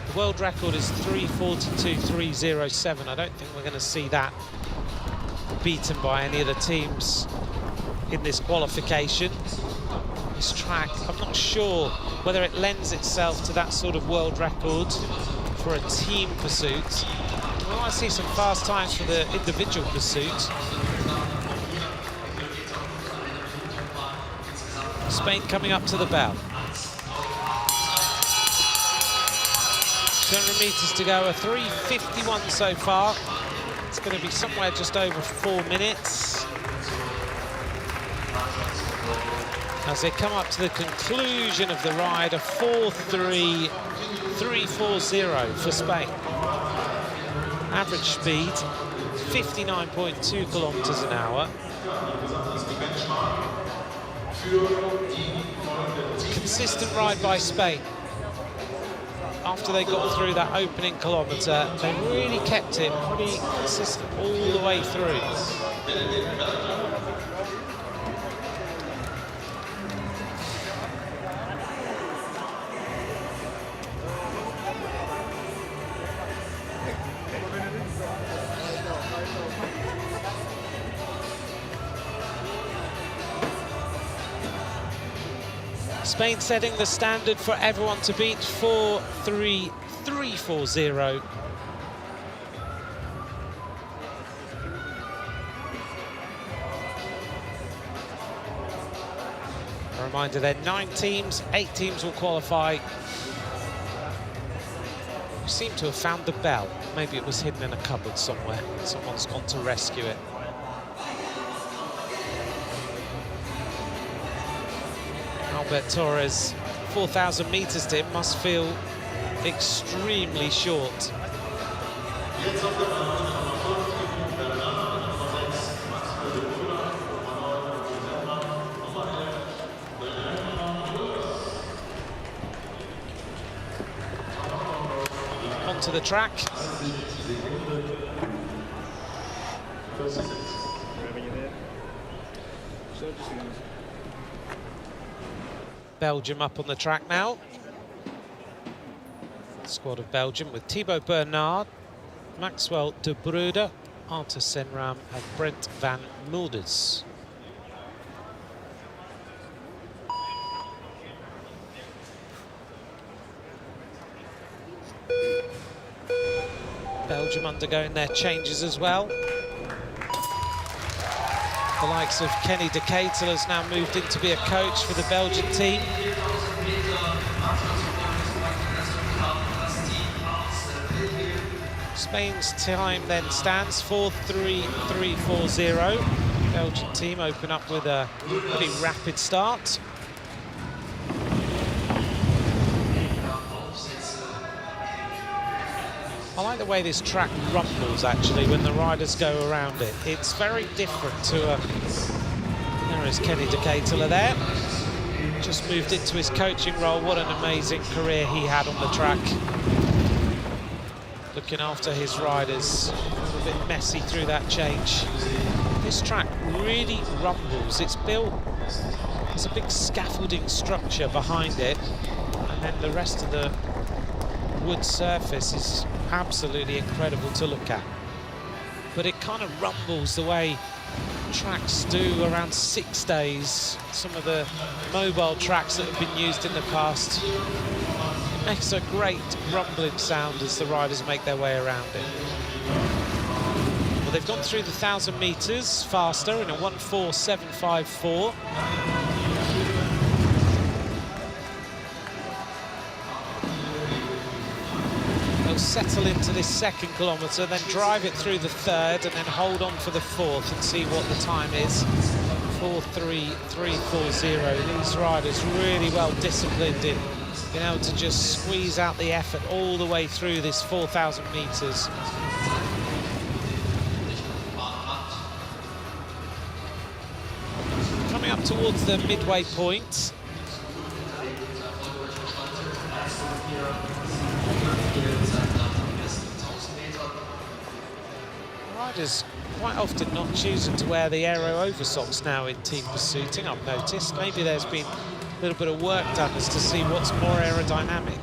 The world record is 3:42.307. I don't think we're going to see that beaten by any of the teams in this qualification. This track, I'm not sure whether it lends itself to that sort of world record for a team pursuit. We might see some fast times for the individual pursuit. Spain coming up to the bell. 200 metres to go, a 3:51 so far. It's going to be somewhere just over 4 minutes. As they come up to the conclusion of the ride, a 4:3.340 for Spain. Average speed, 59.2 kilometres an hour. Consistent ride by Spain. After they got through that opening kilometre, they really kept it pretty consistent all the way through. Spain setting the standard for everyone to beat, 4:3.340. A reminder, there are 9 teams, 8 teams will qualify. We seem to have found the bell. Maybe it was hidden in a cupboard somewhere. Someone's gone to rescue it. Albert Torres, 4,000 metres to him must feel extremely short. Onto the track. Belgium up on the track now. Squad of Belgium with Thibaut Bernard, Maxwell de Bruyne, Arthur Senram and Brent van Mulders. Belgium undergoing their changes as well. The likes of Kenny de Ketel has now moved in to be a coach for the Belgian team. Spain's time then stands 4-3-3-4-0. Belgian team open up with a pretty rapid start. I like the way this track rumbles, actually, when the riders go around it. It's very different to a... There is Kenny de Ketel there. Just moved into his coaching role. What an amazing career he had on the track. Looking after his riders. A little bit messy through that change. This track really rumbles. It's built... There's a big scaffolding structure behind it. And then the rest of the wood surface is absolutely incredible to look at. But it kind of rumbles the way tracks do around 6 days. Some of the mobile tracks that have been used in the past. It makes a great rumbling sound as the riders make their way around it. Well, they've gone through the 1,000 meters faster in a 1:47.54. Settle into this second kilometre, then drive it through the third, and then hold on for the fourth and see what the time is. 4:3.340. These riders really well disciplined in being able to just squeeze out the effort all the way through this 4,000 metres. Coming up towards the midway point. Riders quite often not choosing to wear the aero oversocks now in team pursuiting, I've noticed. Maybe there's been a little bit of work done as to see what's more aerodynamic.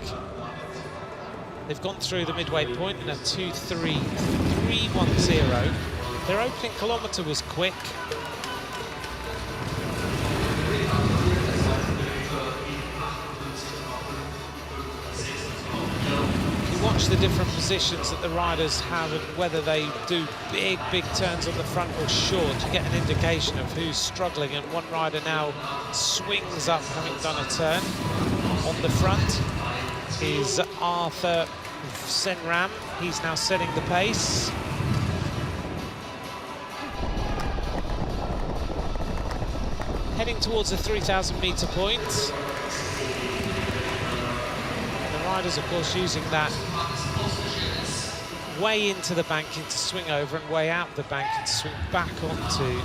They've gone through the midway point in a 2:3.310. Their opening kilometre was quick. Watch the different positions that the riders have and whether they do big turns on the front or short. You get an indication of who's struggling, and one rider now swings up having done a turn. On the front is Arthur Senram. He's now setting the pace. Heading towards the 3,000 metre point. Riders, of course, using that way into the banking to swing over and way out the banking to swing back onto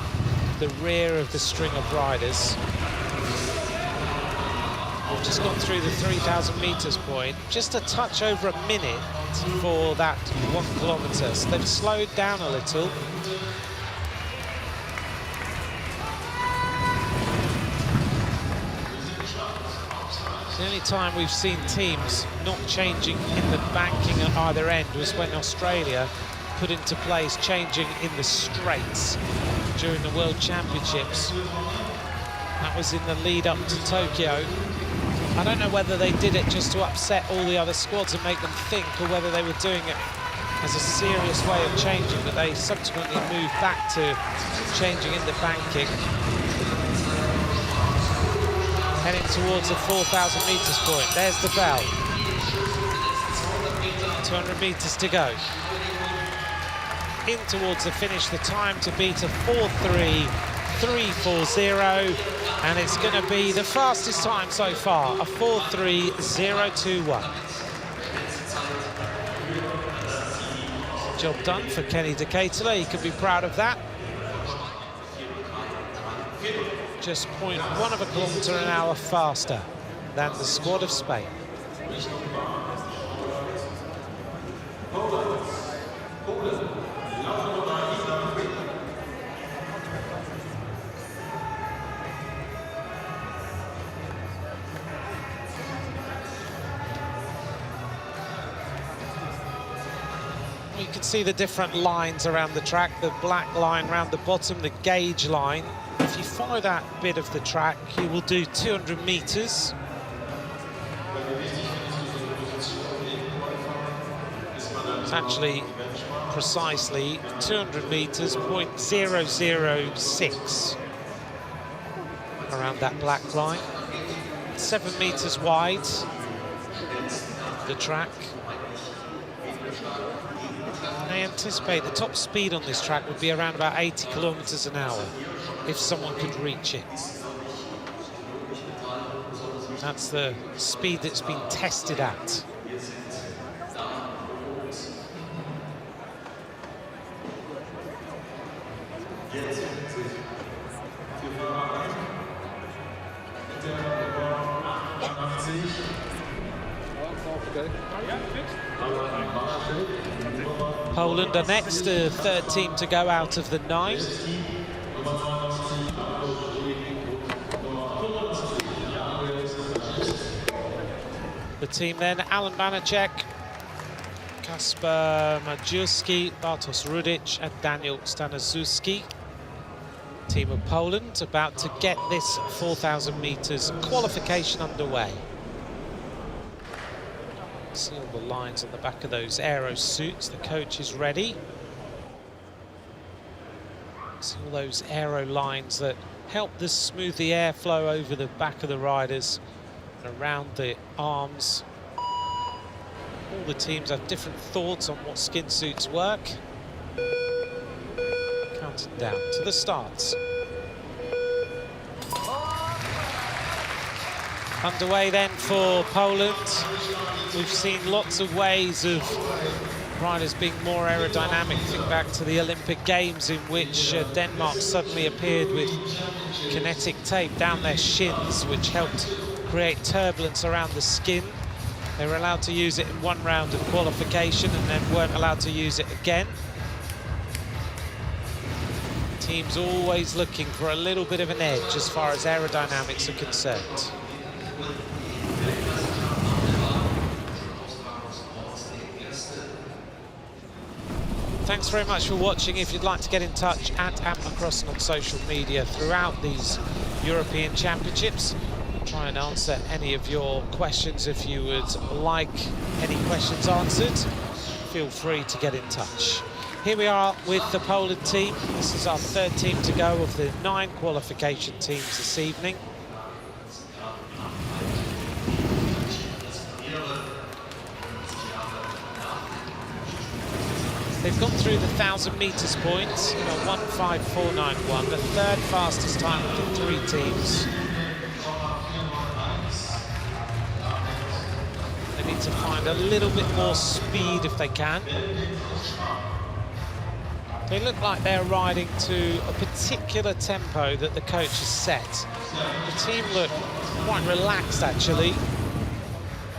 the rear of the string of riders. We've just gone through the 3,000 metres point, just a touch over a minute for that 1 kilometre. So they've slowed down a little. The only time we've seen teams not changing in the banking at either end was when Australia put into place changing in the straights during the World Championships. That was in the lead up to Tokyo. I don't know whether they did it just to upset all the other squads and make them think, or whether they were doing it as a serious way of changing, but they subsequently moved back to changing in the banking. Heading towards the 4,000 metres point. There's the bell. 200 metres to go. In towards the finish, the time to beat a 4:3.340, and it's going to be the fastest time so far, a 4:3.021. Job done for Kenny de Ketel. He could be proud of that. Just 0.1 of a kilometre an hour faster than the squad of Spain. We you can see the different lines around the track, the black line around the bottom, the gauge line. If you follow that bit of the track, you will do 200 meters. It's actually precisely 200 meters, 0.006 around that black line. 7 meters wide, the track. They anticipate the top speed on this track would be around about 80 kilometers an hour if someone could reach it. That's the speed that's been tested at. Poland are next, the third team to go out of the 9. The team then, Alan Banachek, Kasper Majewski, Bartosz Rudic and Daniel Staniszewski. Team of Poland about to get this 4,000 meters qualification underway. See all the lines on the back of those aero suits. The coach is ready. See all those aero lines that help this smooth the airflow over the back of the riders and around the arms. All the teams have different thoughts on what skin suits work. Counting down to the starts. Underway then for Poland. We've seen lots of ways of riders being more aerodynamic. Think back to the Olympic Games in which Denmark suddenly appeared with kinetic tape down their shins, which helped create turbulence around the skin. They were allowed to use it in one round of qualification and then weren't allowed to use it again. Teams always looking for a little bit of an edge as far as aerodynamics are concerned. Thanks very much for watching. If you'd like to get in touch, at @McCrossan on social media throughout these European Championships. I'll try and answer any of your questions. If you would like any questions answered, feel free to get in touch. Here we are with the Poland team. This is our third team to go of the 9 qualification teams this evening. They've gone through the 1,000 meters point, 1:54.91, the third fastest time of the 3 teams. They need to find a little bit more speed if they can. They look like they're riding to a particular tempo that the coach has set. The team look quite relaxed, actually.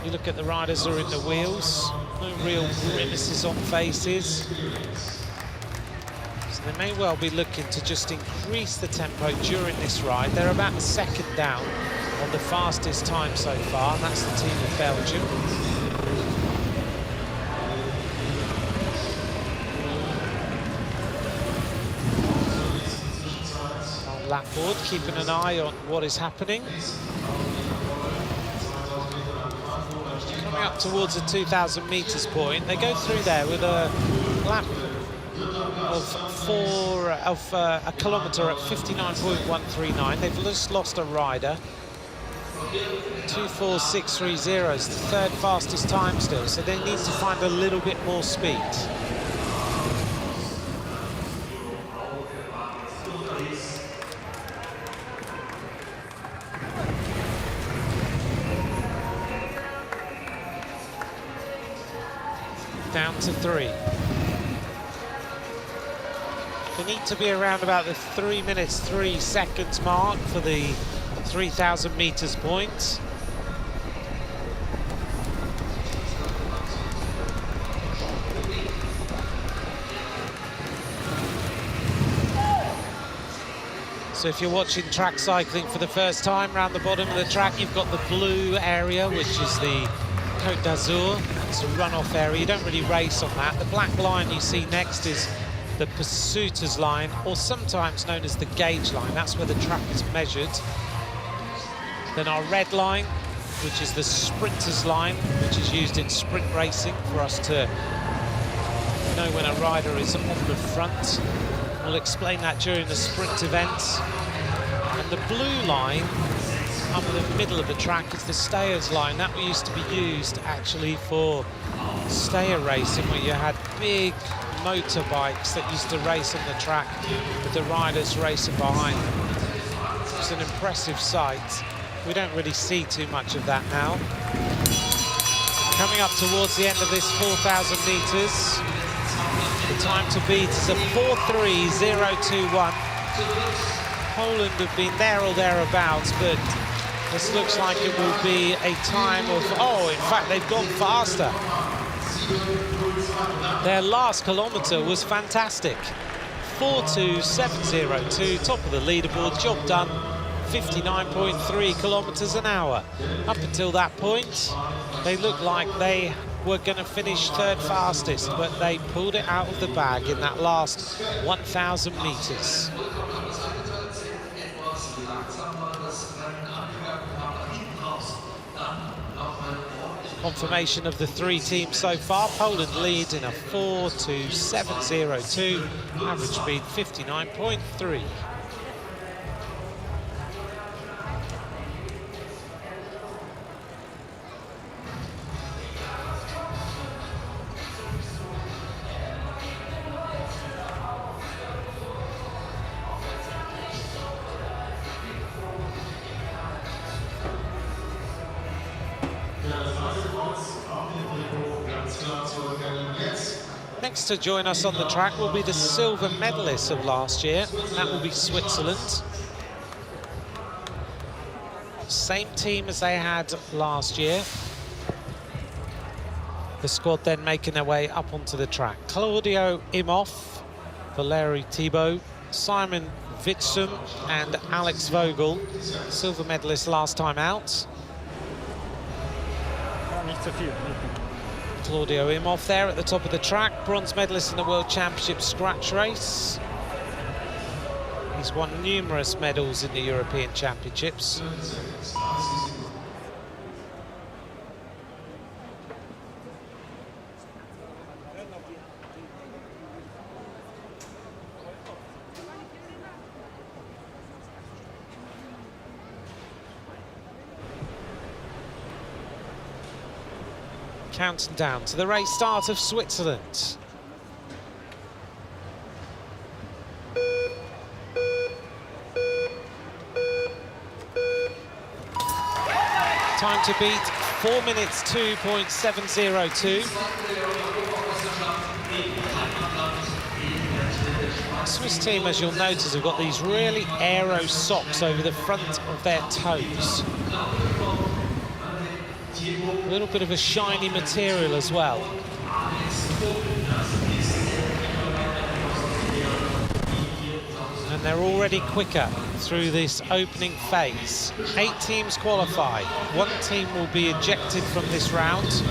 You look at the riders who are in the wheels. No real grimaces on faces. So they may well be looking to just increase the tempo during this ride. They're about a second down on the fastest time so far, and that's the team of Belgium. On lapboard, keeping an eye on what is happening. Coming up towards the 2,000 meters point, they go through there with a lap of a kilometre at 59.139. They've just lost a rider. 2:46.30 is the third fastest time still, so they need to find a little bit more speed. Down to 3. They need to be around about the 3 minutes 3 seconds mark for the 3,000 meters point. So if you're watching track cycling for the first time, around the bottom of the track, you've got the blue area, which is the Côte d'Azur. It's a runoff area. You don't really race on that. The black line you see next is the pursuiter's line, or sometimes known as the gauge line. That's where the track is measured. Then our red line, which is the sprinter's line, which is used in sprint racing for us to know when a rider is on the front. We'll explain that during the sprint events. And the blue line up in the middle of the track is the stayers line. That used to be used actually for stayer racing, where you had big motorbikes that used to race on the track with the riders racing behind them. It's an impressive sight. We don't really see too much of that now. Coming up towards the end of this 4,000 meters, the time to beat is a 4:3.021. Poland have been there or thereabouts, but this looks like it will be a time of, oh, in fact, they've gone faster. Their last kilometre was fantastic. 4:2.702, top of the leaderboard, job done. 59.3 kilometres an hour. Up until that point, they looked like they were going to finish third fastest, but they pulled it out of the bag in that last 1,000 metres. Confirmation of the three teams so far. Poland leads in a 4:2.702, average speed 59.3. Next to join us on the track will be the silver medalists of last year. That will be Switzerland. Same team as they had last year. The squad then making their way up onto the track. Claudio Imhoff, Valeri Thibault, Simon Witsum and Alex Vogel, silver medalist last time out. Nicht zu viel. Claudio Imhoff there at the top of the track, bronze medalist in the World Championship scratch race. He's won numerous medals in the European Championships. Counting down to the race start of Switzerland. Time to beat 4 minutes 2.702. Swiss team, as you'll notice, have got these really aero socks over the front of their toes. A little bit of a shiny material as well. And they're already quicker through this opening phase. 8 teams qualify. 1 team will be ejected from this round.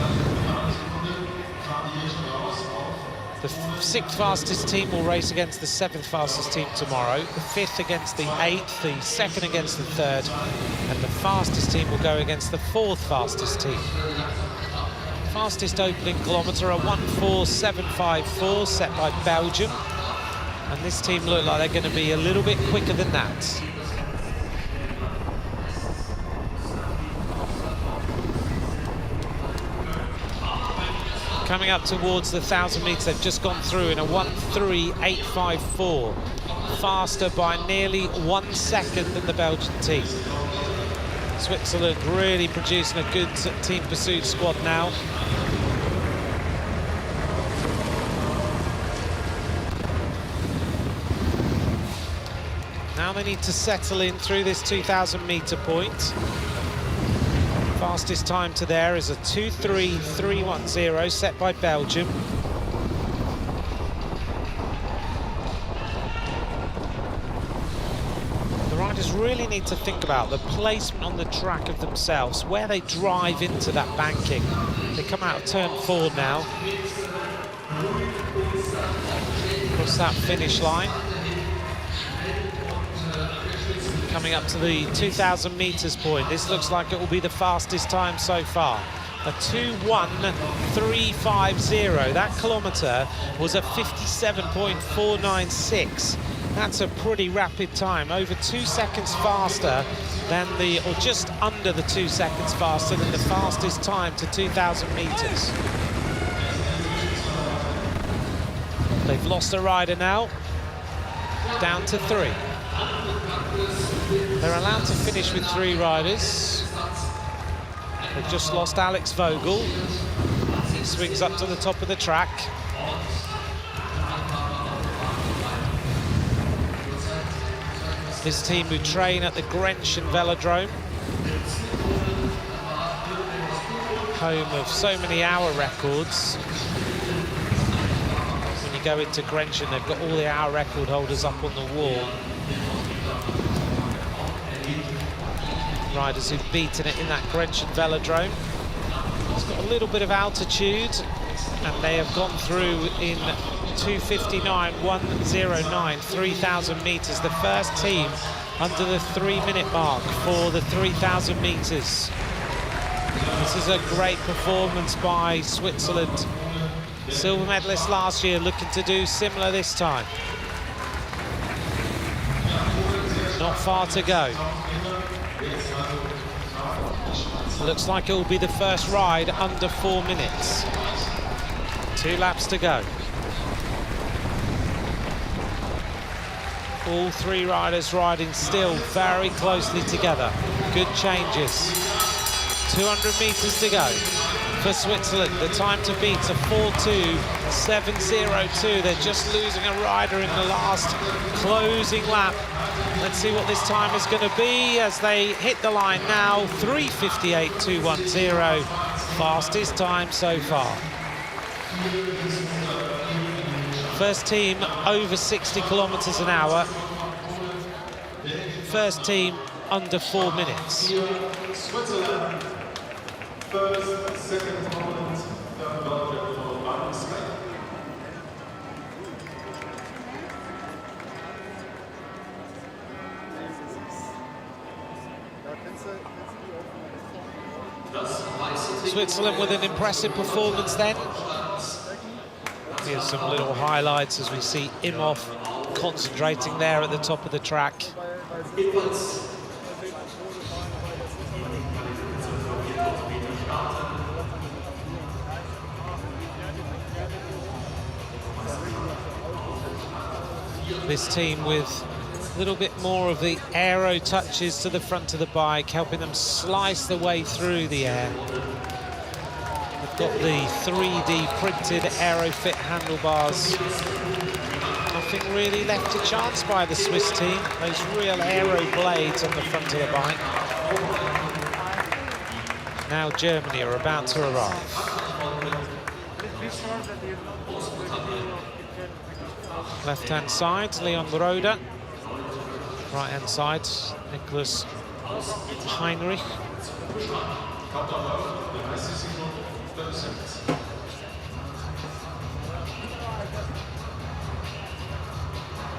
The 6th fastest team will race against the 7th fastest team tomorrow, the 5th against the 8th, the 2nd against the 3rd, and the fastest team will go against the 4th fastest team. Fastest opening kilometre, a 1:4.754 set by Belgium, and this team look like they're going to be a little bit quicker than that. Coming up towards the 1,000 metres, they've just gone through in a 1:3.854. Faster by nearly 1 second than the Belgian team. Switzerland really producing a good team pursuit squad now. Now they need to settle in through this 2,000 metre point. Fastest time to there is a 2:3.310 set by Belgium. The riders really need to think about the placement on the track of themselves, where they drive into that banking. They come out of turn 4 now. Across that finish line. Coming up to the 2,000 meters point. This looks like it will be the fastest time so far. A 2:1:350. That kilometre was a 57.496. That's a pretty rapid time, over 2 seconds faster than or just under the 2 seconds faster than the fastest time to 2,000 meters. They've lost a rider now, down to 3. They're allowed to finish with 3 riders. They've just lost Alex Vogel. He swings up to the top of the track. This team who train at the Grenchen Velodrome, home of so many hour records. When you go into Grenchen, they've got all the hour record holders up on the wall. Riders who've beaten it in that Grenchen Velodrome. It's got a little bit of altitude, and they have gone through in 2:59:109, 3,000 meters. The first team under the 3-minute mark for the 3,000 meters. This is a great performance by Switzerland. Silver medalist last year, looking to do similar this time. Not far to go. Looks like it will be the first ride under 4 minutes. 2 laps to go. All 3 riders riding still very closely together. Good changes. 200 meters to go for Switzerland. The time to beat a 4:2:702. They're just losing a rider in the last closing lap. Let's see what this time is going to be as they hit the line now. 3:58:210. Fastest time so far. First team over 60 kilometers an hour. First team under 4 minutes. Switzerland, first, second moment, third Belgium for one Spain. Switzerland with an impressive performance then. Here's some little highlights as we see Imhoff concentrating there at the top of the track. This team with a little bit more of the aero touches to the front of the bike, helping them slice their way through the air. They've got the 3D printed Aerofit handlebars. Nothing really left to chance by the Swiss team. Those real aero blades on the front of the bike. Now Germany are about to arrive. Left-hand side, Leon Roeder. Right-hand side, Nicholas Heinrich.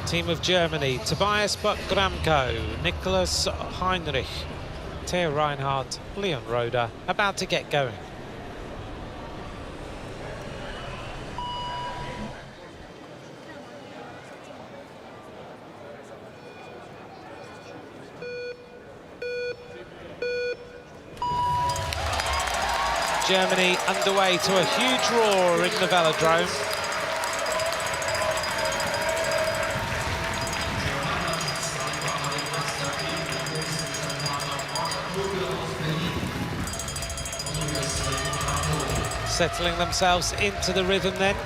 Team of Germany, Tobias Buck-Gramko, Nicholas Heinrich, Theo Reinhardt, Leon Roeder, about to get going. Germany underway to a huge roar in the velodrome. Settling themselves into the rhythm then.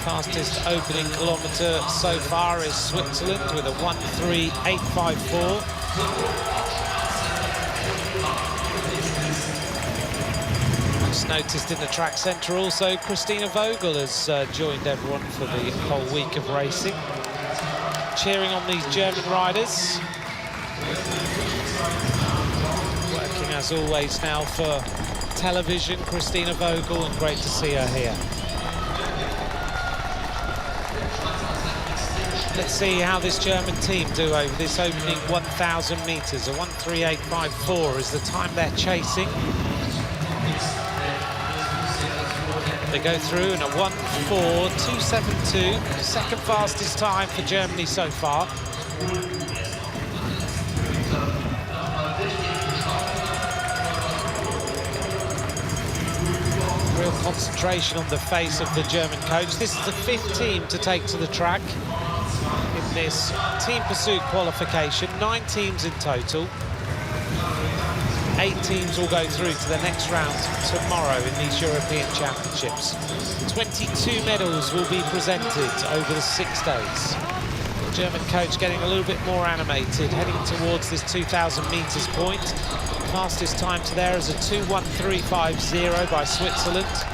Fastest opening kilometre so far is Switzerland with a 1:3:854. Noticed in the track centre also, Christina Vogel has joined everyone for the whole week of racing. cheering on these German riders. Working as always now for television, Christina Vogel, and great to see her here. Let's see how this German team do over this opening 1,000 metres. A 1:38.54 is the time they're chasing. They go through in a 1:4.272, second fastest time for Germany so far. Real concentration on the face of the German coach. This is the 5th team to take to the track in this team pursuit qualification. 9 teams in total. 8 teams will go through to the next round tomorrow in these European Championships. 22 medals will be presented over the 6 days. The German coach getting a little bit more animated, heading towards this 2,000 metres point. Fastest time to there is a 2:13.50 by Switzerland.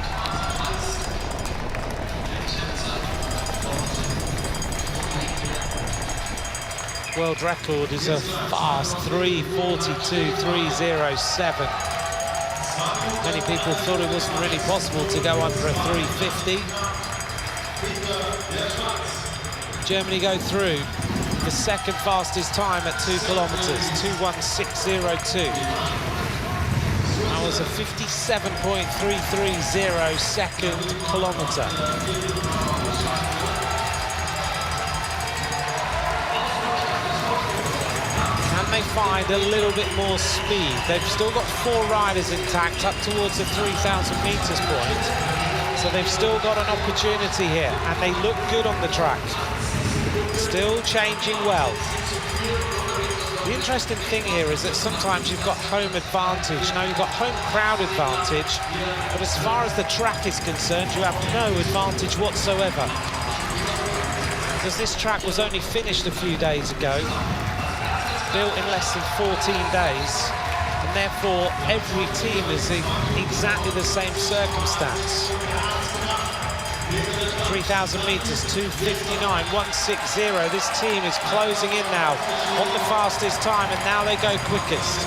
World record is a fast 3:42.307. Many people thought it wasn't really possible to go under a 3:50. Germany go through the second fastest time at 2 kilometres, 2:16.02. That was a 57.330 second kilometre. They find a little bit more speed. They've still got 4 riders intact up towards the 3,000 metres point, so they've still got an opportunity here, and they look good on the track. Still changing well. The interesting thing here is that sometimes you've got home advantage. Now you've got home crowd advantage, but as far as the track is concerned, you have no advantage whatsoever, because this track was only finished a few days ago, built in less than 14 days, and therefore every team is in exactly the same circumstance. 3,000 metres, 2:59.160. This team is closing in now on the fastest time, and now they go quickest.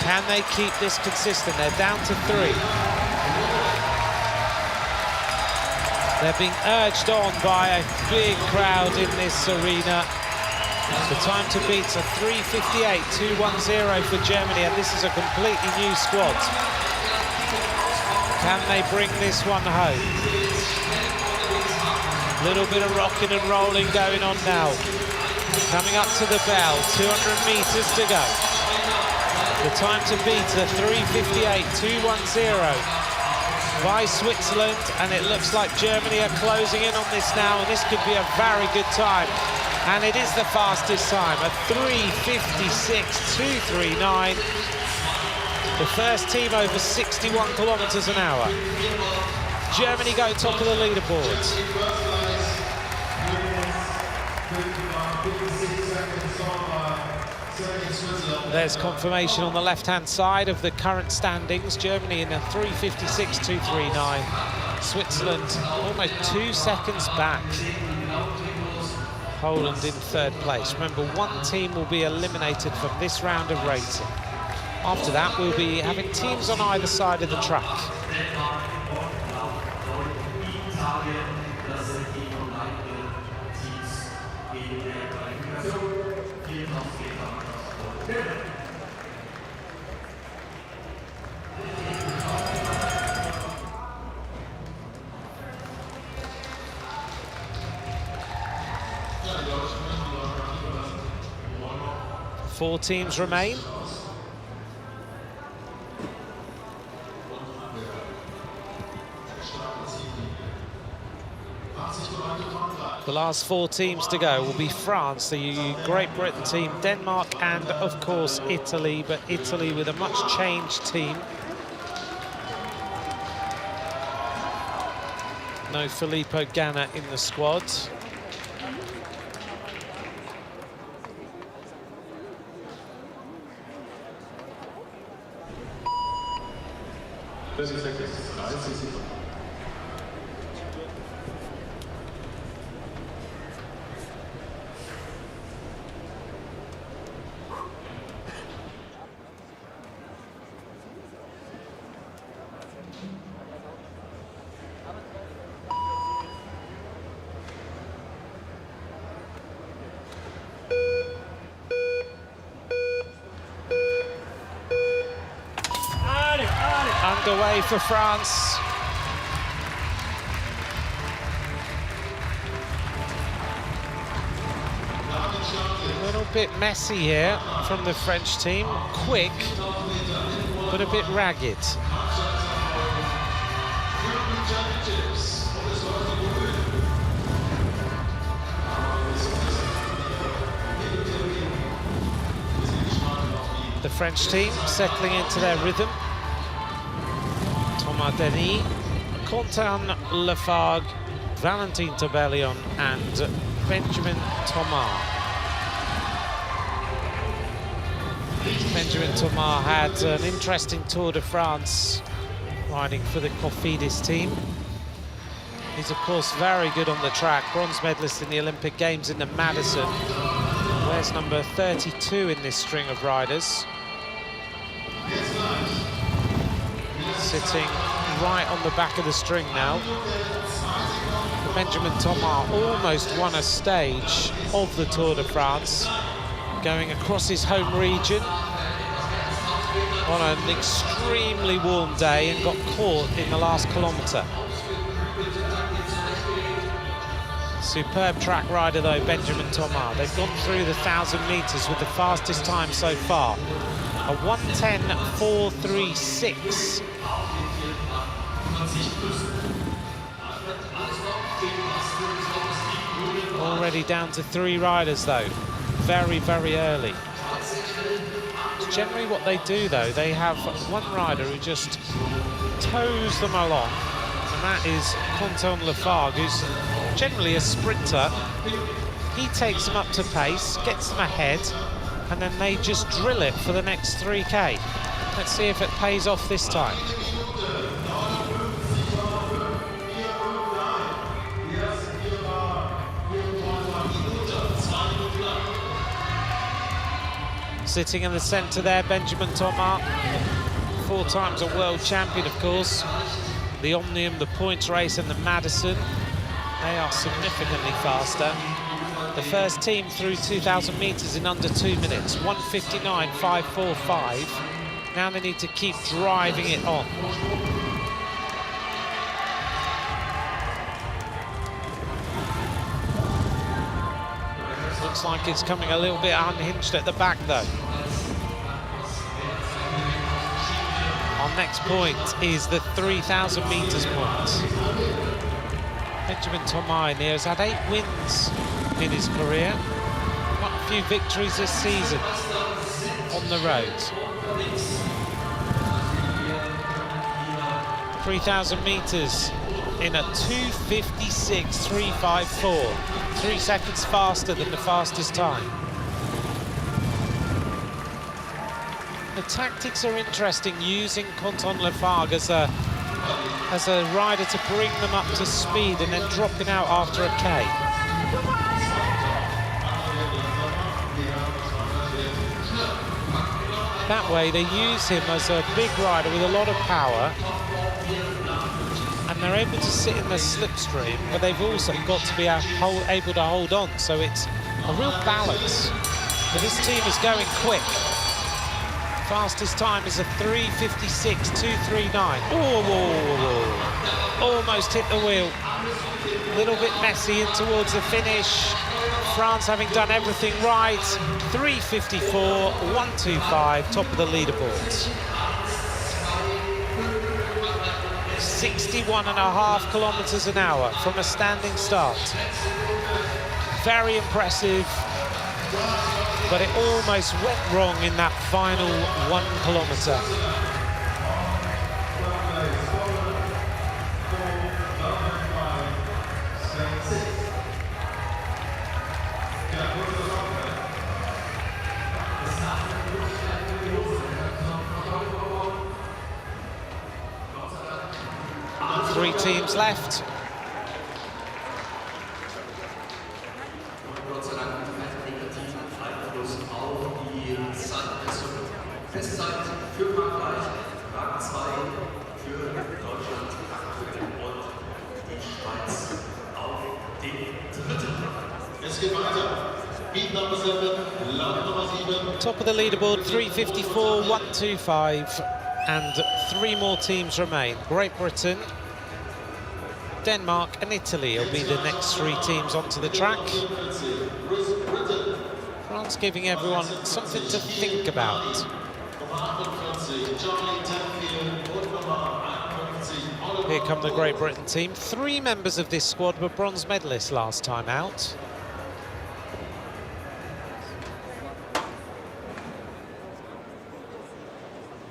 Can they keep this consistent? They're down to 3. They're being urged on by a big crowd in this arena. The time to beat's a 3:58.210 for Germany, and this is a completely new squad. Can they bring this one home? Little bit of rocking and rolling going on now. Coming up to the bell, 200 metres to go. The time to beat a 3:58.210 by Switzerland, and it looks like Germany are closing in on this now, and this could be a very good time. And it is the fastest time, a 3:56.239. The first team over 61 kilometres an hour. Germany go top of the leaderboard. There's confirmation on the left-hand side of the current standings. Germany in a 3:56.239. Switzerland almost 2 seconds back. Poland in 3rd place. Remember, one team will be eliminated from this round of racing. After that, we'll be having teams on either side of the track. Four teams remain. The last 4 teams to go will be France, the Great Britain team, Denmark, and of course Italy, but Italy with a much changed team. No Filippo Ganna in the squad. 30 seconds. 30 seconds. away for France. A little bit messy here from the French team. Quick, but a bit ragged. The French team settling into their rhythm. Thomas Denis, Quentin Lafargue, Valentin Tabellion and Benjamin Thomas. Benjamin Thomas had an interesting Tour de France riding for the Cofidis team. He's of course very good on the track, bronze medalist in the Olympic Games in the Madison. Wears number 32 in this string of riders. Sitting right on the back of the string now. Benjamin Thomas almost won a stage of the Tour de France, going across his home region on an extremely warm day and got caught in the last kilometre. Superb track rider though, Benjamin Thomas. They've gone through the 1,000 metres with the fastest time so far, a 1:10.436. Already down to 3 riders though, very, very early. It's generally what they do though, they have one rider who just tows them along, and that is Quentin Lafargue, who's generally a sprinter. He takes them up to pace, gets them ahead, and then they just drill it for the next 3K. Let's see if it pays off this time. Sitting in the centre there, Benjamin Thomas, 4 times a world champion, of course. The Omnium, the points race and the Madison, they are significantly faster. The first team through 2,000 metres in under 2 minutes, 1:59.545. Now they need to keep driving it on. Looks like it's coming a little bit unhinged at the back though. Our next point is the 3,000 metres point. Benjamin Thomas here has had 8 wins in his career. Quite a few victories this season on the road. 3,000 metres in a 2:56.354. 3 seconds faster than the fastest time. The tactics are interesting, using Quentin Lafargue as a rider to bring them up to speed and then dropping out after a K. That way they use him as a big rider with a lot of power, and they're able to sit in the slipstream, but they've also got to be able to hold on, so it's a real balance. But this team is going quick. Fastest time is a 3:56.239. Oh, almost hit the wheel. A little bit messy in towards the finish. France having done everything right. 3:54.125, top of the leaderboards. 61.5 kilometers an hour from a standing start. Very impressive, but it almost went wrong in that final 1 kilometer. Three teams left. Top of the leaderboard, 3:54.125. And 3 more teams remain. Great Britain, Denmark and Italy will be the next 3 teams onto the track. France giving everyone something to think about. Here come the Great Britain team. 3 members of this squad were bronze medalists last time out.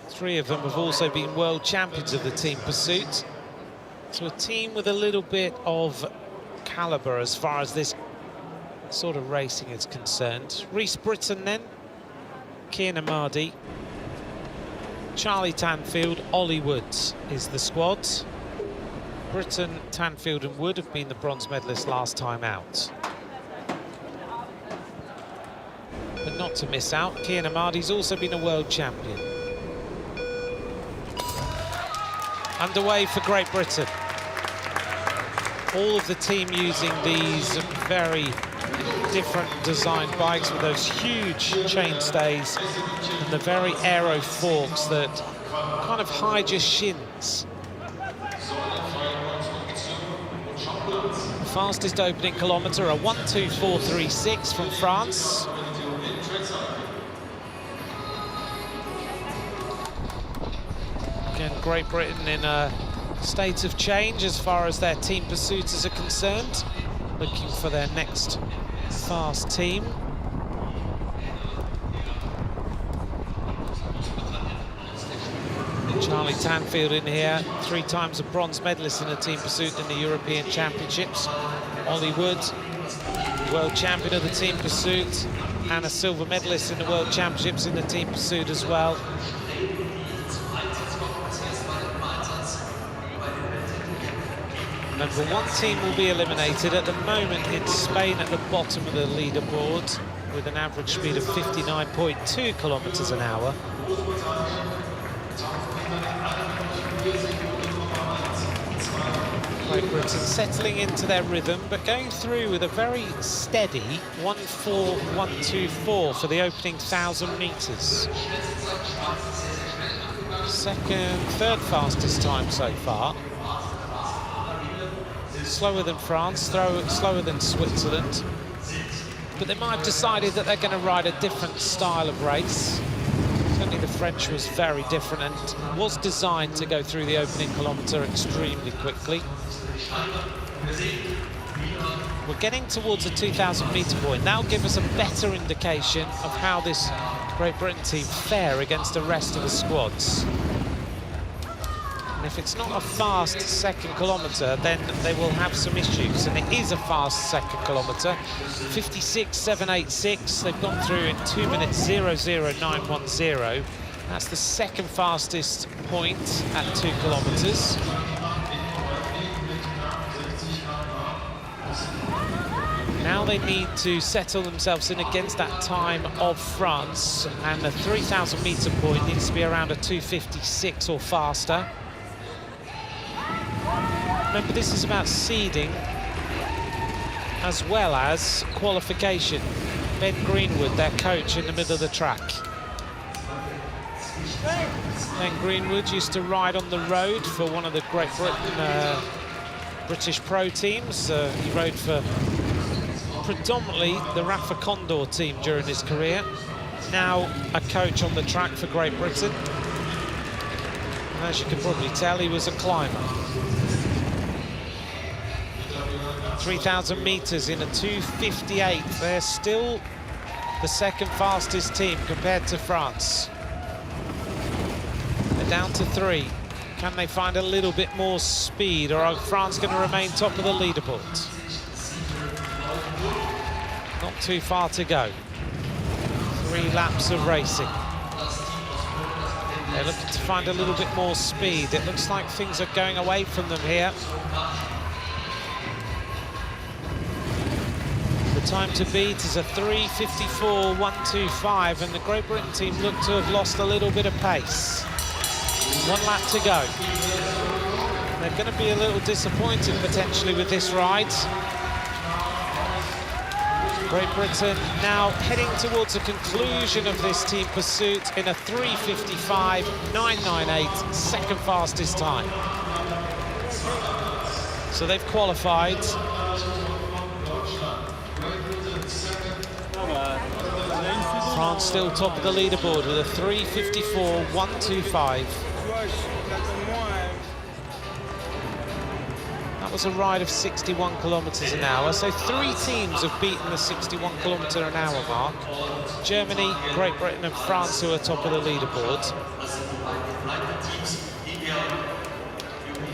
Three of them have also been world champions of the team pursuit. So a team with a little bit of calibre as far as this sort of racing is concerned. Reese Britton then, Kian Amadi, Charlie Tanfield, Ollie Woods is the squad. Britton, Tanfield and Wood have been the bronze medalists last time out. But not to miss out, Kian Amadi's also been a world champion. Underway for Great Britain. All of the team using these very different design bikes with those huge chainstays and the very aero forks that kind of hide your shins. The fastest opening kilometre, a 1:24.36 from France. Again, Great Britain in a state of change as far as their team pursuiters are concerned, looking for their next fast team. Charlie Tanfield in here, 3 times a bronze medalist in the team pursuit in the European Championships. Ollie Wood, world champion of the team pursuit, and a silver medalist in the World Championships in the team pursuit as well. Number 1 team will be eliminated. At the moment, it's Spain at the bottom of the leaderboard with an average speed of 59.2 kilometres an hour. Great Britain settling into their rhythm, but going through with a very steady 1:4.124 for the opening 1,000 metres. Third fastest time so far. Slower than France, slower than Switzerland. But they might have decided that they're going to ride a different style of race. Certainly the French was very different and was designed to go through the opening kilometre extremely quickly. We're getting towards the 2,000 metre point. That'll give us a better indication of how this Great Britain team fare against the rest of the squads. And if it's not a fast second kilometre, then they will have some issues. And it is a fast second kilometre. 56.786. They've gone through in 2 minutes 0:0910. That's the second fastest point at 2 kilometres. Now they need to settle themselves in against that time of France, and the 3,000 metre point needs to be around a 2:56 or faster. Remember, this is about seeding as well as qualification. Ben Greenwood, their coach, in the middle of the track. Ben Greenwood used to ride on the road for one of the Great Britain British pro teams. He rode for predominantly the Rafa Condor team during his career. Now a coach on the track for Great Britain. And as you can probably tell, he was a climber. 3,000 metres in a 2:58. They're still the second fastest team compared to France. They're down to 3. Can they find a little bit more speed, or are France going to remain top of the leaderboard? Not too far to go. 3 laps of racing. They're looking to find a little bit more speed. It looks like things are going away from them here. The time to beat is a 3:54.125, and the Great Britain team look to have lost a little bit of pace. 1 lap to go. They're going to be a little disappointed potentially with this ride. Great Britain now heading towards the conclusion of this team pursuit in a 3:55.998, second fastest time. So they've qualified. France still top of the leaderboard with a 3:54.125. That was a ride of 61 kilometers an hour. So 3 teams have beaten the 61 kilometer an hour mark. Germany, Great Britain and France, who are top of the leaderboard.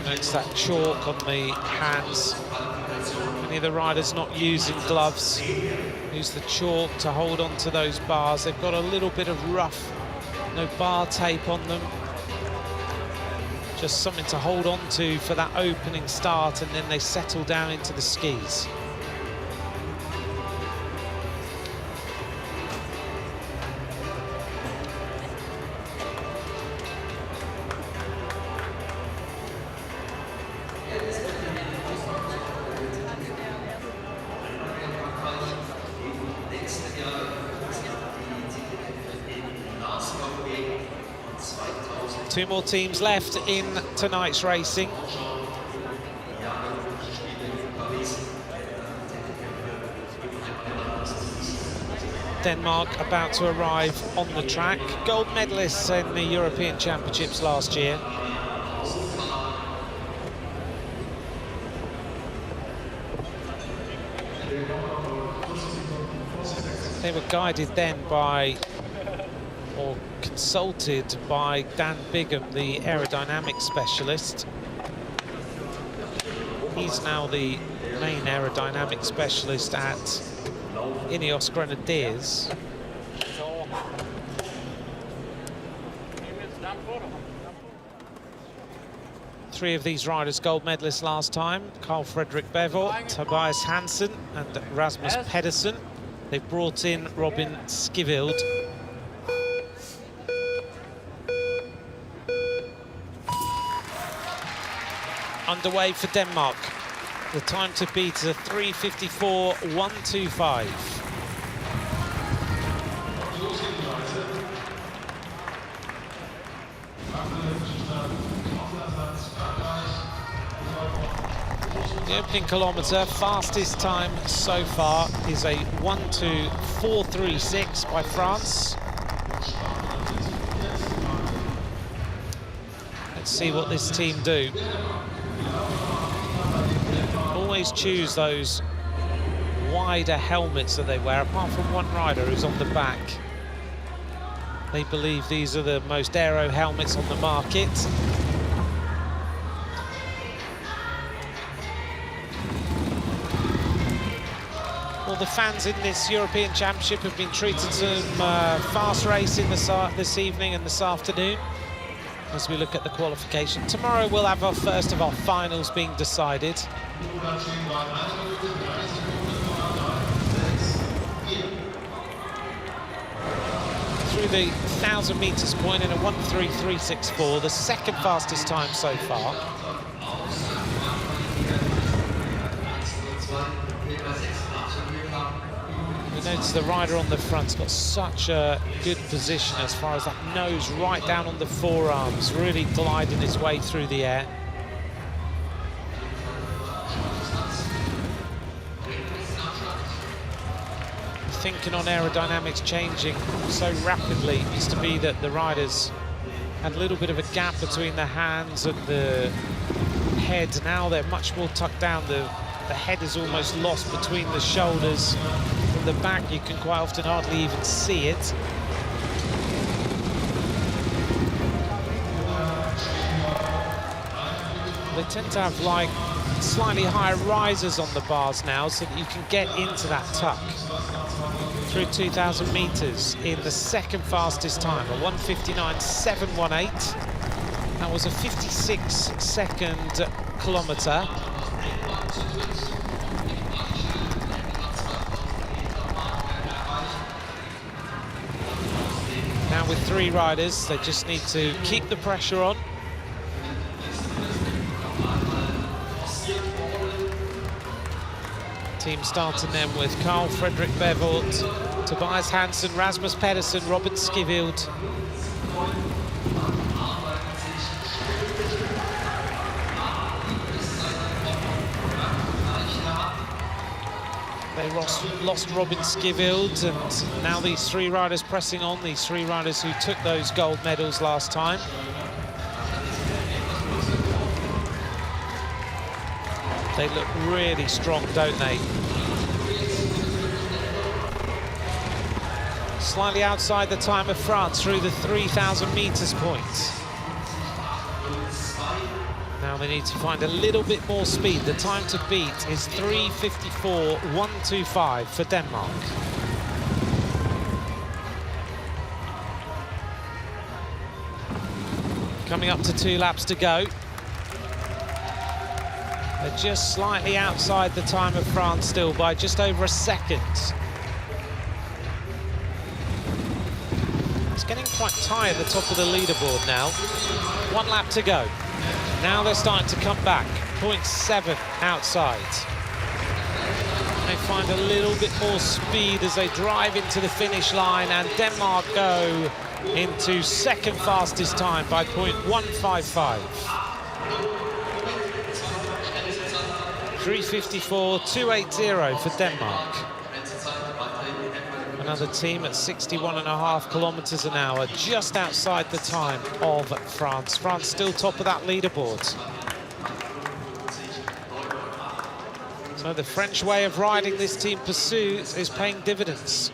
Notice that chalk on the hands. Many of the riders not using gloves. Use the chalk to hold on to those bars. They've got a little bit of rough, no bar tape on them. Just something to hold on to for that opening start, and then they settle down into the skis. Two more teams left in tonight's racing. Denmark about to arrive on the track. Gold medalists in the European Championships last year. They were guided then by, or consulted by, Dan Bigham, the aerodynamics specialist. He's now the main aerodynamics specialist at Ineos Grenadiers. Three of these riders gold medalists last time: Carl Fredrik Bevort, Tobias Hansen and Rasmus Pedersen. They've brought in Robin Skivild. Underway for Denmark. The time to beat is a 3:54.125. The opening kilometre, fastest time so far is a 1:2.436 by France. Let's see what this team do. Always choose those wider helmets that they wear, apart from one rider who's on the back. They believe these are the most aero helmets on the market. Well, the fans in this European Championship have been treated some fast racing this evening and this afternoon as we look at the qualification. Tomorrow we'll have our first of our finals being decided. Through the 1,000 metres point in a 1:33.64, the second fastest time so far. You notice the rider on the front's got such a good position as far as that nose right down on the forearms, really gliding his way through the air. Thinking on aerodynamics changing so rapidly. It used to be that the riders had a little bit of a gap between the hands and the head. Now they're much more tucked down. The head is almost lost between the shoulders. From the back, you can quite often hardly even see it. They tend to have like slightly higher risers on the bars now so that you can get into that tuck. Through 2,000 metres in the second fastest time, a 1:59.718. That was a 56-second kilometre. Now with 3 riders, they just need to keep the pressure on. Team starting then with Carl Fredrik Bevort, Tobias Hansen, Rasmus Pedersen, Robin Skivild. They lost Robin Skivild, and now these three riders pressing on, these three riders who took those gold medals last time. They look really strong, don't they? Slightly outside the time of France through the 3,000 meters point. Now they need to find a little bit more speed. The time to beat is 3:54.125 for Denmark. Coming up to 2 laps to go. They're just slightly outside the time of France still by just over a second. It's getting quite tight at the top of the leaderboard now. 1 lap to go. Now they're starting to come back. 0.7 outside. They find a little bit more speed as they drive into the finish line, and Denmark go into second fastest time by 0.155. 3:54.280 for Denmark. Another team at 61.5 kilometers an hour, just outside the time of France. France still top of that leaderboard. So the French way of riding this team pursuit is paying dividends.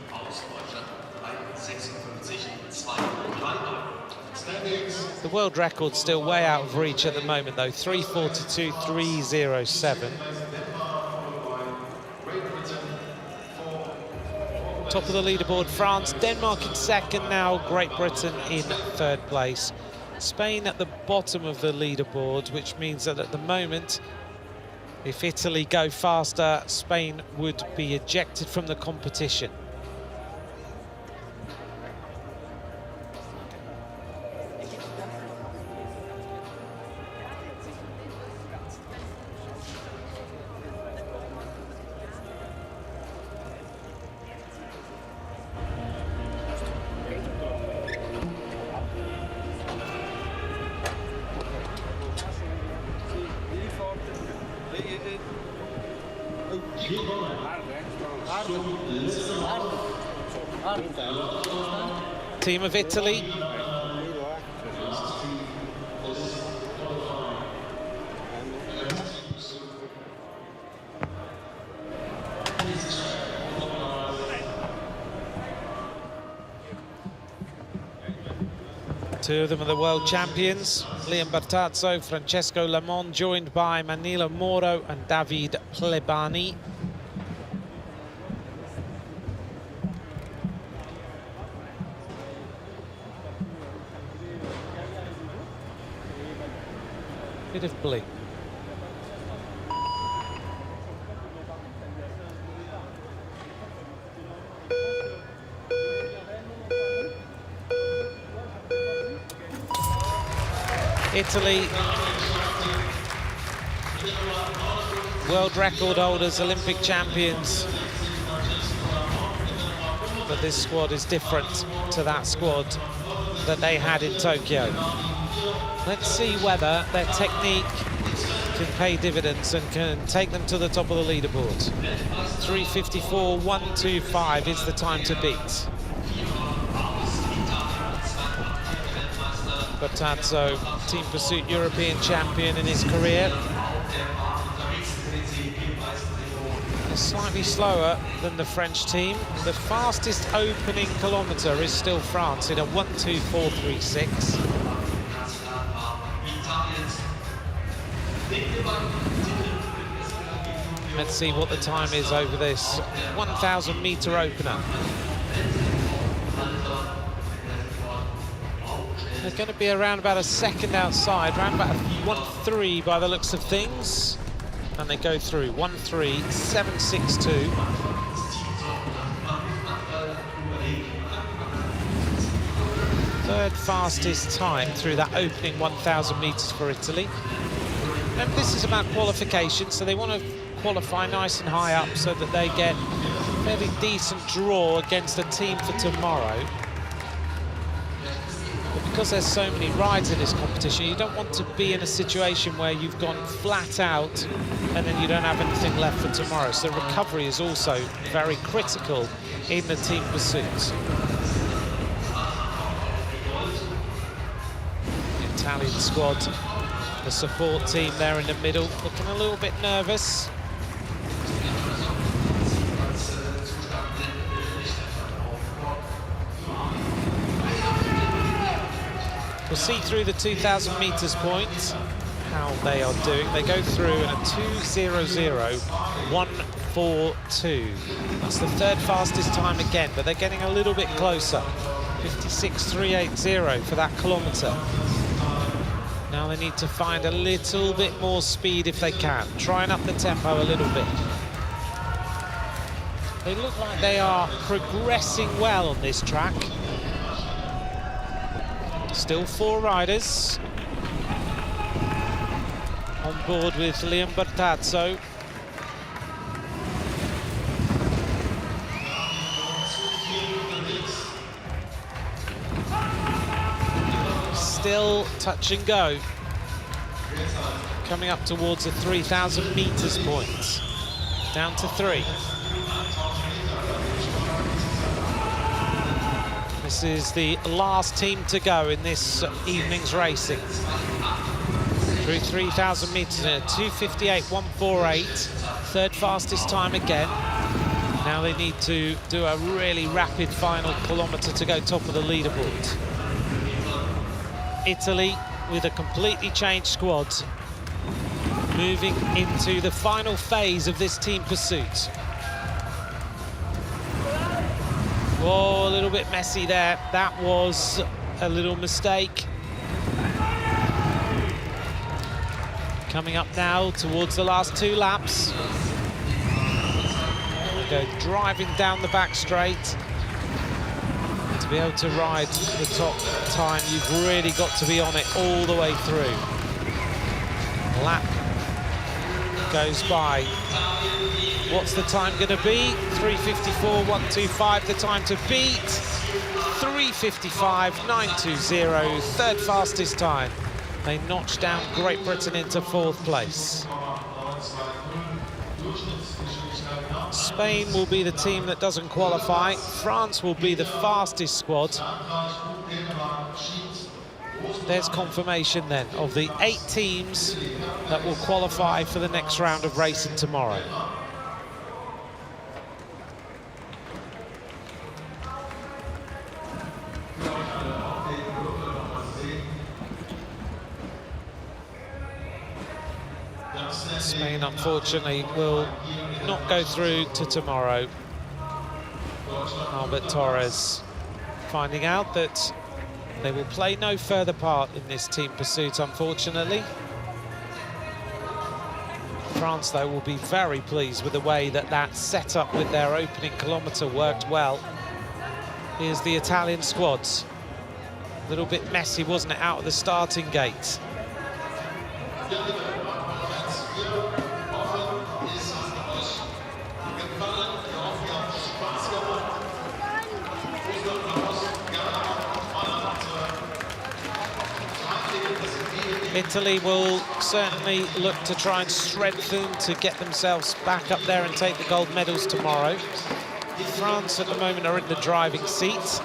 The world record's still way out of reach at the moment though, 3:42.307. Top of the leaderboard, France, Denmark in second now, Great Britain in third place. Spain at the bottom of the leaderboard, which means that at the moment, if Italy go faster, Spain would be ejected from the competition. Team of Italy. Two of them are the world champions, Liam Bertazzo, Francesco Lamon, joined by Manila Moro and David Plebani. Bit of bling. Italy, world record holders, Olympic champions. But this squad is different to that squad that they had in Tokyo. Let's see whether their technique can pay dividends and can take them to the top of the leaderboard. 3:54.125 is the time to beat. Bertazzo, Team Pursuit European champion in his career. Slightly slower than the French team. The fastest opening kilometre is still France in a 1:24.36. Let's see what the time is over this 1,000 metre opener. They're going to be around about a second outside, around about 1:3 by the looks of things. And they go through 1:3.762. Third fastest time through that opening 1,000 metres for Italy. And this is about qualification, so they want to qualify nice and high up so that they get a fairly decent draw against a team for tomorrow. But because there's so many rides in this competition, you don't want to be in a situation where you've gone flat out and then you don't have anything left for tomorrow. So recovery is also very critical in the team pursuits. The Italian squad, the support team there in the middle, looking a little bit nervous. We'll see through the 2,000 meters point how they are doing. They go through in a 2:00.142. That's the third fastest time again, but they're getting a little bit closer. 56.380 for that kilometre. Now they need to find a little bit more speed if they can, trying up the tempo a little bit. They look like they are progressing well on this track. Still 4 riders on board with Liam Bertazzo. Still touch and go. Coming up towards the 3,000 meters point. Down to 3. This is the last team to go in this evening's racing. Through 3,000 meters in a 2:58.148. Third fastest time again. Now they need to do a really rapid final kilometre to go top of the leaderboard. Italy with a completely changed squad, moving into the final phase of this team pursuit. Whoa, a little bit messy there. That was a little mistake. Coming up now towards the last 2 laps. They go driving down the back straight. To be able to ride the top time, you've really got to be on it all the way through. Lap goes by. What's the time going to be? 3:54.125, the time to beat. 3:55.920, third fastest time. They notched down Great Britain into 4th place. Spain will be the team that doesn't qualify. France will be the fastest squad. There's confirmation then of the 8 teams that will qualify for the next round of racing tomorrow. Spain, unfortunately, will not go through to tomorrow. Albert Torres finding out that they will play no further part in this team pursuit, unfortunately. France, though, will be very pleased with the way that that setup with their opening kilometre worked well. Here's the Italian squads. A little bit messy, wasn't it, out of the starting gate? Italy will certainly look to try and strengthen to get themselves back up there and take the gold medals tomorrow. France at the moment are in the driving seat.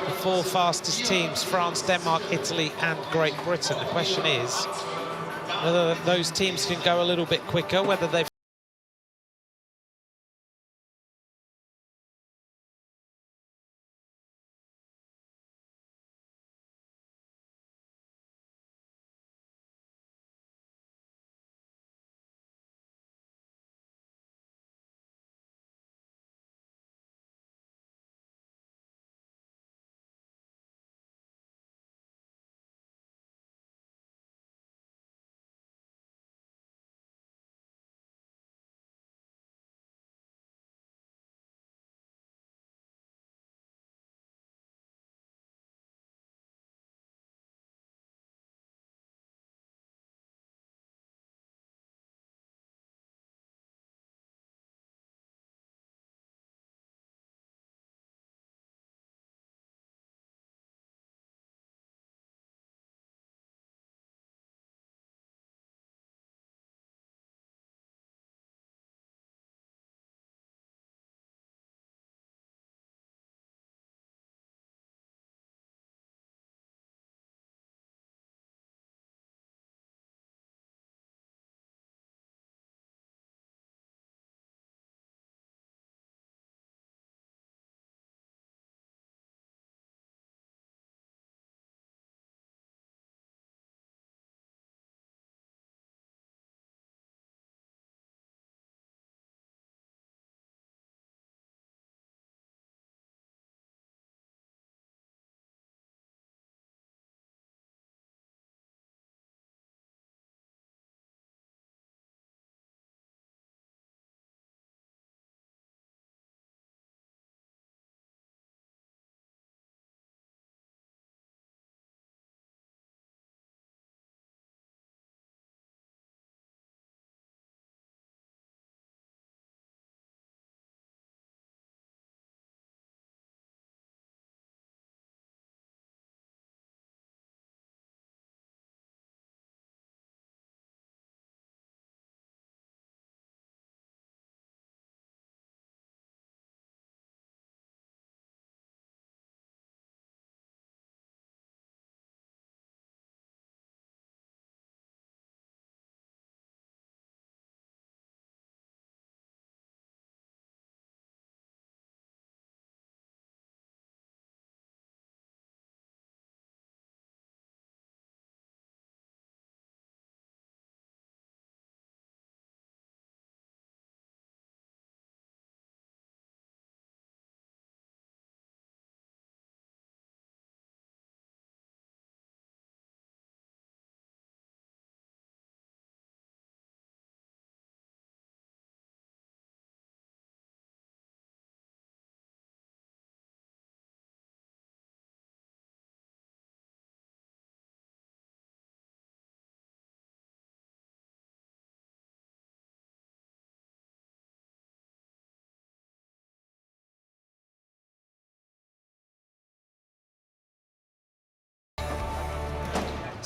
The 4 fastest teams, France, Denmark, Italy and Great Britain. The question is whether those teams can go a little bit quicker, whether they've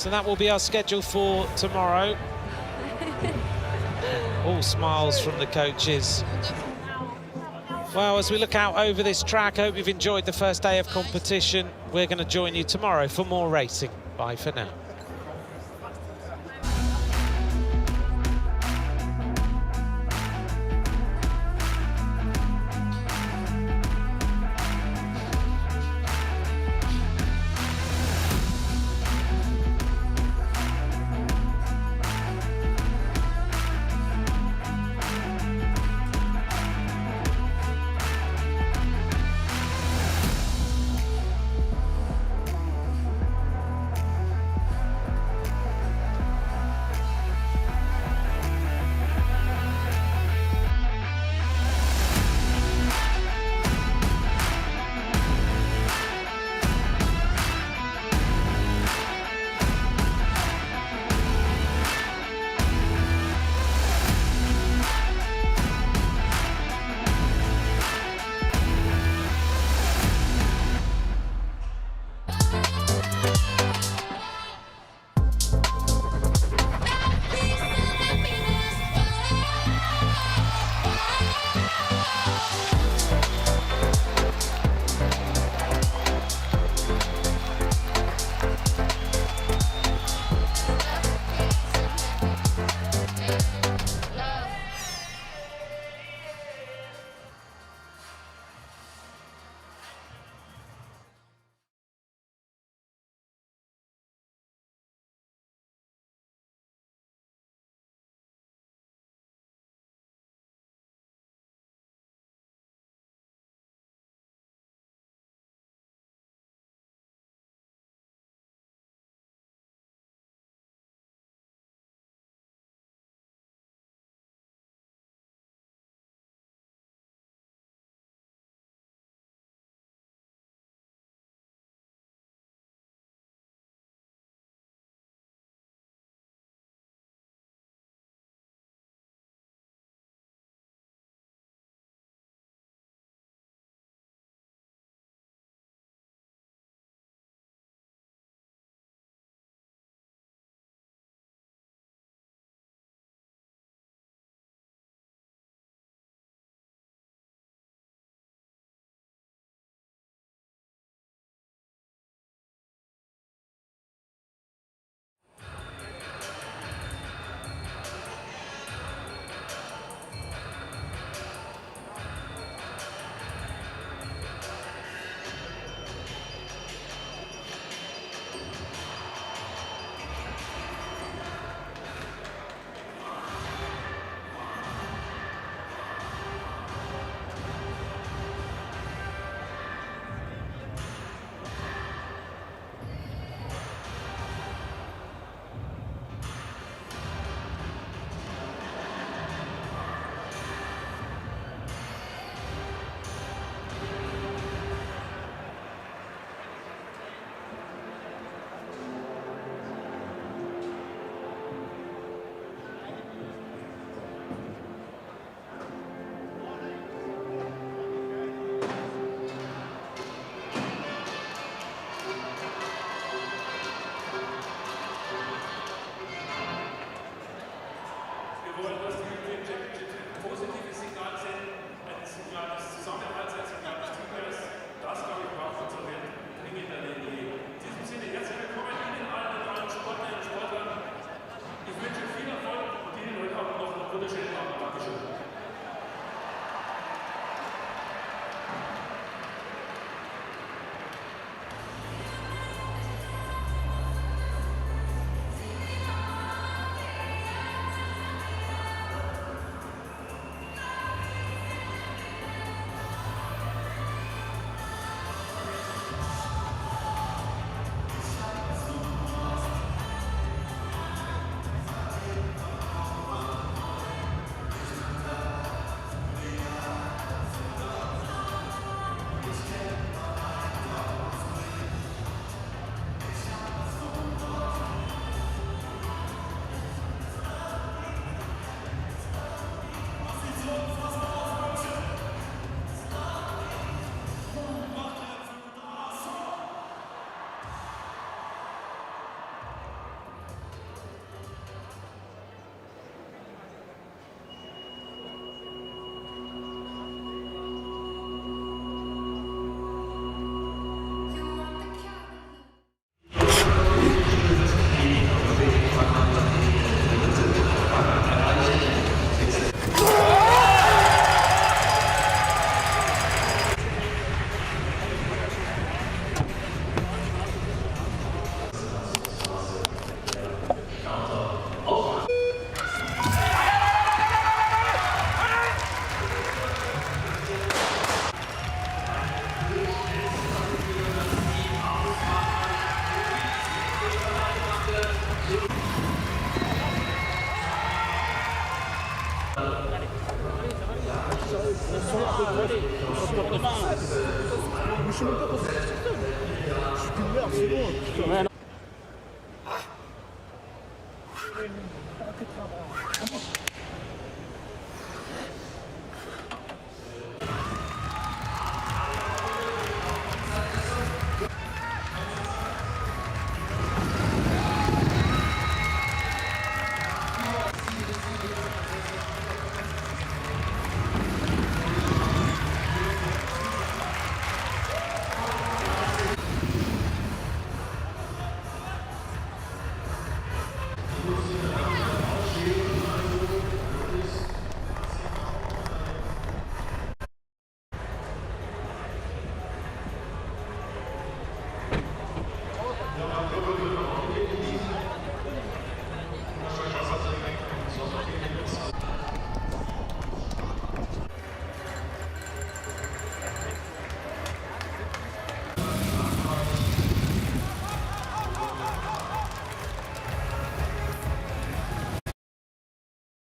So that will be our schedule for tomorrow. All smiles from the coaches. Well, as we look out over this track, I hope you've enjoyed the first day of competition. We're going to join you tomorrow for more racing. Bye for now.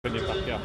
connais par cœur.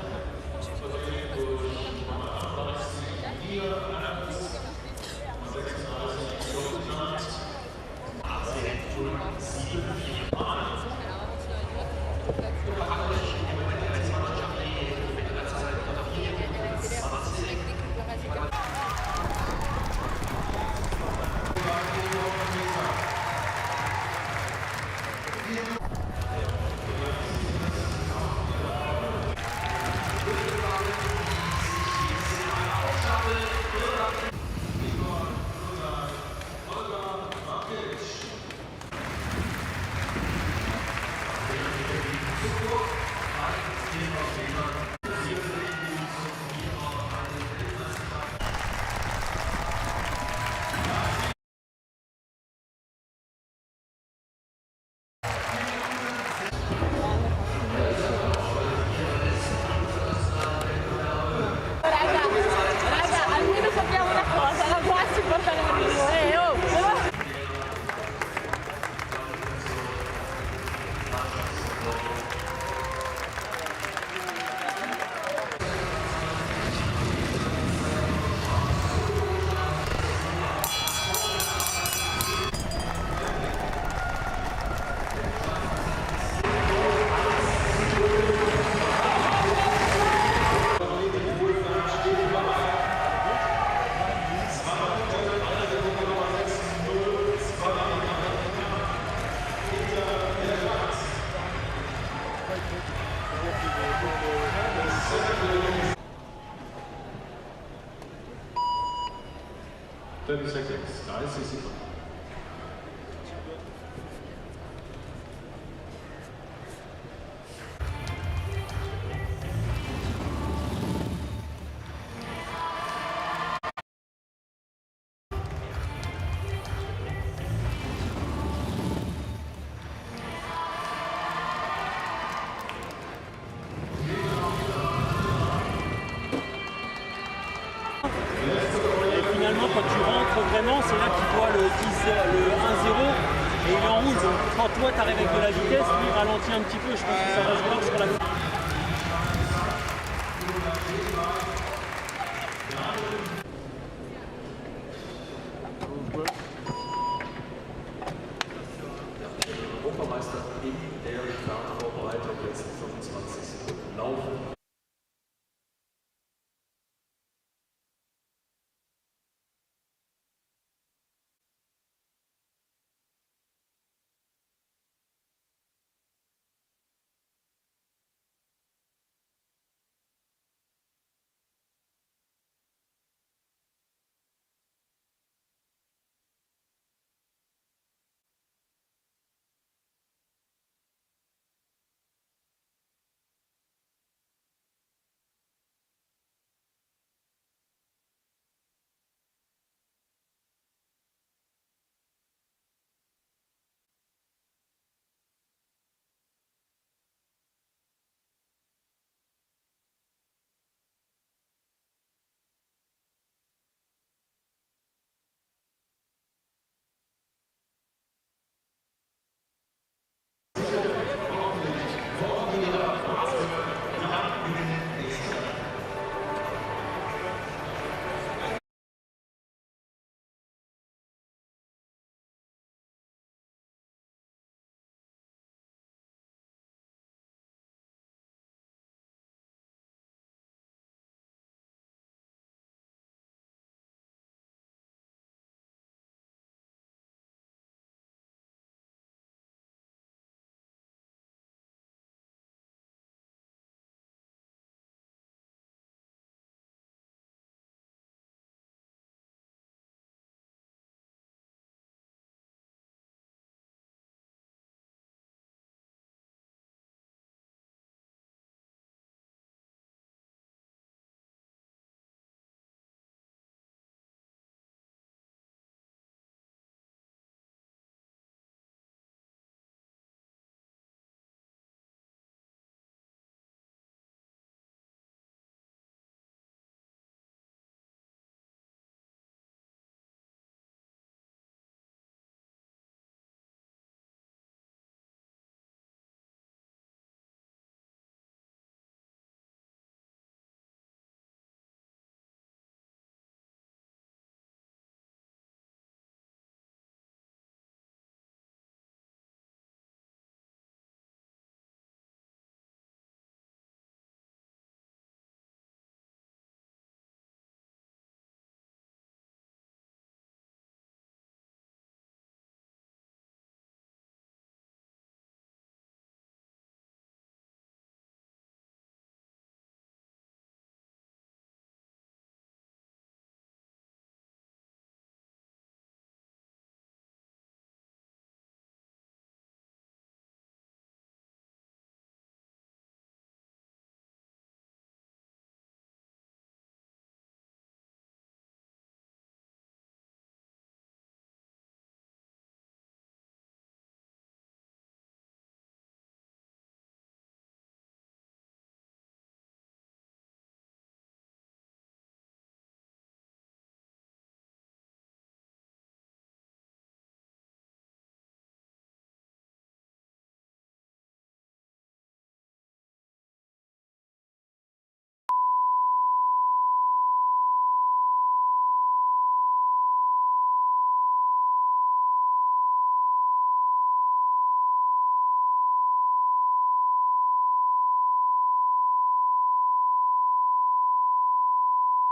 Almeno sappiamo una cosa, la qua si porta le oh! Seconds, 30 Sekunden. Finalement, quand tu rentres vraiment, c'est là que tu vois le 1-0 et il est en route. Quand toi tu arrives avec de la vitesse, lui il ralentit un petit peu. Je pense que ça va se voir sur la